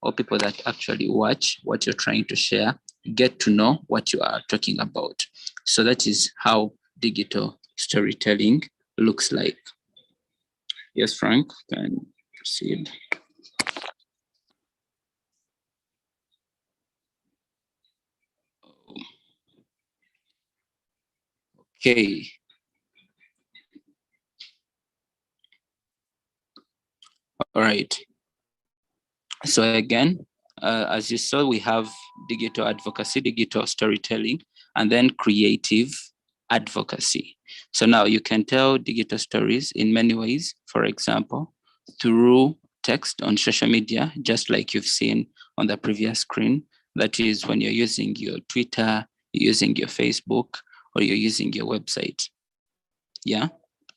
or people that actually watch what you're trying to share get to know what you are talking about. So that is how digital storytelling looks like. Yes, Frank, can proceed. Okay. All right. So again, as you saw, we have digital advocacy, digital storytelling, and then creative advocacy. So now you can tell digital stories in many ways. For example, through text on social media, just like you've seen on the previous screen. That is when you're using your Twitter, you're using your Facebook, or you're using your website. Yeah,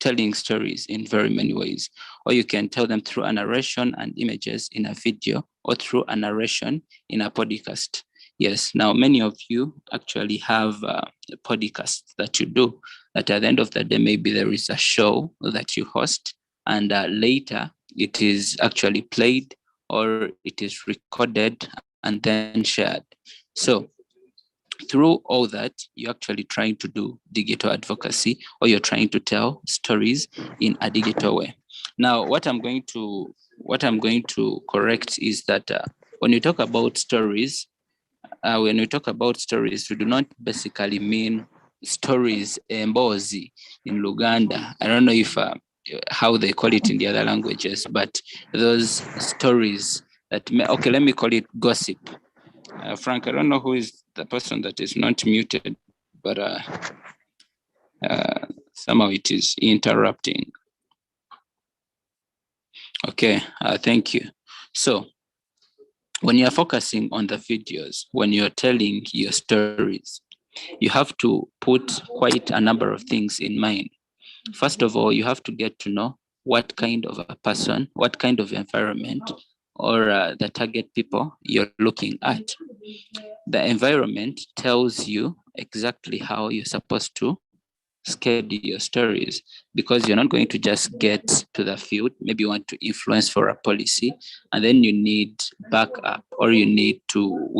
telling stories in very many ways. Or you can tell them through a narration and images in a video, or through a narration in a podcast. Yes, now many of you actually have podcasts that you do, that at the end of the day, maybe there is a show that you host, and later it is actually played or it is recorded and then shared. So through all that, you're actually trying to do digital advocacy, or you're trying to tell stories in a digital way. Now, what I'm going to correct is that when you talk about stories, we do not basically mean stories embozi in Luganda. I don't know if how they call it in the other languages, but those stories that okay, let me call it gossip. Frank, I don't know who is the person that is not muted, but somehow it is interrupting. Okay, thank you. So when you're focusing on the videos, when you're telling your stories, you have to put quite a number of things in mind. First of all, you have to get to know what kind of a person, what kind of environment, or the target people you're looking at. The environment tells you exactly how you're supposed to schedule your stories, because you're not going to just get to the field. Maybe you want to influence for a policy, and then you need backup, or we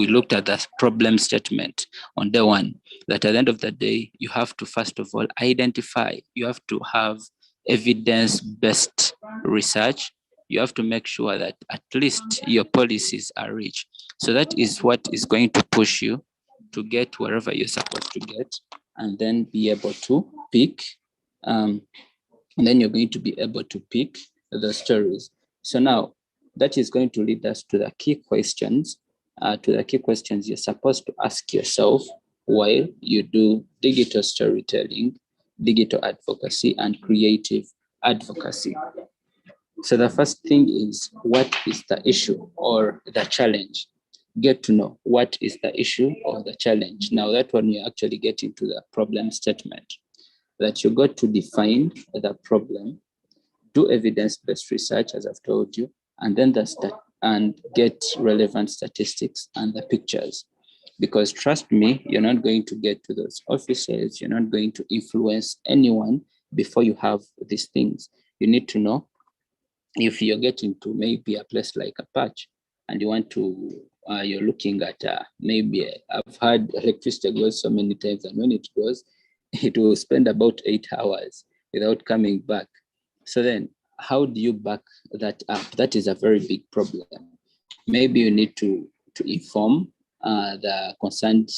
looked at the problem statement on day one, that at the end of the day, you have to first of all identify, you have to have evidence-based research. You have to make sure that at least your policies are rich. So that is what is going to push you to get wherever you're supposed to get, and then be able to pick, and then you're going to be able to pick the stories. So now that is going to lead us to the key questions, you're supposed to ask yourself while you do digital storytelling, digital advocacy, and creative advocacy. So the first thing is, what is the issue or the challenge? Get to know what is the issue or the challenge. Now that one, you actually get into the problem statement, that you got to define the problem, do evidence-based research, as I've told you, and then and get relevant statistics and the pictures. Because trust me, you're not going to get to those offices, you're not going to influence anyone before you have these things. You need to know if you're getting to maybe a place like a patch, and you want to, you're looking at maybe, I've had electricity goes so many times, and when it goes, it will spend about 8 hours without coming back. So then how do you back that up? That is a very big problem. Maybe you need to inform the concerned,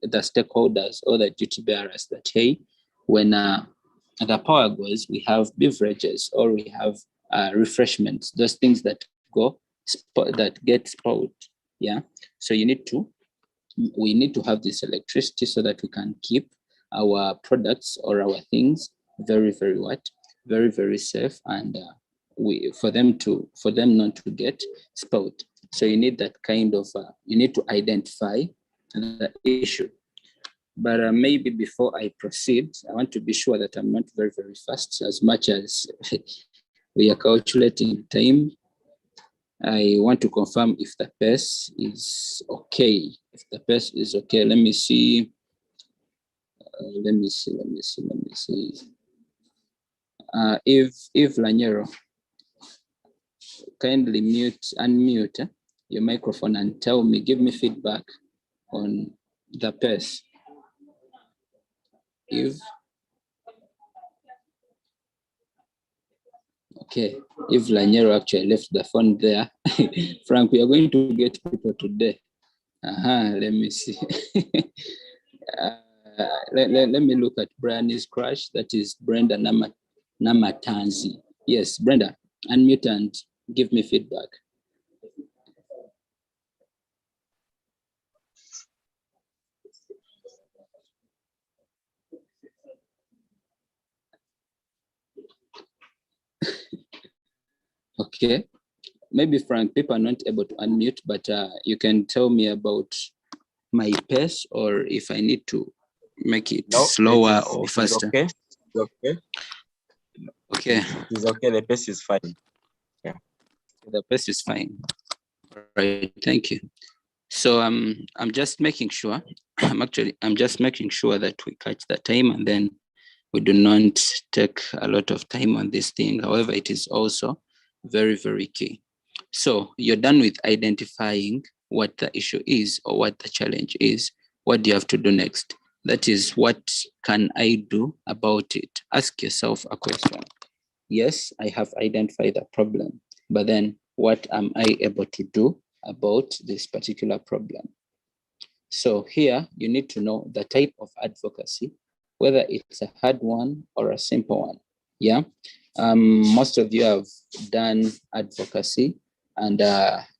the stakeholders or the duty bearers that, hey, when the power goes, we have beverages or we have refreshments, those things that get spoiled. Yeah. So we need to have this electricity so that we can keep our products or our things very, very very, very safe, and for them not to get spoiled. So you need that kind of, you need to identify the issue. But maybe before I proceed, I want to be sure that I'm not very, very fast, as much as we are calculating time. I want to confirm if the pace is okay. If the pace is okay, let me see. If Lanyero, kindly unmute your microphone and give me feedback on the pace. Okay, if Lanyero actually left the phone there, Frank, we are going to get people today. Let me see. Let me look at Brian's crush. That is Brenda Namatanzi. Yes, Brenda, unmute and give me feedback. Okay, maybe Frank, people are not able to unmute, but you can tell me about my pace, or if I need to make it slower or faster. Okay. Okay. Okay. It's okay. The pace is fine. Yeah. The pace is fine. All right. Thank you. So I'm just making sure. I'm just making sure that we catch the time, and then we do not take a lot of time on this thing. However, it is also very, very key. So you're done with identifying what the issue is or what the challenge is. What do you have to do next? That is, what can I do about it? Ask yourself a question. Yes, I have identified the problem, but then what am I able to do about this particular problem? So here you need to know the type of advocacy, whether it's a hard one or a simple one. Yeah. Most of you have done advocacy, and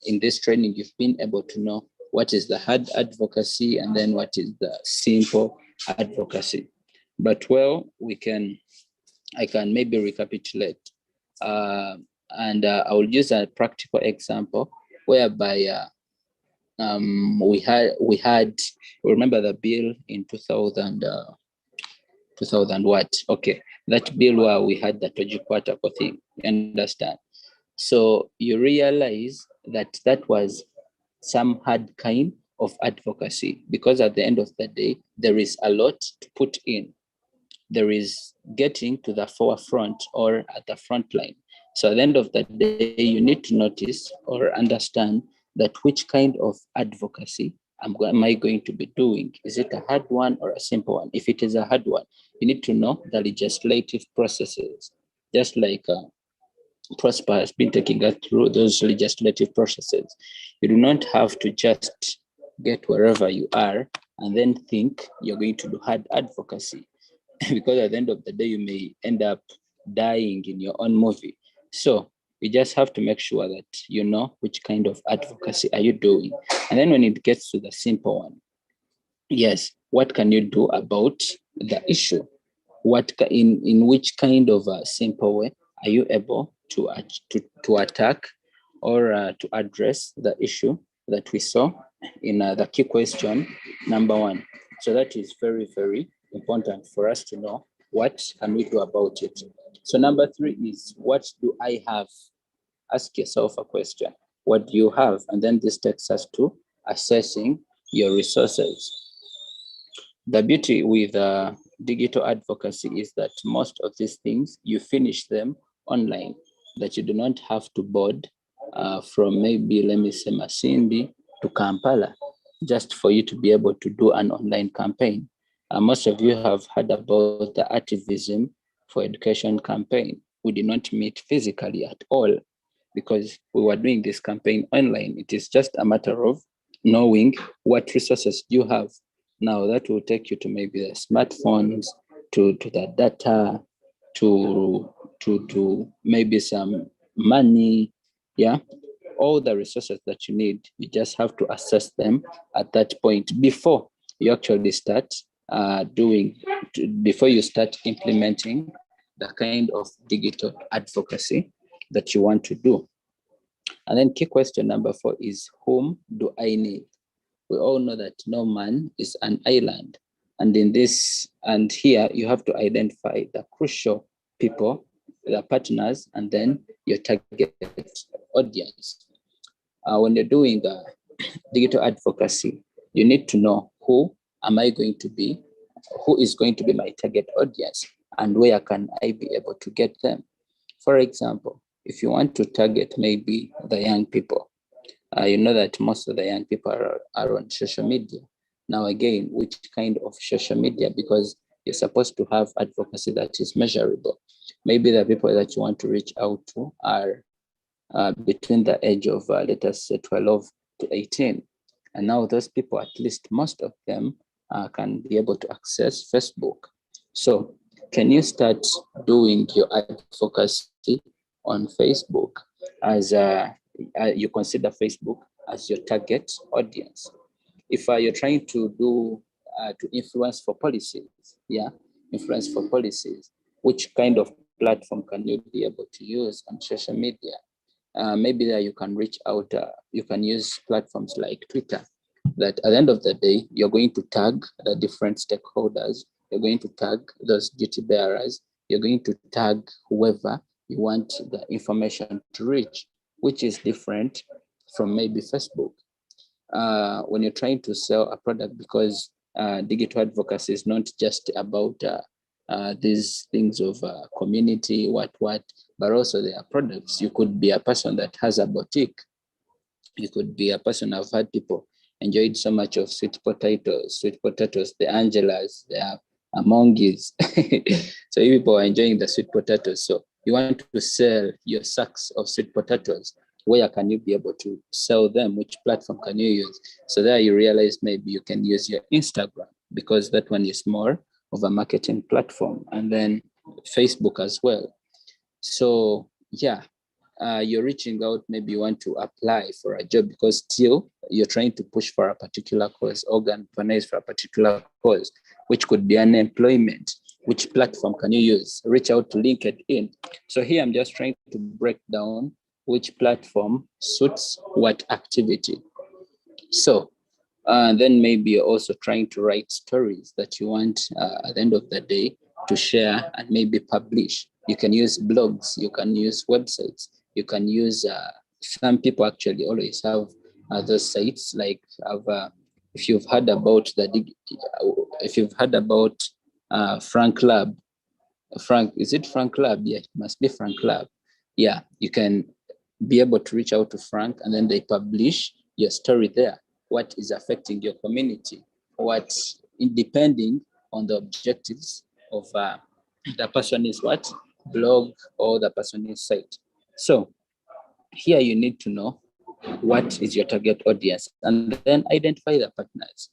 in this training, you've been able to know what is the hard advocacy and then what is the simple advocacy. But well, I can maybe recapitulate, and I will use a practical example whereby we had remember the bill in 2000 what? Okay, that bill where we had the Tojikwatako thing. You understand? So you realize that that was some hard kind of advocacy, because at the end of the day, there is a lot to put in. There is getting to the forefront or at the front line. So at the end of the day, you need to notice or understand that which kind of advocacy am I going to be doing? Is it a hard one or a simple one? If it is a hard one, you need to know the legislative processes, just like Prosper has been taking us through those legislative processes. You do not have to just get wherever you are and then think you're going to do hard advocacy, because at the end of the day, you may end up dying in your own movie. So you just have to make sure that you know which kind of advocacy are you doing. And then when it gets to the simple one, yes, what can you do about the issue? In which kind of a simple way are you able to attack or to address the issue that we saw in the key question number 1? So that is very, very important for us to know what can we do about it. So number 3 is, what do I have? Ask yourself a question. What do you have? And then this takes us to assessing your resources. The beauty with digital advocacy is that most of these things, you finish them online, that you do not have to board from maybe, let me say, Masindi to Kampala, just for you to be able to do an online campaign. Most of you have heard about the Activism for Education campaign. We did not meet physically at all because we were doing this campaign online. It is just a matter of knowing what resources you have. Now that will take you to maybe the smartphones, to the data, to maybe some money, yeah, all the resources that you need. You just have to assess them at that point before you actually start before you start implementing the kind of digital advocacy that you want to do. And then key question number 4 is, whom do I need? We all know that no man is an island. And in this, and here you have to identify the crucial people, the partners, and then your target audience. When you're doing digital advocacy, you need to know who am I going to be, who is going to be my target audience, and where can I be able to get them. For example, if you want to target maybe the young people, you know that most of the young people are on social media. Now again, which kind of social media? Because you're supposed to have advocacy that is measurable. Maybe the people that you want to reach out to are between the age of, let us say, 12 to 18. And now those people, at least most of them, can be able to access Facebook. So can you start doing your advocacy on Facebook? as you consider Facebook as your target audience. If you're trying to do to influence for policies, influence for policies, which kind of platform can you be able to use on social media? Maybe there you can reach out, you can use platforms like Twitter, that at the end of the day, you're going to tag the different stakeholders, you're going to tag those duty bearers, you're going to tag whoever you want the information to reach, which is different from maybe Facebook. When you're trying to sell a product, because digital advocacy is not just about these things of community, what, but also there are products. You could be a person that has a boutique. You could be a person. I've had people enjoyed so much of sweet potatoes, the Angelas, the Amongies. So you people are enjoying the sweet potatoes. So you want to sell your sacks of sweet potatoes. Where can you be able to sell them? Which platform can you use? So there you realize maybe you can use your Instagram, because that one is more of a marketing platform, and then Facebook as well. So yeah, you're reaching out, maybe you want to apply for a job because still you're trying to push for a particular cause, organize for a particular cause, which could be unemployment. Which platform can you use? Reach out to LinkedIn. So here I'm just trying to break down which platform suits what activity. So then maybe you're also trying to write stories that you want at the end of the day to share and maybe publish. You can use blogs, you can use websites, you can use, some people actually always have those sites like if you've heard about Frank Lab, is it Frank Lab? Yeah, it must be Frank Lab. Yeah, you can be able to reach out to Frank and then they publish your story there. What is affecting your community? What's depending on the objectives of the person is what? Blog or the person is site. So here you need to know what is your target audience and then identify the partners,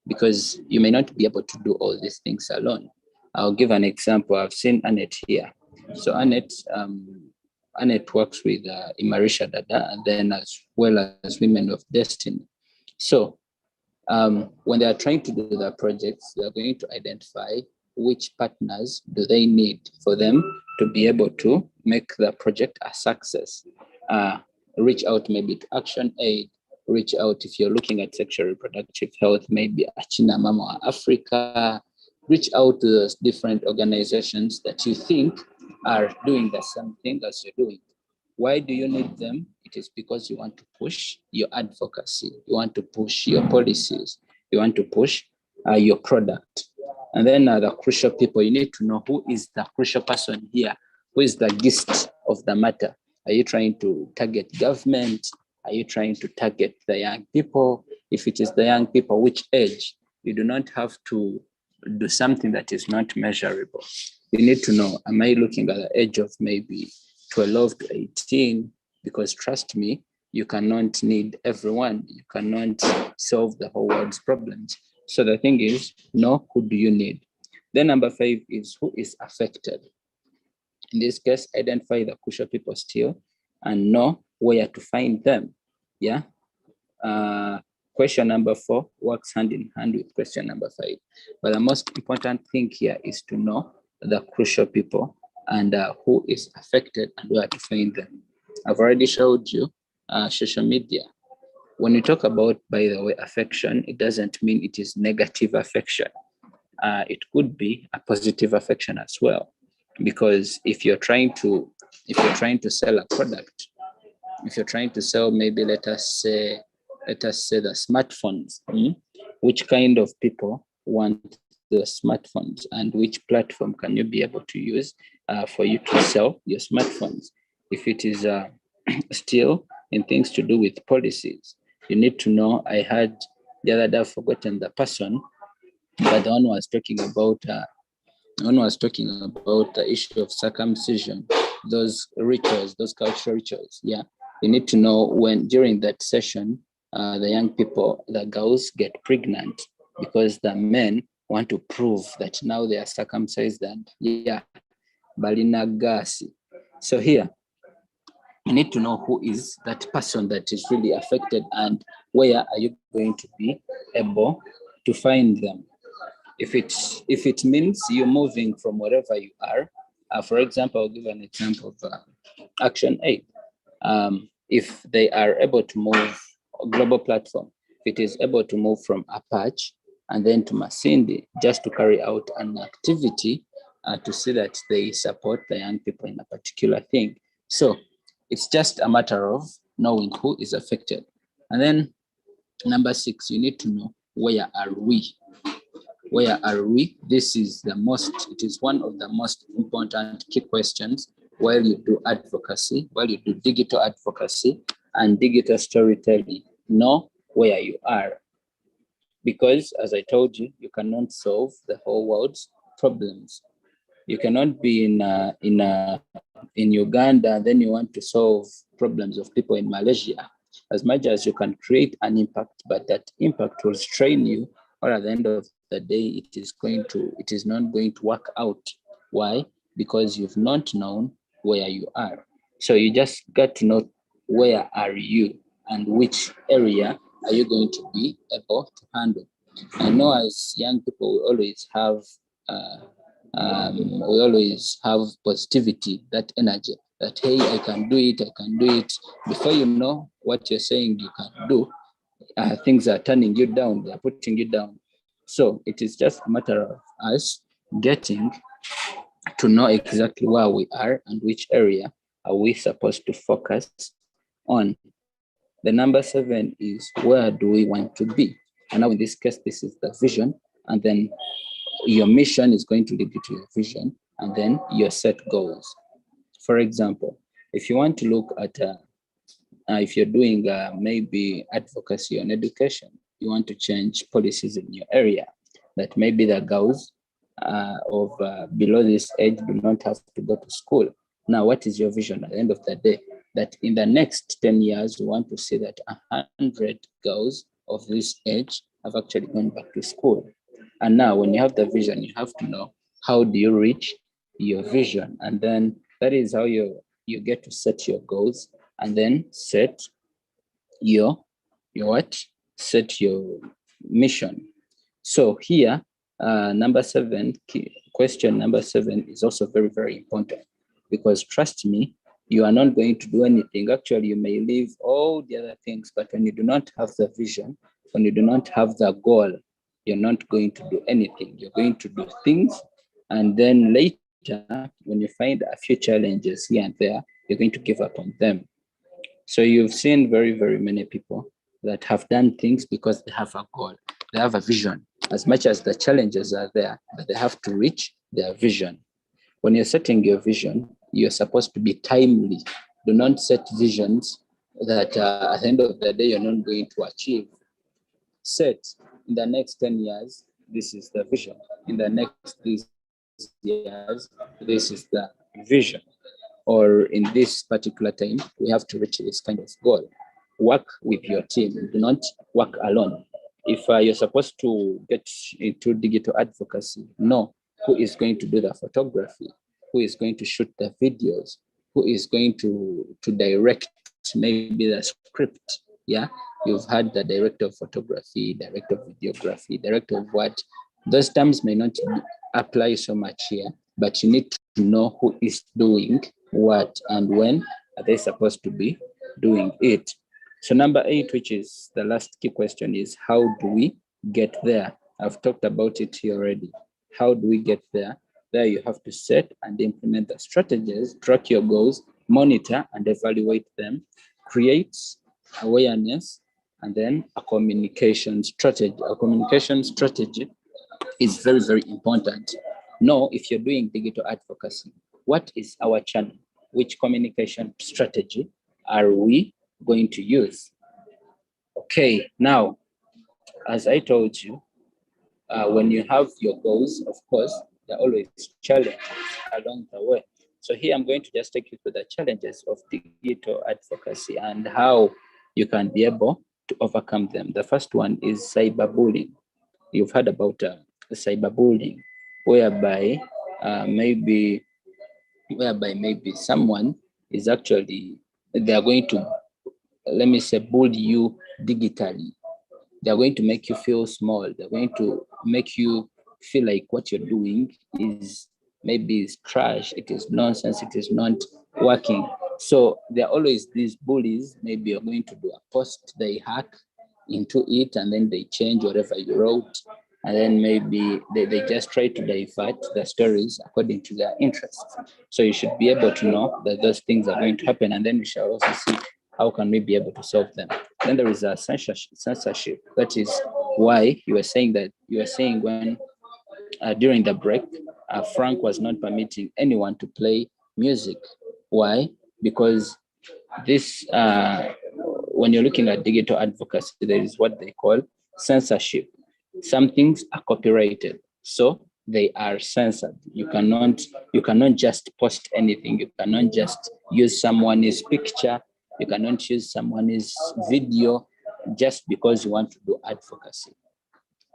because you may not be able to do all these things alone. I'll give an example. I've seen Annette here. So Annette works with Imarisha Dada and then as well as Women of Destiny. So when they are trying to do the projects, they are going to identify which partners do they need for them to be able to make the project a success. Reach out maybe to Action Aid, reach out if you're looking at sexual reproductive health, maybe Achina Mama Africa, reach out to those different organizations that you think are doing the same thing as you're doing. Why do you need them? It is because you want to push your advocacy, you want to push your policies, you want to push your product. And then the crucial people, you need to know who is the crucial person here, who is the gist of the matter. Are you trying to target government? Are you trying to target the young people? If it is the young people, which age? You do not have to do something that is not measurable. You need to know, am I looking at the age of maybe 12 to 18? Because trust me, you cannot need everyone. You cannot solve the whole world's problems. So the thing is, know who do you need. Then number 5 is who is affected. In this case, identify the crucial people still and know where to find them. Yeah. Question number 4 works hand in hand with question number 5. But the most important thing here is to know the crucial people and who is affected and where to find them. I've already showed you social media. When we talk about, by the way, affection, it doesn't mean it is negative affection. It could be a positive affection as well. Because if you're trying to sell a product, if you're trying to sell maybe let us say the smartphones, which kind of people want the smartphones and which platform can you be able to use for you to sell your smartphones? If it is still in things to do with policies, you need to know. I had the other day, I've forgotten the person, but the one was talking about the issue of circumcision, those rituals, those cultural rituals. Yeah, you need to know when during that session, the young people, the girls get pregnant because the men want to prove that now they are circumcised and yeah, balinagasi. So here, you need to know who is that person that is really affected and where are you going to be able to find them. If it means you're moving from wherever you are, for example, I'll give an example of Action Aid. If they are able to move a global platform, if it is able to move from Apache and then to Masindi just to carry out an activity to see that they support the young people in a particular thing. So it's just a matter of knowing who is affected. And then number 6, you need to know where are we? Where are we? This is it is one of the most important key questions while you do advocacy, while you do digital advocacy and digital storytelling. Know where you are. Because as I told you, you cannot solve the whole world's problems. You cannot be in Uganda and then you want to solve problems of people in Malaysia. As much as you can create an impact, but that impact will strain you, or at the end of the day, it is not going to work out. Why? Because you've not known where you are. So you just got to know where are you and which area are you going to be able to handle. I know as young people, we always have positivity, that energy, that, hey, I can do it. Before you know what you're saying you can do, things are turning you down, they're putting you down. So it is just a matter of us getting to know exactly where we are and which area are we supposed to focus on. The number 7 is, where do we want to be? And now in this case, this is the vision, and then your mission is going to lead you to your vision, and then your set goals. For example, if you want to look at, if you're doing maybe advocacy on education, you want to change policies in your area, that maybe the girls of below this age do not have to go to school. Now, what is your vision at the end of the day? That in the next 10 years, you want to see that 100 girls of this age have actually gone back to school. And now when you have the vision, you have to know how do you reach your vision. And then that is how you get to set your goals and then set your what? Set your mission. So here, question number 7 is also very, very important, because trust me, you are not going to do anything. Actually, you may leave all the other things, but when you do not have the vision, when you do not have the goal, you're not going to do anything. You're going to do things, and then later, when you find a few challenges here and there, you're going to give up on them. So you've seen very, very many people that have done things because they have a goal, they have a vision. As much as the challenges are there, but they have to reach their vision. When you're setting your vision, you're supposed to be timely. Do not set visions that at the end of the day, you're not going to achieve. Set in the next 10 years, this is the vision. In the next 3 years, this is the vision. Or in this particular time, we have to reach this kind of goal. Work with your team. Do not work alone. If you're supposed to get into digital advocacy, know who is going to do the photography, who is going to shoot the videos, who is going to direct maybe the script. Yeah, you've had the director of photography, director of videography, director of what. Those terms may not apply so much here, but you need to know who is doing what and when are they supposed to be doing it. So number 8, which is the last key question, is how do we get there? I've talked about it here already. How do we get there? There you have to set and implement the strategies, track your goals, monitor and evaluate them, create awareness, and then a communication strategy. A communication strategy is very, very important. Know if you're doing digital advocacy, what is our channel? Which communication strategy are we going to use? Okay, now, as I told you, when you have your goals, of course, there are always challenges along the way. So here I'm going to just take you through the challenges of digital advocacy and how you can be able to overcome them. The first one is cyberbullying. You've heard about cyberbullying, whereby maybe someone is actually they are going to, let me say, bully you digitally. They're going to make you feel small. They're going to make you feel like what you're doing is maybe is trash, it is nonsense, it is not working. So there are always these bullies. Maybe you're going to do a post, they hack into it, and then they change whatever you wrote. And then maybe they just try to divert the stories according to their interests. So you should be able to know that those things are going to happen. And then we shall also see how can we be able to solve them. Then there is a censorship. That is why you were saying when during the break, Frank was not permitting anyone to play music. Why? Because this, when you're looking at digital advocacy, there is what they call censorship. Some things are copyrighted, so they are censored. You cannot just post anything. You cannot just use someone's picture. You cannot use someone's video just because you want to do advocacy.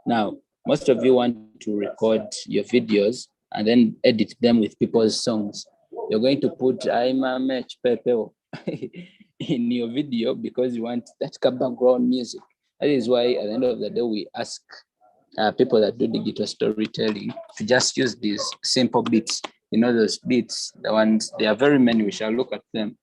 Now, most of you want to record your videos and then edit them with people's songs. You're going to put I'm a match Pepe in your video because you want that background music. That is why at the end of the day, we ask people that do digital storytelling to just use these simple beats. You know, those beats, the ones, there are very many, we shall look at them.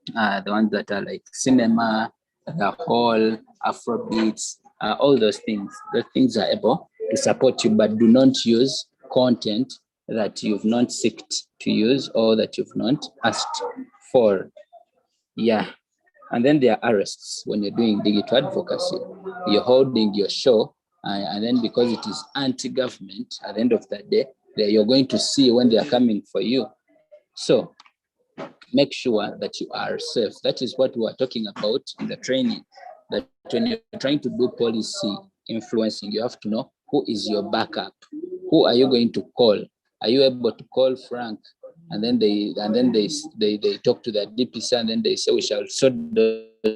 The ones that are like cinema, the whole Afro beats, all those things. Those things are able to support you, but do not use content that you've not sought to use or that you've not asked for. Yeah. And then there are arrests when you're doing digital advocacy. You're holding your show, and then because it is anti-government, at the end of the day, you're going to see when they are coming for you. So make sure that you are safe. That is what we are talking about in the training, that when you're trying to do policy influencing, you have to know who is your backup. Who are you going to call? Are you able to call Frank? And then they talk to the DPC, and then they say we shall sort those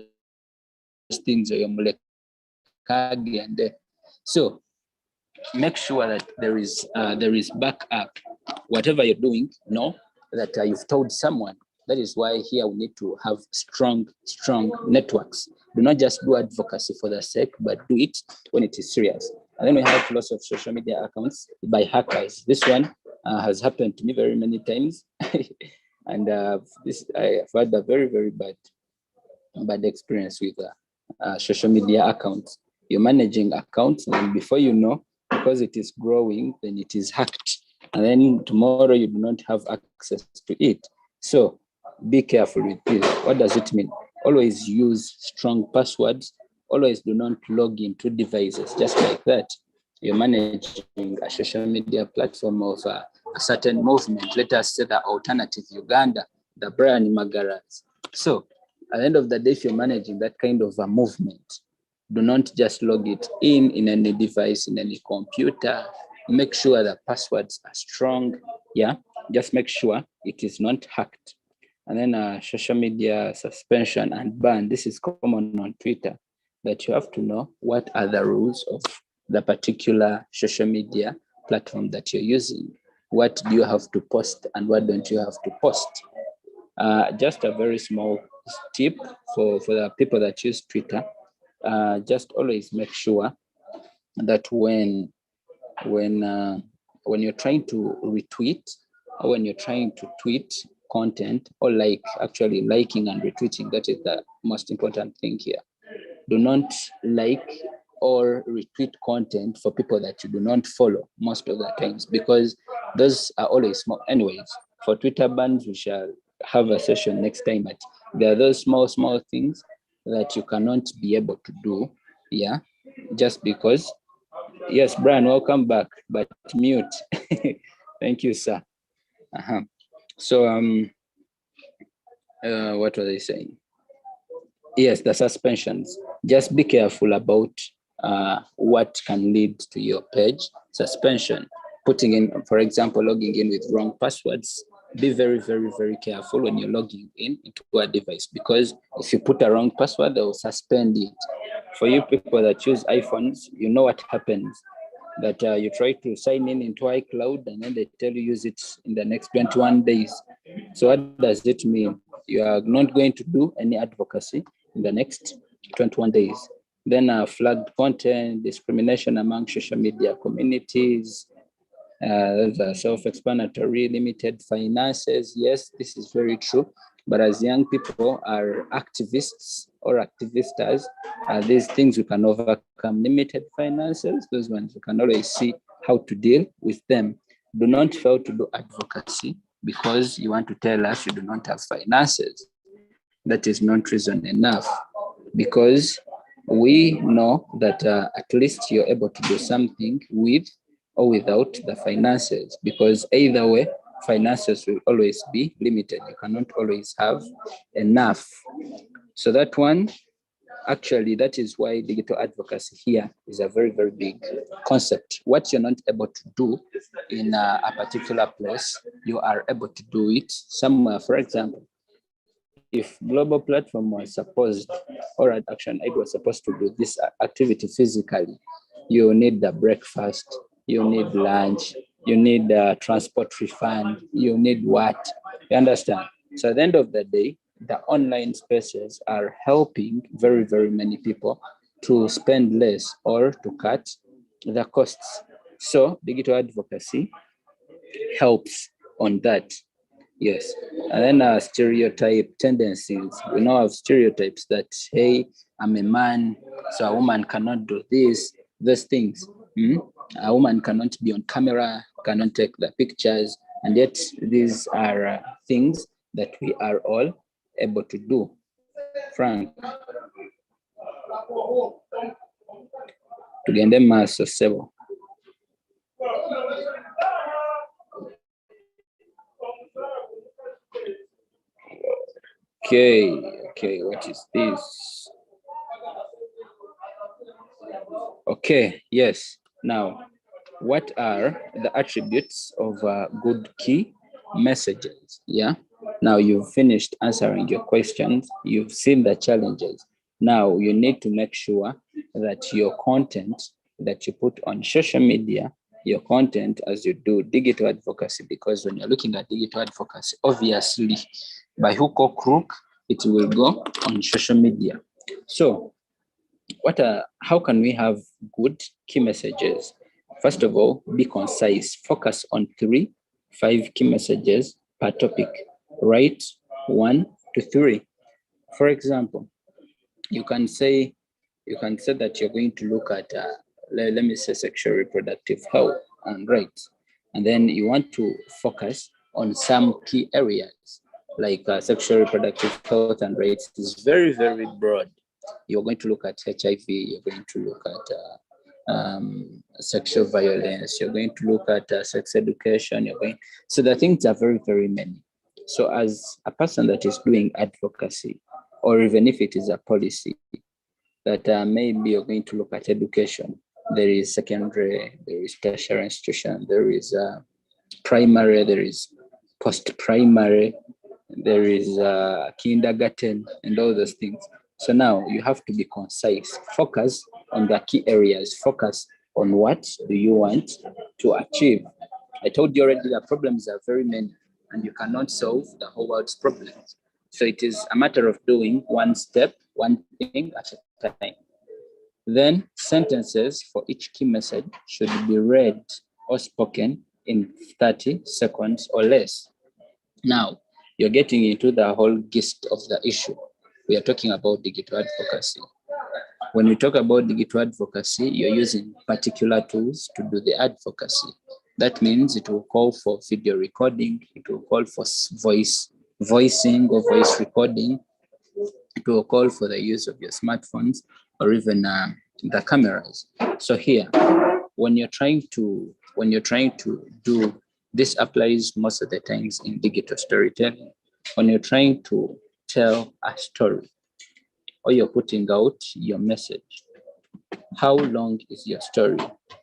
things. So make sure that there is backup. Whatever you're doing, know that you've told someone. That is why here we need to have strong networks. Do not just do advocacy for the sake, but do it when it is serious. And then we have lots of social media accounts by hackers. This one has happened to me very many times. And I've had a very, very bad experience with social media accounts. You're managing accounts, and before you know, because it is growing, then it is hacked. And then tomorrow you do not have access to it. So be careful with this. What does it mean? Always use strong passwords. Always do not log into devices just like that. You're managing a social media platform of a certain movement. Let us say the Alternative Uganda, the Brian Magaras. So at the end of the day, if you're managing that kind of a movement, do not just log it in any device, in any computer. Make sure the passwords are strong. Yeah, just make sure it is not hacked. And then social media suspension and ban. This is common on Twitter, that you have to know what are the rules of the particular social media platform that you're using. What do you have to post and what don't you have to post? Just a very small tip for the people that use Twitter. Just always make sure that when you're trying to retweet or when you're trying to tweet content, or actually liking and retweeting, that is the most important thing here. Do not like or retweet content for people that you do not follow most of the times, because those are always small. Anyways, for Twitter bans, we shall have a session next time, but there are those small things that you cannot be able to do, yeah, just because. Yes, Brian, welcome back, but mute. Thank you, sir. So, what was I saying? Yes, the suspensions. Just be careful about what can lead to your page suspension. Putting in, for example, logging in with wrong passwords. Be very, very, very careful when you're logging in into a device, because if you put a wrong password, they will suspend it. For you people that use iPhones, you know what happens. That you try to sign in into iCloud and then they tell you use it in the next 21 days. So what does it mean? you are not going to do any advocacy in the next 21 days. Then flagged content, discrimination among social media communities, those are self-explanatory, limited finances. Yes, this is very true. But as young people are activists or activistas, these things we can overcome. Limited finances, those ones we can always see how to deal with them. Do not fail to do advocacy because you want to tell us you do not have finances. That is not reason enough, because we know that at least you're able to do something with or without the finances, because either way, finances will always be limited. You cannot always have enough. So that one, actually, that is why digital advocacy here is a very, very big concept. What you're not able to do in a particular place, you are able to do it somewhere. For example, if global platform was supposed, or an action aid was supposed to do this activity physically, you need the breakfast, you need lunch, you need the transport refund, you need what? You understand? So at the end of the day, the online spaces are helping very, very many people to spend less or to cut the costs. So digital advocacy helps on that. Yes, and then stereotype tendencies. We now have stereotypes that, hey, I'm a man, so a woman cannot do this, those things. A woman cannot be on camera, cannot take the pictures, and yet these are things that we are all able to do. Frank, tugende maaso ssebo. Okay, what is this? Okay, yes. Now, what are the attributes of good key messages? Yeah. Now you've finished answering your questions. You've seen the challenges. Now you need to make sure that your content that you put on social media, your content as you do digital advocacy, because when you're looking at digital advocacy, obviously by hook or crook, it will go on social media. So how can we have good key messages? First of all, be concise. Focus on 3-5 key messages per topic. Write 1 to 3. For example, you can say that you're going to look at, let me say, sexual reproductive health and rights. And then you want to focus on some key areas like sexual reproductive health and rights is very, very broad. You're going to look at HIV, you're going to look at sexual violence, you're going to look at sex education, so the things are very, very many. So as a person that is doing advocacy, or even if it is a policy, that maybe you're going to look at education, there is secondary, there is tertiary institution, there is primary, there is post-primary, there is kindergarten, and all those things. So now you have to be concise. Focus on the key areas. Focus on what do you want to achieve. I told you already the problems are very many, and you cannot solve the whole world's problems. So it is a matter of doing one step, one thing at a time. Then sentences for each key message should be read or spoken in 30 seconds or less. Now, you're getting into the whole gist of the issue. We are talking about digital advocacy. When we talk about digital advocacy, you're using particular tools to do the advocacy. That means it will call for video recording, it will call for voicing or voice recording, it will call for the use of your smartphones or even the cameras. So here, when you're trying to do, this applies most of the times in digital storytelling. When you're trying to tell a story or you're putting out your message, how long is your story?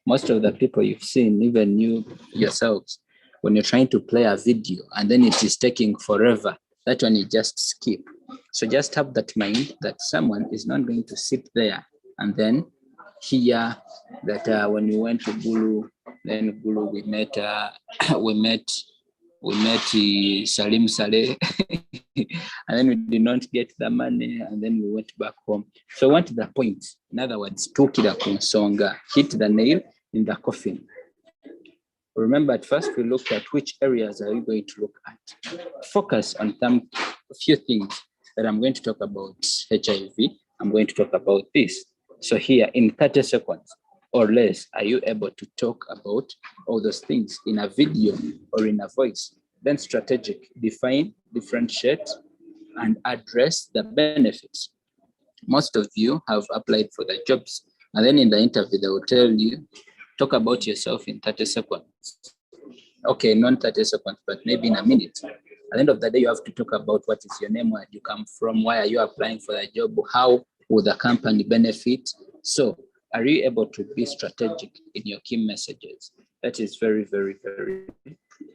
Most of the people you've seen, even you yourselves, when you're trying to play a video and then it is taking forever, that one you just skip. So just have that mind that someone is not going to sit there and then hear that when we went to Gulu, then Gulu we met Salim Saleh. and then we did not get the money, and then we went back home. So I went to the point. In other words, tukira kunsonga, hit the nail in the coffin. Remember, at first we looked at which areas are we going to look at. Focus on a few things that I'm going to talk about HIV. I'm going to talk about this. So here in 30 seconds or less, are you able to talk about all those things in a video or in a voice? Then strategic, define, differentiate, and address the benefits. Most of you have applied for the jobs, and then in the interview, they will tell you, talk about yourself in 30 seconds. Okay, not 30 seconds, but maybe in a minute. At the end of the day, you have to talk about what is your name, where you come from, why are you applying for the job, how will the company benefit. So are you able to be strategic in your key messages? That is very, very, very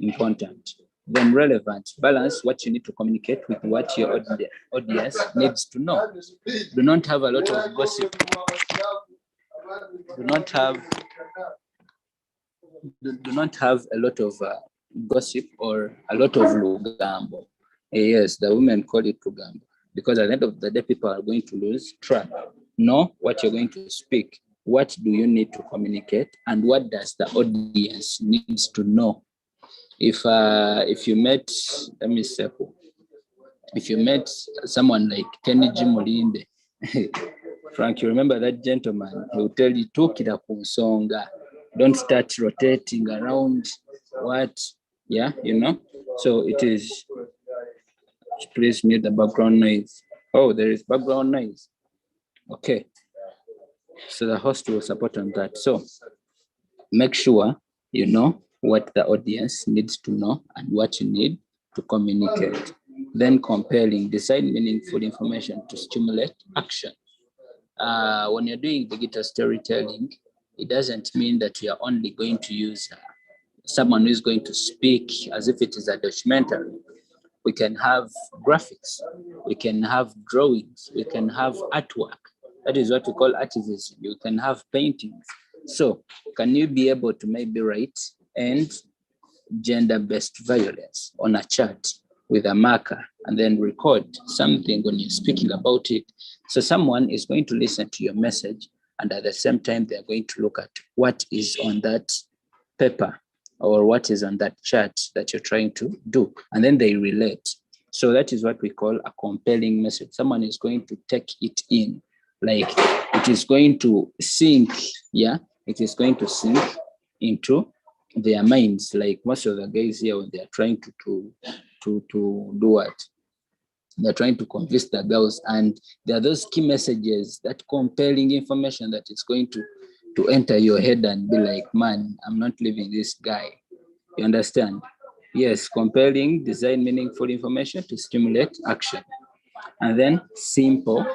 important. Then relevant, balance what you need to communicate with what your audience needs to know. Do not have a lot of gossip. Do not have a lot of gossip or a lot of lugambo. Yes, the women call it lugambo, because at the end of the day, people are going to lose track. Know what you're going to speak. What do you need to communicate, and what does the audience needs to know? If you met, let me say, if you met someone like Kenny Mulinde, Frank, you remember that gentleman who will tell you, tukira kunsonga. Don't start rotating around what, yeah, you know? So it is, please mute the background noise. Oh, there is background noise. Okay. So the host will support on that. So make sure you know what the audience needs to know and what you need to communicate. Then compelling, decide meaningful information to stimulate action. When you're doing digital storytelling, it doesn't mean that you are only going to use someone who is going to speak as if it is a documentary. We can have graphics, we can have drawings, we can have artwork. That is what we call activism. You can have paintings. So can you be able to maybe write and gender-based violence on a chart with a marker and then record something when you're speaking about it? So someone is going to listen to your message, and at the same time, they're going to look at what is on that paper or what is on that chart that you're trying to do, and then they relate. So that is what we call a compelling message. Someone is going to take it in, like it is going to sink, yeah? It is going to sink into their minds, like most of the guys here when they're trying to do what? They're trying to convince the girls, and there are those key messages, that compelling information that is going to enter your head and be like, man, I'm not leaving this guy. You understand? Yes, compelling, design meaningful information to stimulate action. And then simple,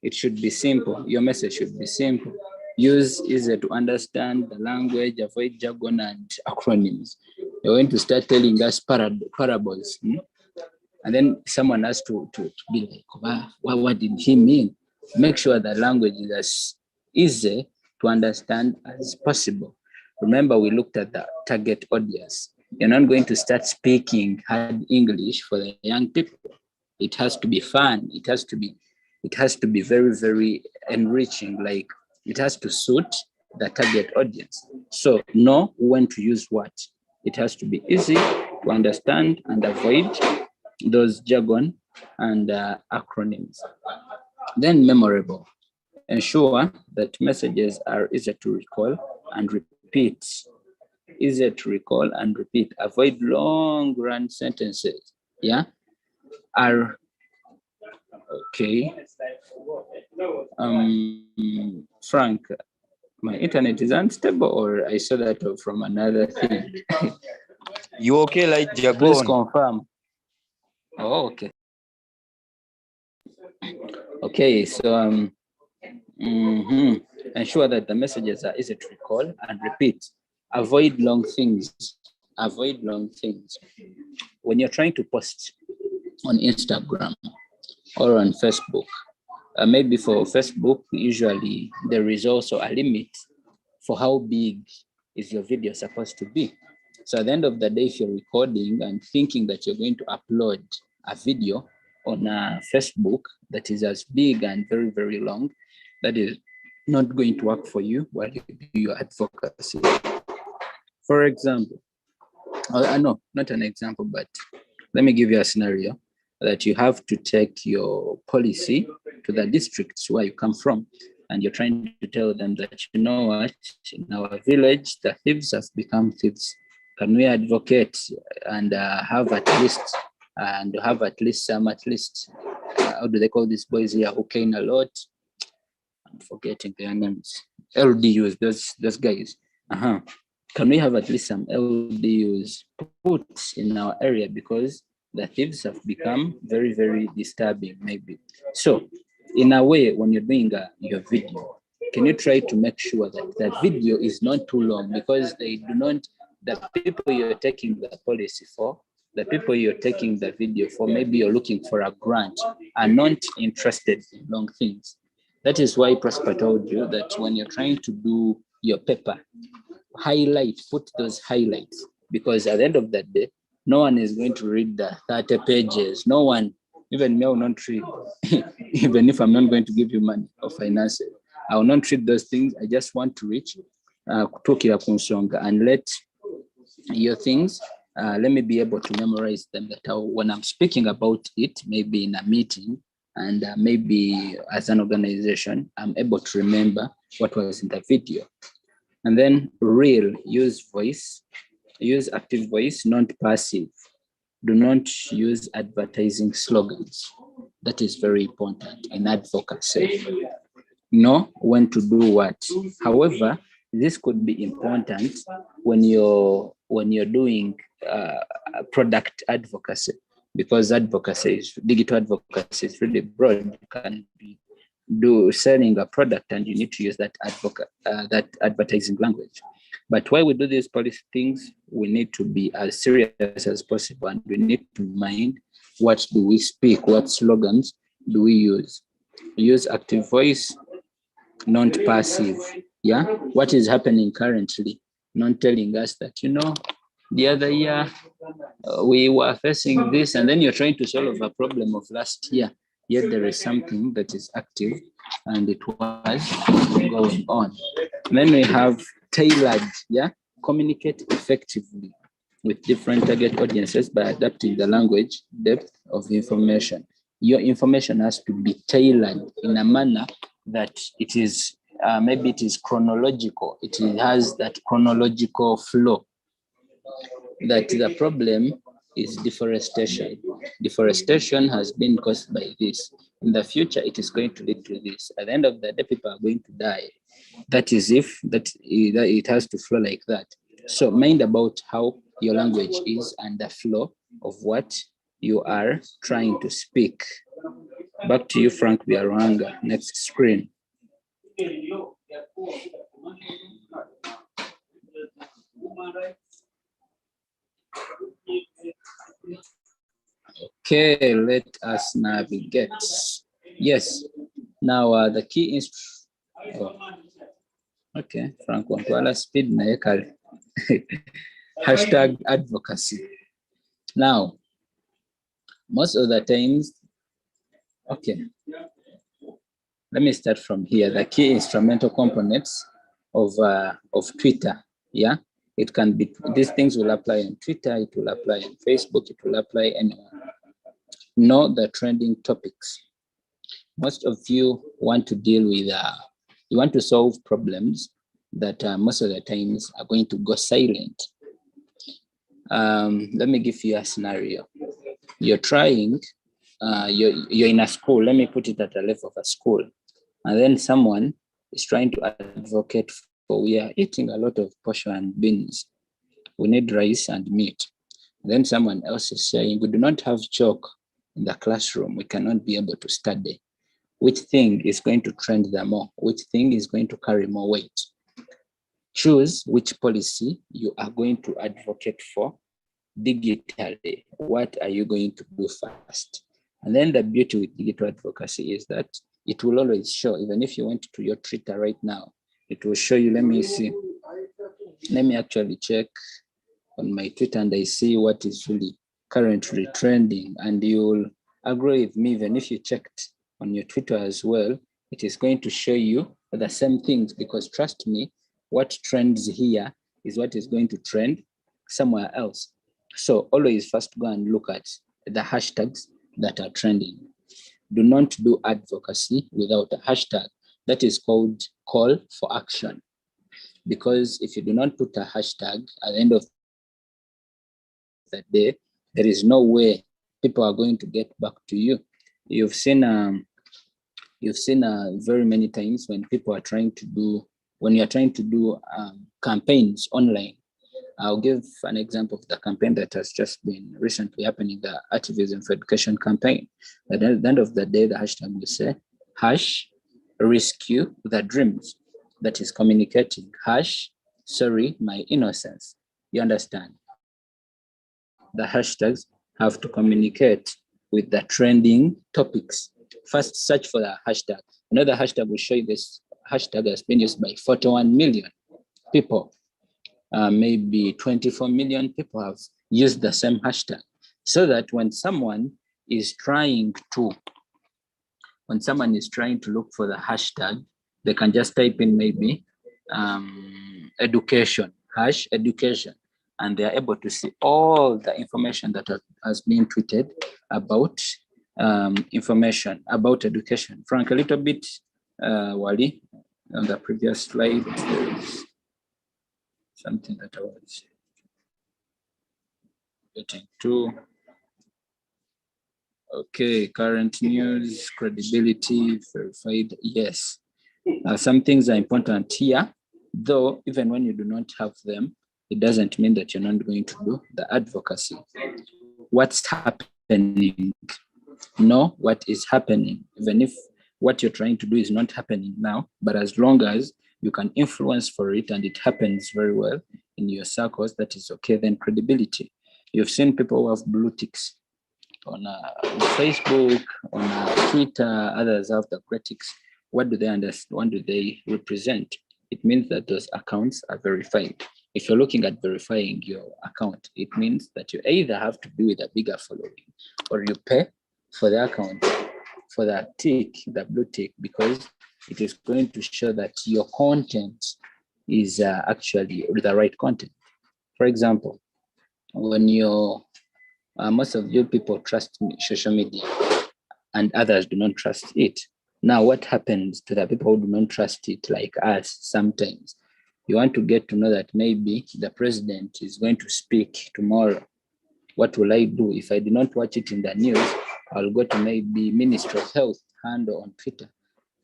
it should be simple. Your message should be simple. Use easy to understand the language, avoid jargon and acronyms. You're going to start telling us parables. And then someone has to be like, what did he mean? Make sure the language is as easy to understand as possible. Remember, we looked at the target audience. You're not going to start speaking hard English for the young people. It has to be fun. It has to be very, very enriching. Like it has to suit the target audience. So know when to use what. It has to be easy to understand and avoid those jargon and acronyms. Then memorable. Ensure that messages are easy to recall and repeat. Easy to recall and repeat. Avoid long run sentences. Yeah. Okay. Frank, my internet is unstable, or I saw that from another thing. You okay, like Jagon? Please confirm. Oh, okay. Okay, so ensure that the messages are easy to recall and repeat. Avoid long things. Avoid long things. When you're trying to post on Instagram or on Facebook, maybe for Facebook, usually there is also a limit for how big is your video supposed to be. So at the end of the day, if you're recording and thinking that you're going to upload a video on Facebook that is as big and very, very long, that is not going to work for you while you do your advocacy. For example, no, not an example, but let me give you a scenario that you have to take your policy to the districts where you come from, and you're trying to tell them that, you know what, in our village, the thieves have become thieves. Can we advocate and have at least some, how do they call these boys here who cane a lot? I'm forgetting their names. LDUs, those guys. Can we have at least some LDUs put in our area, because the thieves have become very, very disturbing, maybe. So in a way, when you're doing your video, can you try to make sure that the video is not too long, because they do not, the people you're taking the policy for, the people you're taking the video for, maybe you're looking for a grant, are not interested in long things. That is why Prosper told you that when you're trying to do your paper, put those highlights, because at the end of that day, no one is going to read the 30 pages. No one, even me, I will not read, even if I'm not going to give you money or finances. I will not read those things. I just want to reach Tukira Kunsonga and let your things, let me be able to memorize them, that when I'm speaking about it, maybe in a meeting and maybe as an organization, I'm able to remember what was in the video. And then use voice, use active voice, not passive. Do not use advertising slogans. That is very important in advocacy. Know when to do what. However, this could be important when you're doing product advocacy, because digital advocacy is really broad. You can be selling a product and you need to use that advertising language. But while we do these policy things, we need to be as serious as possible, and we need to mind what do we speak, what slogans do we use. Use active voice, not passive. Yeah, what is happening currently, not telling us that, you know, the other year we were facing this, and then you're trying to solve a problem of last year, yet there is something that is active and it was going on. And then we have tailored, communicate effectively with different target audiences by adapting the language, depth of information. Your information has to be tailored in a manner that it is, maybe it is chronological. It has that chronological flow. That the problem is deforestation. Deforestation has been caused by this. In the future, it is going to lead to this. At the end of the day, people are going to die. That is if that it has to flow like that. So mind about how your language is and the flow of what you are trying to speak. Back to you, Frank Biaruhanga. Next screen. Okay, let us navigate. Yes, now the key is, okay, Frank Wantwala speed na ekale. Hashtag advocacy. Now, most of the times, okay, let me start from here. The key instrumental components of Twitter, yeah? It can be, these things will apply on Twitter, it will apply on Facebook, it will apply anywhere. Know the trending topics. Most of you want to deal with, you want to solve problems that most of the times are going to go silent. Let me give you a scenario. You're trying, you're in a school, let me put it at the level of a school, and then someone is trying to advocate for, we are eating a lot of posho and beans. We need rice and meat. And then someone else is saying, we do not have chalk in the classroom. We cannot be able to study. Which thing is going to trend the more? Which thing is going to carry more weight? Choose which policy you are going to advocate for digitally. What are you going to do first? And then the beauty with digital advocacy is that it will always show, even if you went to your Twitter right now, it will show you, let me see. Let me actually check on my Twitter and I see what is really currently trending, and you'll agree with me, even if you checked on your Twitter as well, it is going to show you the same things, because trust me, what trends here is what is going to trend somewhere else. So always first go and look at the hashtags that are trending. Do not do advocacy without a hashtag. That is called call for action. Because if you do not put a hashtag at the end of that day, there is no way people are going to get back to you. You've seen very many times when people are trying to do, when you're trying to do campaigns online. I'll give an example of the campaign that has just been recently happening, the Activism for Education campaign. At the end of the day, the hashtag will say, #rescue the dreams. That is communicating, #sorry my innocence. You understand? The hashtags have to communicate with the trending topics. First, search for the hashtag. Another hashtag will show you this hashtag has been used by 41 million people. Maybe 24 million people have used the same hashtag. So that when someone is trying to look for the hashtag, they can just type in maybe education, #education, and they are able to see all the information that has been tweeted about information about education. Frank, a little bit, Wally, on the previous slide, there's something that I was getting to. Okay, current news, credibility, verified, yes. Some things are important here, though even when you do not have them, it doesn't mean that you're not going to do the advocacy. What's happening? Know what is happening, even if what you're trying to do is not happening now, but as long as you can influence for it and it happens very well in your circles, that is okay, then credibility. You've seen people who have blue ticks on Facebook, on Twitter, others have the critics. What do they understand? What do they represent? It means that those accounts are verified. If you're looking at verifying your account, it means that you either have to be with a bigger following or you pay for the account, for that tick, the blue tick, because it is going to show that your content is actually the right content. For example, when you're most of you people trust social media and others do not trust it. Now, what happens to the people who do not trust it, like us sometimes? You want to get to know that maybe the president is going to speak tomorrow. What will I do? If I do not watch it in the news, I'll go to maybe Ministry of Health handle on Twitter,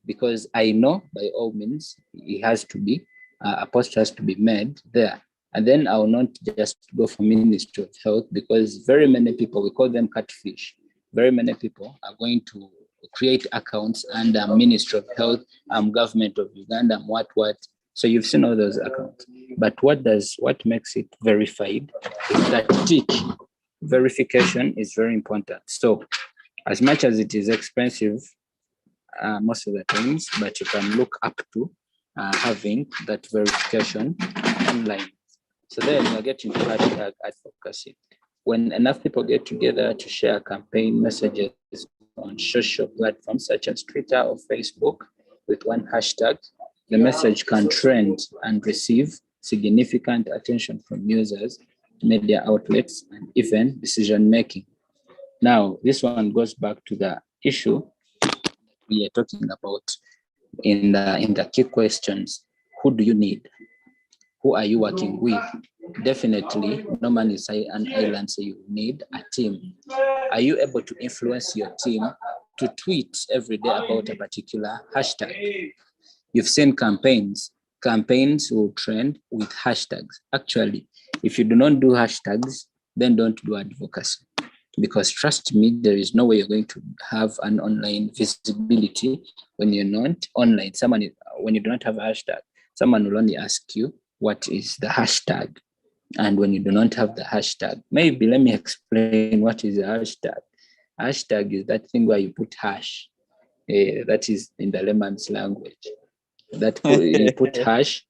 because I know by all means it has to be, a post has to be made there. And then I will not just go for Ministry of Health, because very many people, we call them catfish. Very many people are going to create accounts under Ministry of Health, Government of Uganda, what. So you've seen all those accounts. But what makes it verified is that tick. Verification is very important. So as much as it is expensive most of the times, but you can look up to having that verification online. So then you're getting to hashtag advocacy. When enough people get together to share campaign messages on social platforms such as Twitter or Facebook with one hashtag, the message can trend and receive significant attention from users, media outlets, and even decision making. Now, this one goes back to the issue we are talking about in the key questions. Who do you need? Who are you working with? Definitely, no man is an island, so you need a team. Are you able to influence your team to tweet every day about a particular hashtag? You've seen campaigns. Campaigns will trend with hashtags. Actually, if you do not do hashtags, then don't do advocacy. Because trust me, there is no way you're going to have an online visibility when you're not online. When you do not have a hashtag, someone will only ask you, what is the hashtag? And when you do not have the hashtag, maybe let me explain what is a hashtag. Hashtag is that thing where you put hash. That is in the layman's language. That you put hash.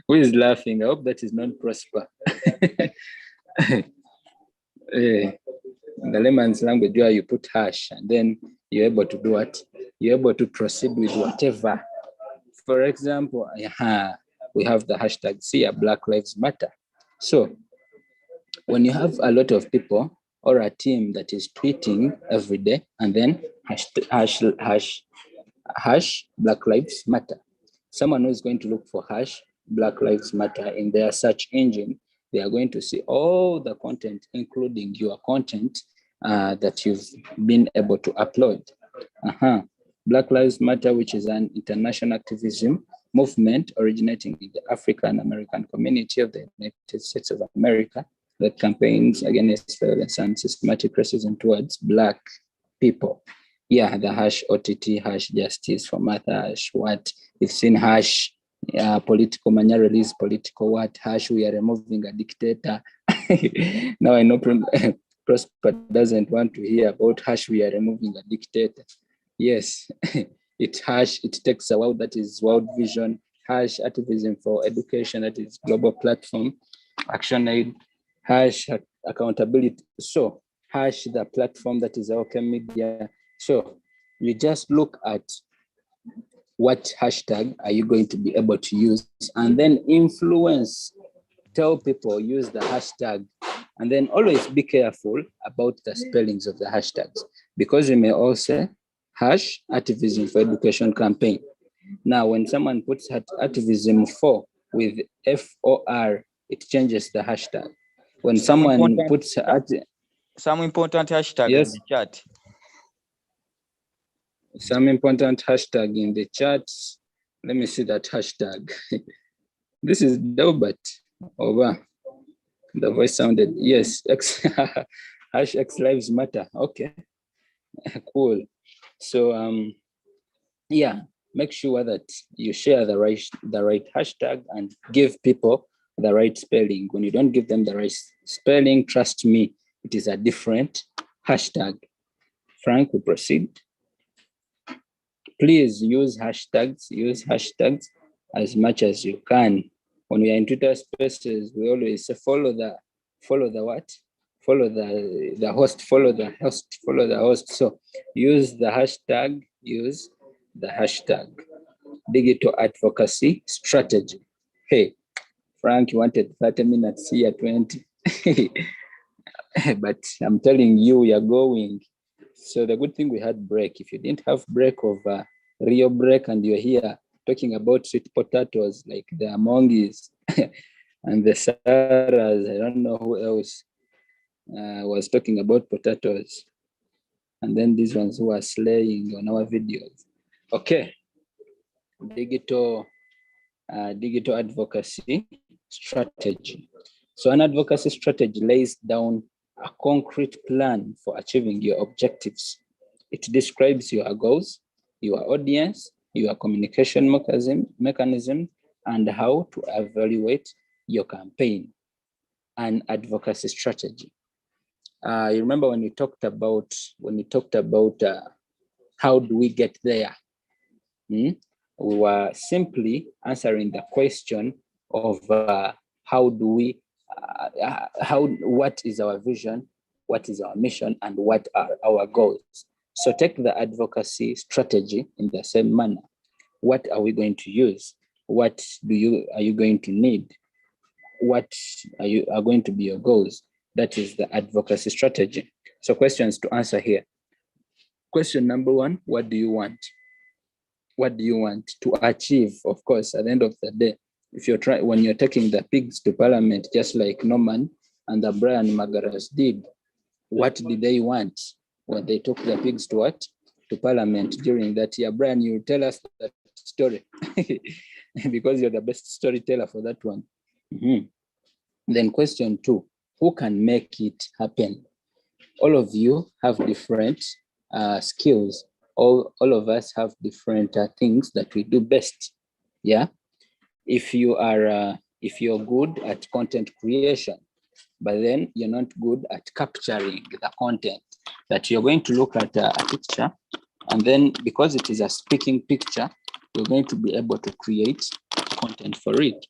Who is laughing? I hope that is not Prosper. In the layman's language, where you put hash and then you're able to do what? You're able to proceed with whatever. For example, we have the hashtags here, Black Lives Matter. So when you have a lot of people or a team that is tweeting every day and then hash Black Lives Matter, someone who is going to look for hash Black Lives Matter in their search engine, they are going to see all the content, including your content that you've been able to upload. Black Lives Matter, which is an international activism movement originating in the African American community of the United States of America that campaigns against violence and systematic racism towards Black people. Yeah, the hash OTT, hash justice for Martha, hash what? We've seen hash political Manya release, political what? Hash we are removing a dictator. Now I know Prosper doesn't want to hear about hash we are removing a dictator. Yes, it takes a world that is World Vision, hash activism for education, that is global platform, action aid, hash accountability. So hash the platform that is our media. So you just look at what hashtag are you going to be able to use and then influence, tell people use the hashtag, and then always be careful about the spellings of the hashtags, because you may also hash activism for education campaign. Now, when someone puts activism for with FOR, it changes the hashtag. When someone puts some important hashtag yes, in the chat. Some important hashtag in the chat. Let me see that hashtag. This is Delbert over. The voice sounded, yes, hash X Lives Matter. Okay, cool. So yeah, make sure that you share the right hashtag and give people the right spelling. When you don't give them the right spelling, trust me, it is a different hashtag. Frank, we proceed. Please use hashtags as much as you can. When we are in Twitter spaces, we always say follow the what? Follow the host, follow the host. So use the hashtag, digital advocacy strategy. Hey, Frank, you wanted 30 minutes here, 20. But I'm telling you, you're going. So the good thing we had break. If you didn't have break of real break and you're here talking about sweet potatoes like the Amongis and the Saras, I don't know who else was talking about potatoes. And then these ones who are slaying on our videos. Okay, digital advocacy strategy. So an advocacy strategy lays down a concrete plan for achieving your objectives. It describes your goals, your audience, your communication mechanism, and how to evaluate your campaign. An advocacy strategy. You remember when we talked about how do we get there? We were simply answering the question of what is our vision, what is our mission, and what are our goals. So take the advocacy strategy in the same manner. What are we going to use? What are you going to need? What are going to be your goals? That is the advocacy strategy. So questions to answer here. Question number one, what do you want? What do you want to achieve? Of course, at the end of the day, if when you're taking the pigs to parliament, just like Norman and the Brian Magaras did, what did they want when they took the pigs to what? To parliament during that year? Brian, you tell us that story because you're the best storyteller for that one. Then question two, who can make it happen? All of you have different skills. All of us have different things that we do best. Yeah. If you're good at content creation, but then you're not good at capturing the content, that you're going to look at a picture, and then because it is a speaking picture, you're going to be able to create content for it.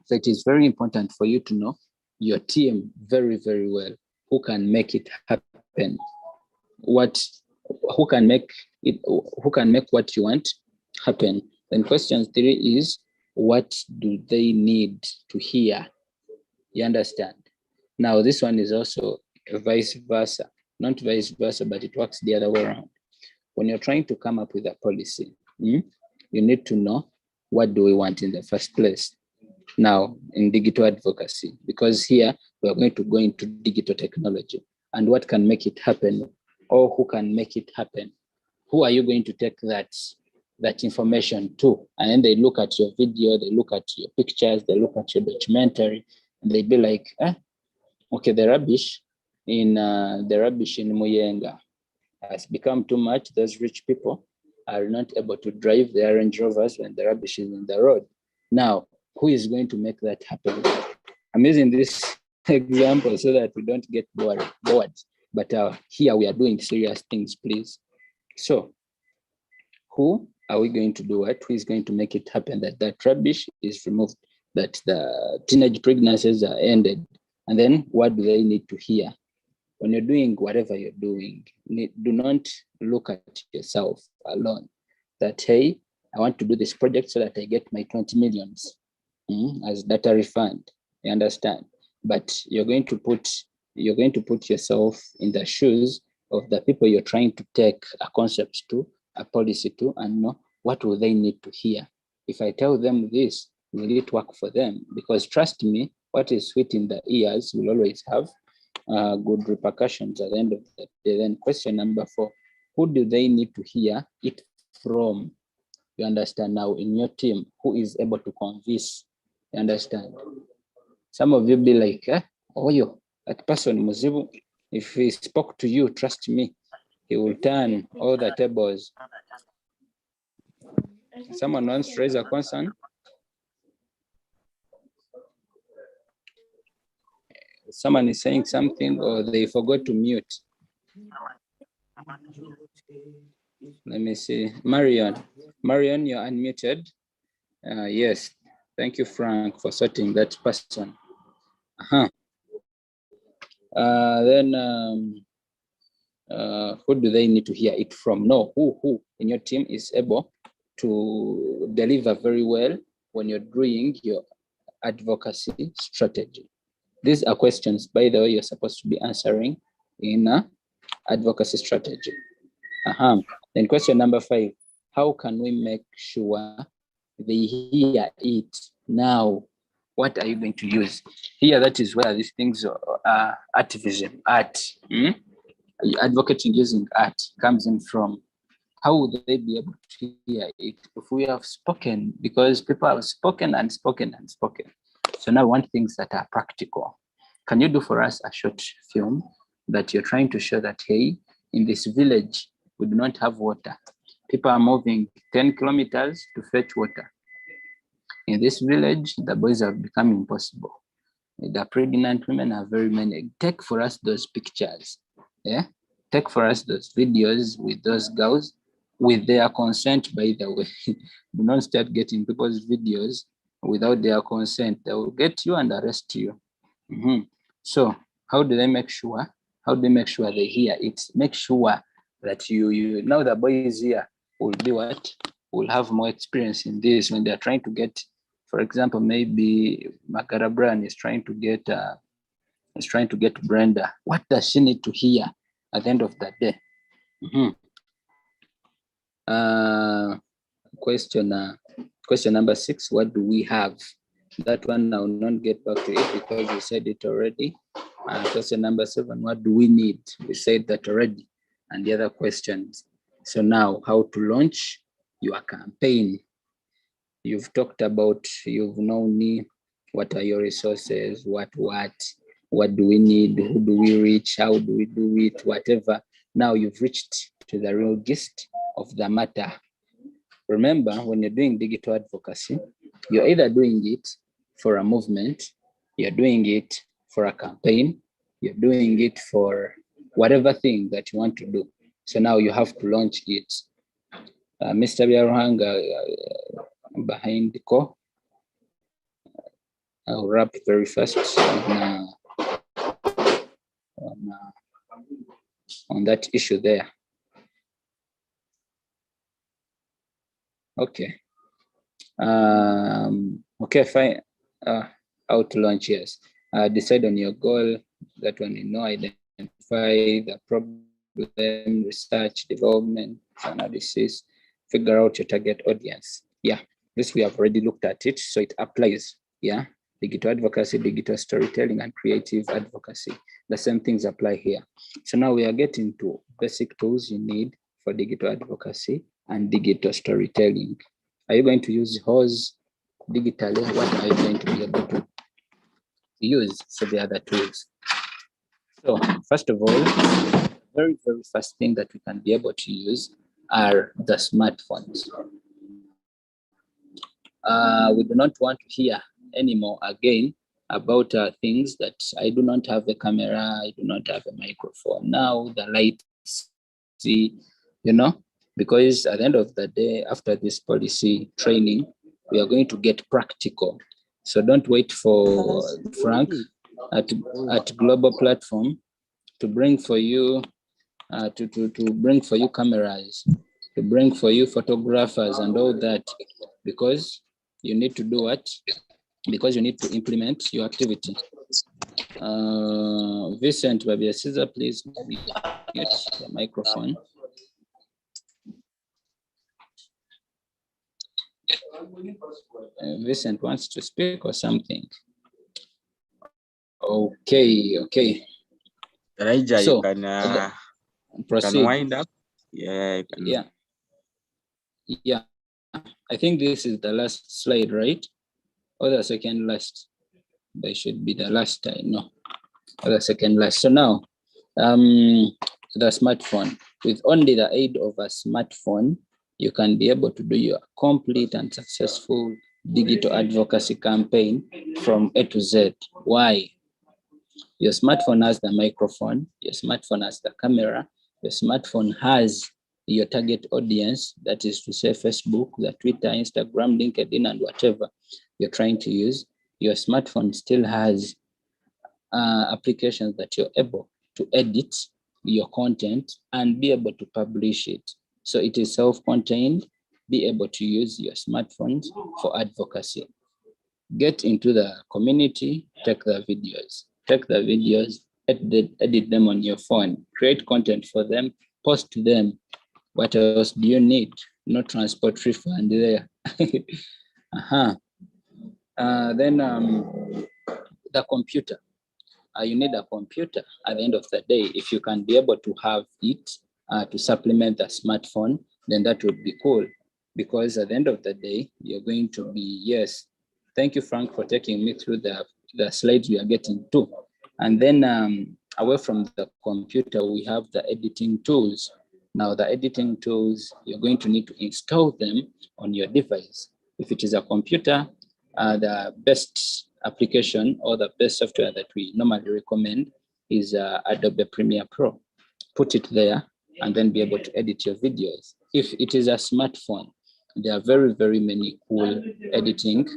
So it is very important for you to know your team very, very well. Who can make it happen? Who can make what you want happen? Then question 3 is, what do they need to hear? You understand? Now this one is also vice versa, not vice versa, but it works the other way around. When you're trying to come up with a policy, you need to know, what do we want in the first place? Now in digital advocacy, because here we're going to go into digital technology and what can make it happen, or who can make it happen. Who are you going to take that information to? And then they look at your video, they look at your pictures, they look at your documentary, and they be like, okay, the rubbish in Muyenga has become too much. Those rich people are not able to drive their Range Rovers when the rubbish is on the road. Now, who is going to make that happen? I'm using this example so that we don't get bored. But here we are doing serious things, please. So, who are we going to do what? Who is going to make it happen that rubbish is removed, that the teenage pregnancies are ended? And then what do they need to hear? When you're doing whatever you're doing, do not look at yourself alone. That, hey, I want to do this project so that I get my 20 millions as data refund. You understand? But you're going to put yourself in the shoes of the people you're trying to take a concept to, a policy to, and know what will they need to hear. If I tell them this, will it work for them? Because trust me, what is sweet in the ears will always have good repercussions at the end of the day. Then question number 4, who do they need to hear it from? You understand? Now in your team, who is able to convince? You understand? Some of you be like, that person Muzibu, if he spoke to you, trust me, he will turn all the tables. Someone wants to raise a concern? Someone is saying something or they forgot to mute. Let me see. Marion, you're unmuted. Yes, thank you, Frank, for sorting that person. Then who do they need to hear it from? No, who in your team is able to deliver very well when you're doing your advocacy strategy? These are questions, by the way, you're supposed to be answering in advocacy strategy. Then question number 5, how can we make sure they hear it now? What are you going to use? Here, that is where these things are activism, art. Advocating using art comes in from. How would they be able to hear it if we have spoken? Because people have spoken and spoken and spoken. So now we want things that are practical. Can you do for us a short film that you're trying to show that, hey, in this village, we do not have water. People are moving 10 kilometers to fetch water. In this village, the boys have become impossible. The pregnant women are very many. Take for us those pictures. Yeah, take for us those videos with those girls with their consent, by the way. Do not start getting people's videos without their consent. They will get you and arrest you. So how do they make sure? How do they make sure they hear it? Make sure that you now the boys here will be what? Will have more experience in this when they're trying to get, for example, maybe Makara Brand is trying to get Brenda. What does she need to hear at the end of the day? Question number 6, what do we have? That one I will not get back to it because we said it already. Question number 7, what do we need? We said that already. And the other questions. So now, how to launch your campaign? You've talked about, you've known me, what are your resources, what do we need, who do we reach, how do we do it, whatever. Now you've reached to the real gist of the matter. Remember, when you're doing digital advocacy, you're either doing it for a movement, you're doing it for a campaign, you're doing it for whatever thing that you want to do. So now you have to launch it. Mr. Biaruhanga behind the call. I'll wrap very fast on that issue there. Okay. Okay, fine. How to launch, yes. Decide on your goal. That one, identify the problem, research, development, analysis, figure out your target audience. Yeah, this we have already looked at it, so it applies. Yeah, digital advocacy, digital storytelling, and creative advocacy. The same things apply here. So now we are getting to basic tools you need for digital advocacy and digital storytelling. Are you going to use HOS digitally? What are you going to be able to use for the other tools? So first of all, very first thing that we can be able to use are the smartphones. We do not want to hear anymore again about things that I do not have a camera, I do not have a microphone. Now the lights, because at the end of the day, after this policy training, we are going to get practical. So don't wait for Frank at Global Platform to bring for you to bring for you cameras, to bring for you photographers and all that, because you need to do what? Because you need to implement your activity. Vincent Babia Caesar, please mute the microphone. Vincent wants to speak or something. Okay. Elijah, So, you can proceed. can wind up. Yeah. Yeah. I think this is the last slide, right? Or the second last? They should be the last, I know. Or the second last. So now, the smartphone. With only the aid of a smartphone, you can be able to do your complete and successful digital advocacy campaign from A to Z. Why? Your smartphone has the microphone, your smartphone has the camera, your smartphone has your target audience, that is to say Facebook, the Twitter, Instagram, LinkedIn, and whatever you're trying to use. Your smartphone still has applications that you're able to edit your content and be able to publish it. So it is self-contained, be able to use your smartphones for advocacy. Get into the community, take the videos, edit them on your phone, create content for them, post to them. What else do you need? No transport refund there. Then the computer. You need a computer at the end of the day. If you can be able to have it to supplement the smartphone, then that would be cool. Because at the end of the day, you're going to be, yes. Thank you, Frank, for taking me through the slides we are getting to. And then away from the computer, we have the editing tools. Now, the editing tools, you're going to need to install them on your device. If it is a computer, the best application or the best software that we normally recommend is Adobe Premiere Pro. Put it there and then be able to edit your videos. If it is a smartphone, there are very many cool editing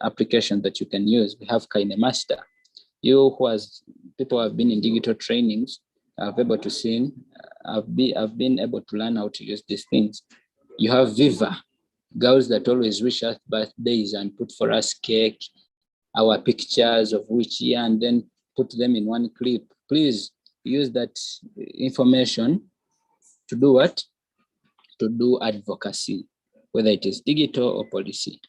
applications that you can use. We have KineMaster. You people who have been in digital trainings, I've been able to learn how to use these things. You have Viva, girls that always wish us birthdays and put for us cake, our pictures of which year, and then put them in one clip. Please use that information to do what? To do advocacy, whether it is digital or policy.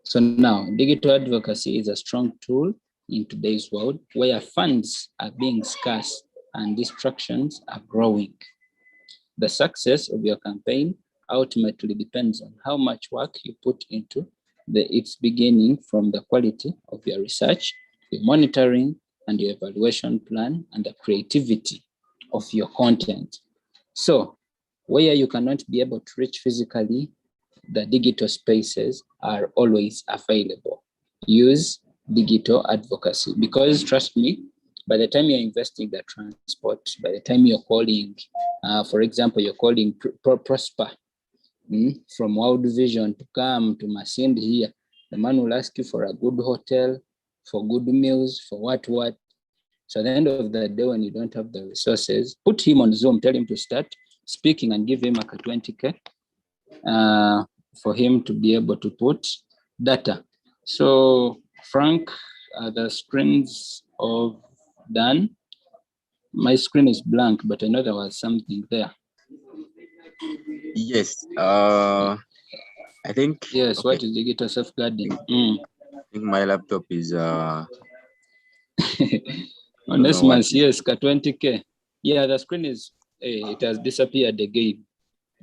So now, digital advocacy is a strong tool in today's world where funds are being scarce and distractions are growing. The success of your campaign ultimately depends on how much work you put into its beginning, from the quality of your research, your monitoring, and your evaluation plan, and the creativity of your content. So where you cannot be able to reach physically, the digital spaces are always available. Use digital advocacy, because trust me, by the time you're investing the transport, by the time you're calling, for example, you're calling Prosper from World Vision to come to Masindi here, The man will ask you for a good hotel, for good meals, for what. So at the end of the day, when you don't have the resources, put him on Zoom, tell him to start speaking and give him a 20K for him to be able to put data. So Frank, the screens of done. My screen is blank, but I know there was something there. Yes. I think. Yes. Okay. What is digital safeguarding? I think my laptop is. On this month, yes, 20K. Yeah, the screen is. It has disappeared again.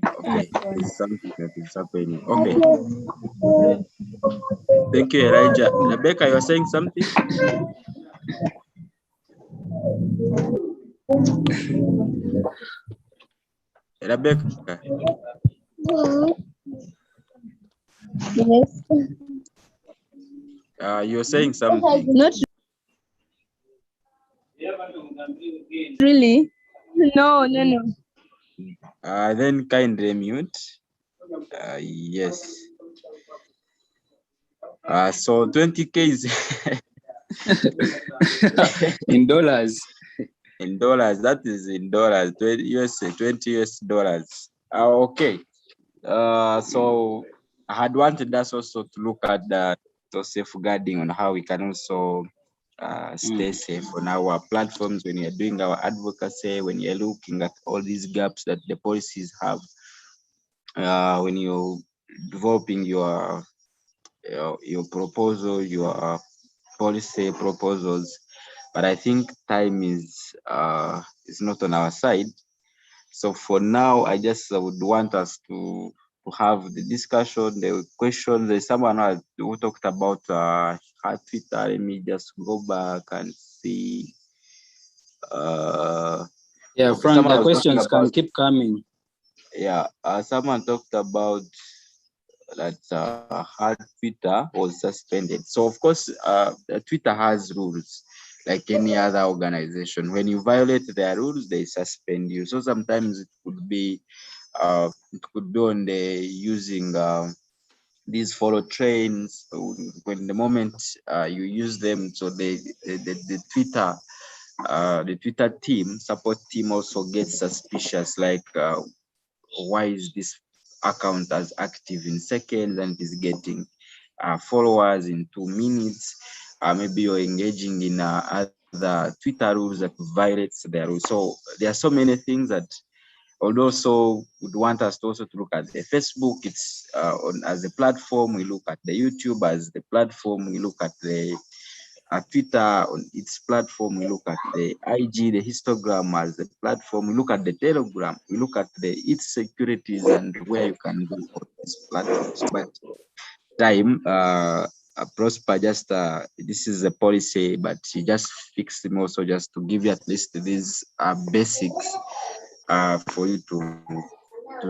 Okay, there's something that is happening. Okay. Thank you, Elijah. Rebecca, you're saying something? Rebecca. Yes. You're saying something. Not really. No. Then kindly mute. Yes. So 20K is in dollars. In dollars, that is in dollars, 20 US dollars. Okay. So I had wanted us also to look at the safeguarding on how we can also stay safe on our platforms when you're doing our advocacy, when you're looking at all these gaps that the policies have, when you're developing your proposal, your policy proposals. But I think time is not on our side. So for now, I just would want us to have the discussion, the questions. There's someone who talked about her Twitter. Let me just go back and see. Yeah, Okay, Frank, the questions can keep coming. Yeah, someone talked about that her Twitter was suspended. So of course, Twitter has rules like any other organization. When you violate their rules, they suspend you. So sometimes it could be on the using these follow trains. When the moment you use them, so the Twitter team, support team also gets suspicious, like why is this account as active in seconds and is getting followers in 2 minutes? Maybe you're engaging in other Twitter rules that violates their rules. So there are so many things that, although so would want us to also to look at the Facebook, it's as a platform. We look at the YouTube as the platform. We look at the Twitter on its platform. We look at the IG, the histogram as the platform. We look at the Telegram. We look at its securities and where you can go on these platforms. But time, Prosper, just this is a policy, but he just fixed them also just to give you at least these basics for you to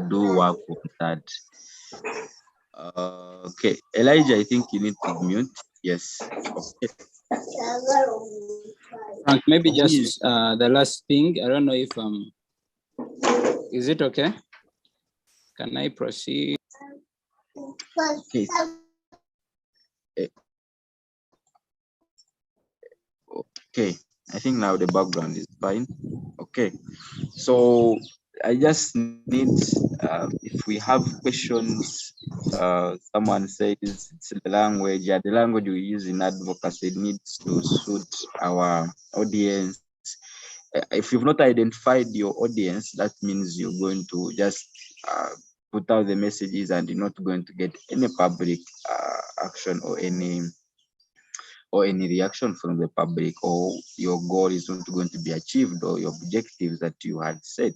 do work on that. Okay, Elijah, I think you need to mute. Yes. Okay. Frank, maybe just the last thing. I don't know if is it okay? Can I proceed? Okay. Okay, I think now the background is fine. Okay, so I just need, if we have questions, someone says it's the language, the language we use in advocacy needs to suit our audience. If you've not identified your audience, that means you're going to just put out the messages and you're not going to get any public action or any reaction from the public, or your goal is not going to be achieved, or your objectives that you had set.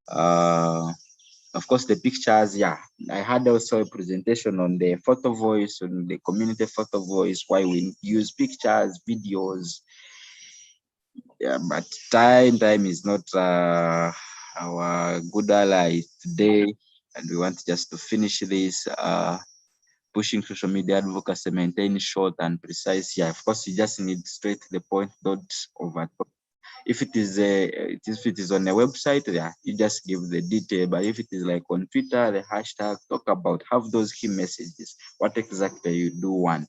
Of course, the pictures, yeah. I had also a presentation on the photo voice, on the community photo voice, why we use pictures, videos. Yeah, but time is not our good ally today, and we want just to finish this. Pushing social media advocacy, maintain short and precise. Yeah, of course, you just need straight to the point, don't over. If it is on a website, yeah, you just give the detail. But if it is like on Twitter, the hashtag, talk about, have those key messages. What exactly you do want.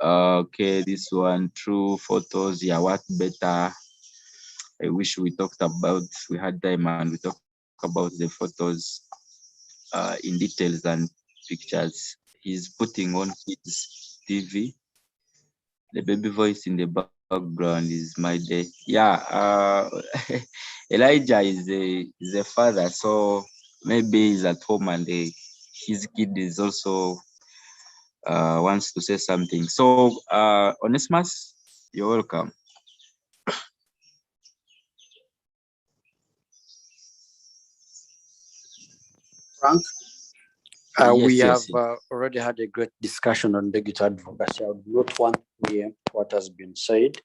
Okay, this one, true photos. Yeah, what better? I wish we talked about, we had time and we talked about the photos in details and pictures. He's putting on his TV. The baby voice in the background is my day. Yeah, Elijah is a father, so maybe he's at home and his kid is also wants to say something. So, Onesimus, you're welcome. Frank, Yes, we yes, have already had a great discussion on digital advocacy. I would not want to preempt what has been said.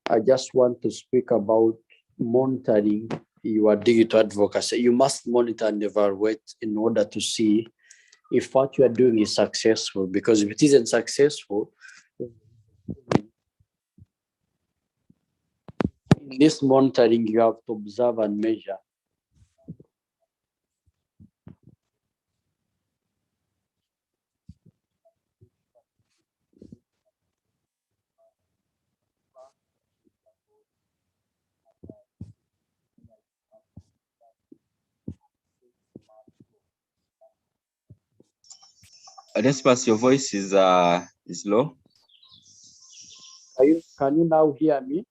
I just want to speak about monitoring your digital advocacy. You must monitor and evaluate in order to see if what you are doing is successful, because if it isn't successful, in this monitoring, you have to observe and measure. Onesimus, your voice is low. Can you now hear me?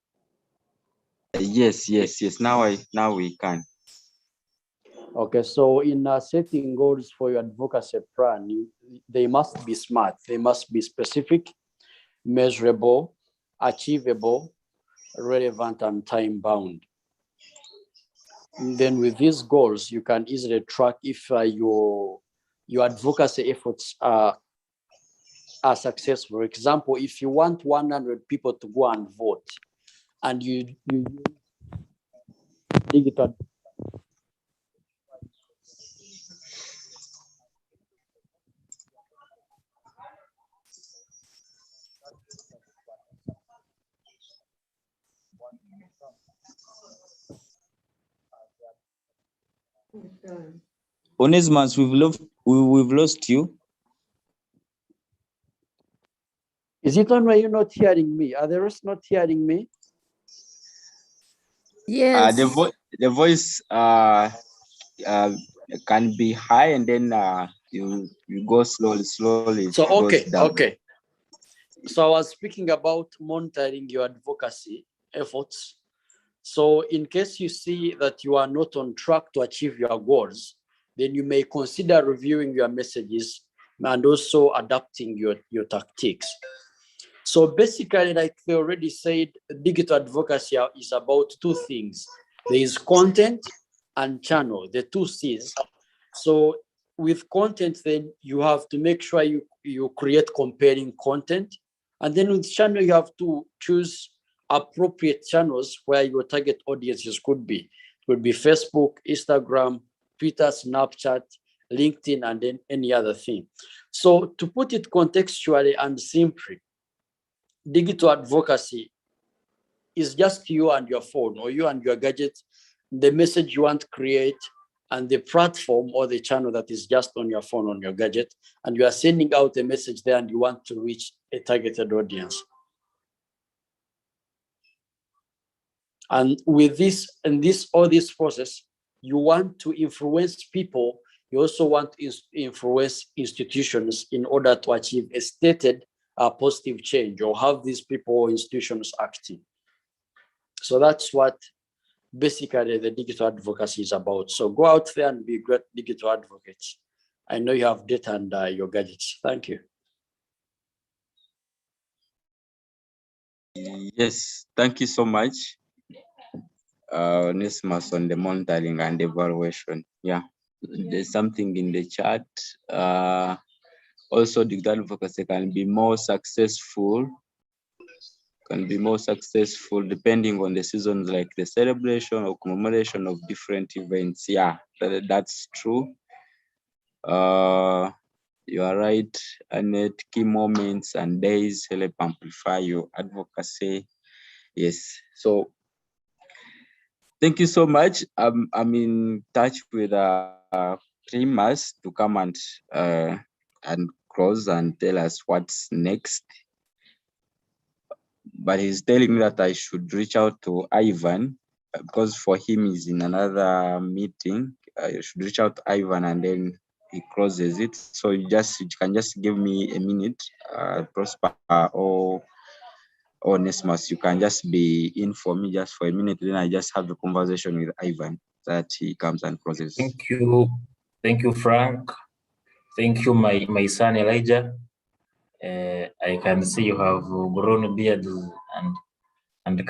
Yes. Now we can. Okay, so in setting goals for your advocacy plan, they must be smart. They must be specific, measurable, achievable, relevant, and time bound. And then with these goals, you can easily track if your advocacy efforts are successful. For example, if you want 100 people to go and vote, and you digital. Onesimus, we've lost you. Is it on why you're not hearing me? Are the rest not hearing me? Yes. The voice can be high and then you go slowly. So it goes down. okay. So I was speaking about monitoring your advocacy efforts. So in case you see that you are not on track to achieve your goals, then you may consider reviewing your messages and also adapting your tactics. So basically, like they already said, digital advocacy is about two things. There is content and channel, the two C's. So with content, then you have to make sure you create compelling content. And then with channel, you have to choose appropriate channels where your target audiences could be. It could be Facebook, Instagram, Twitter, Snapchat, LinkedIn, and then any other thing. So to put it contextually and simply, digital advocacy is just you and your phone or you and your gadget, the message you want to create, and the platform or the channel that is just on your phone, on your gadget, and you are sending out a message there and you want to reach a targeted audience. And with this and all this process, you want to influence people. You also want to influence institutions in order to achieve a stated positive change or have these people or institutions acting. So that's what basically the digital advocacy is about. So go out there and be great digital advocates. I know you have data and your gadgets. Thank you. Yes, thank you so much, Onesimus, on the monitoring and evaluation. Yeah, there's something in the chat. Also, digital advocacy can be more successful depending on the seasons, like the celebration or commemoration of different events. Yeah, that's true. You are right, Annette. Key moments and days help amplify your advocacy. Yes. So Thank you so much. I'm in touch with Primas to come and close and tell us what's next. But he's telling me that I should reach out to Ivan because for him he's in another meeting. You should reach out to Ivan and then he closes it. So you can just give me a minute, Prosper or Onesimus. You can just be in for me just for a minute. Then I just have a conversation with Ivan that he comes and closes. Thank you, Frank. Thank you, my son Elijah. I can see you have grown a beard and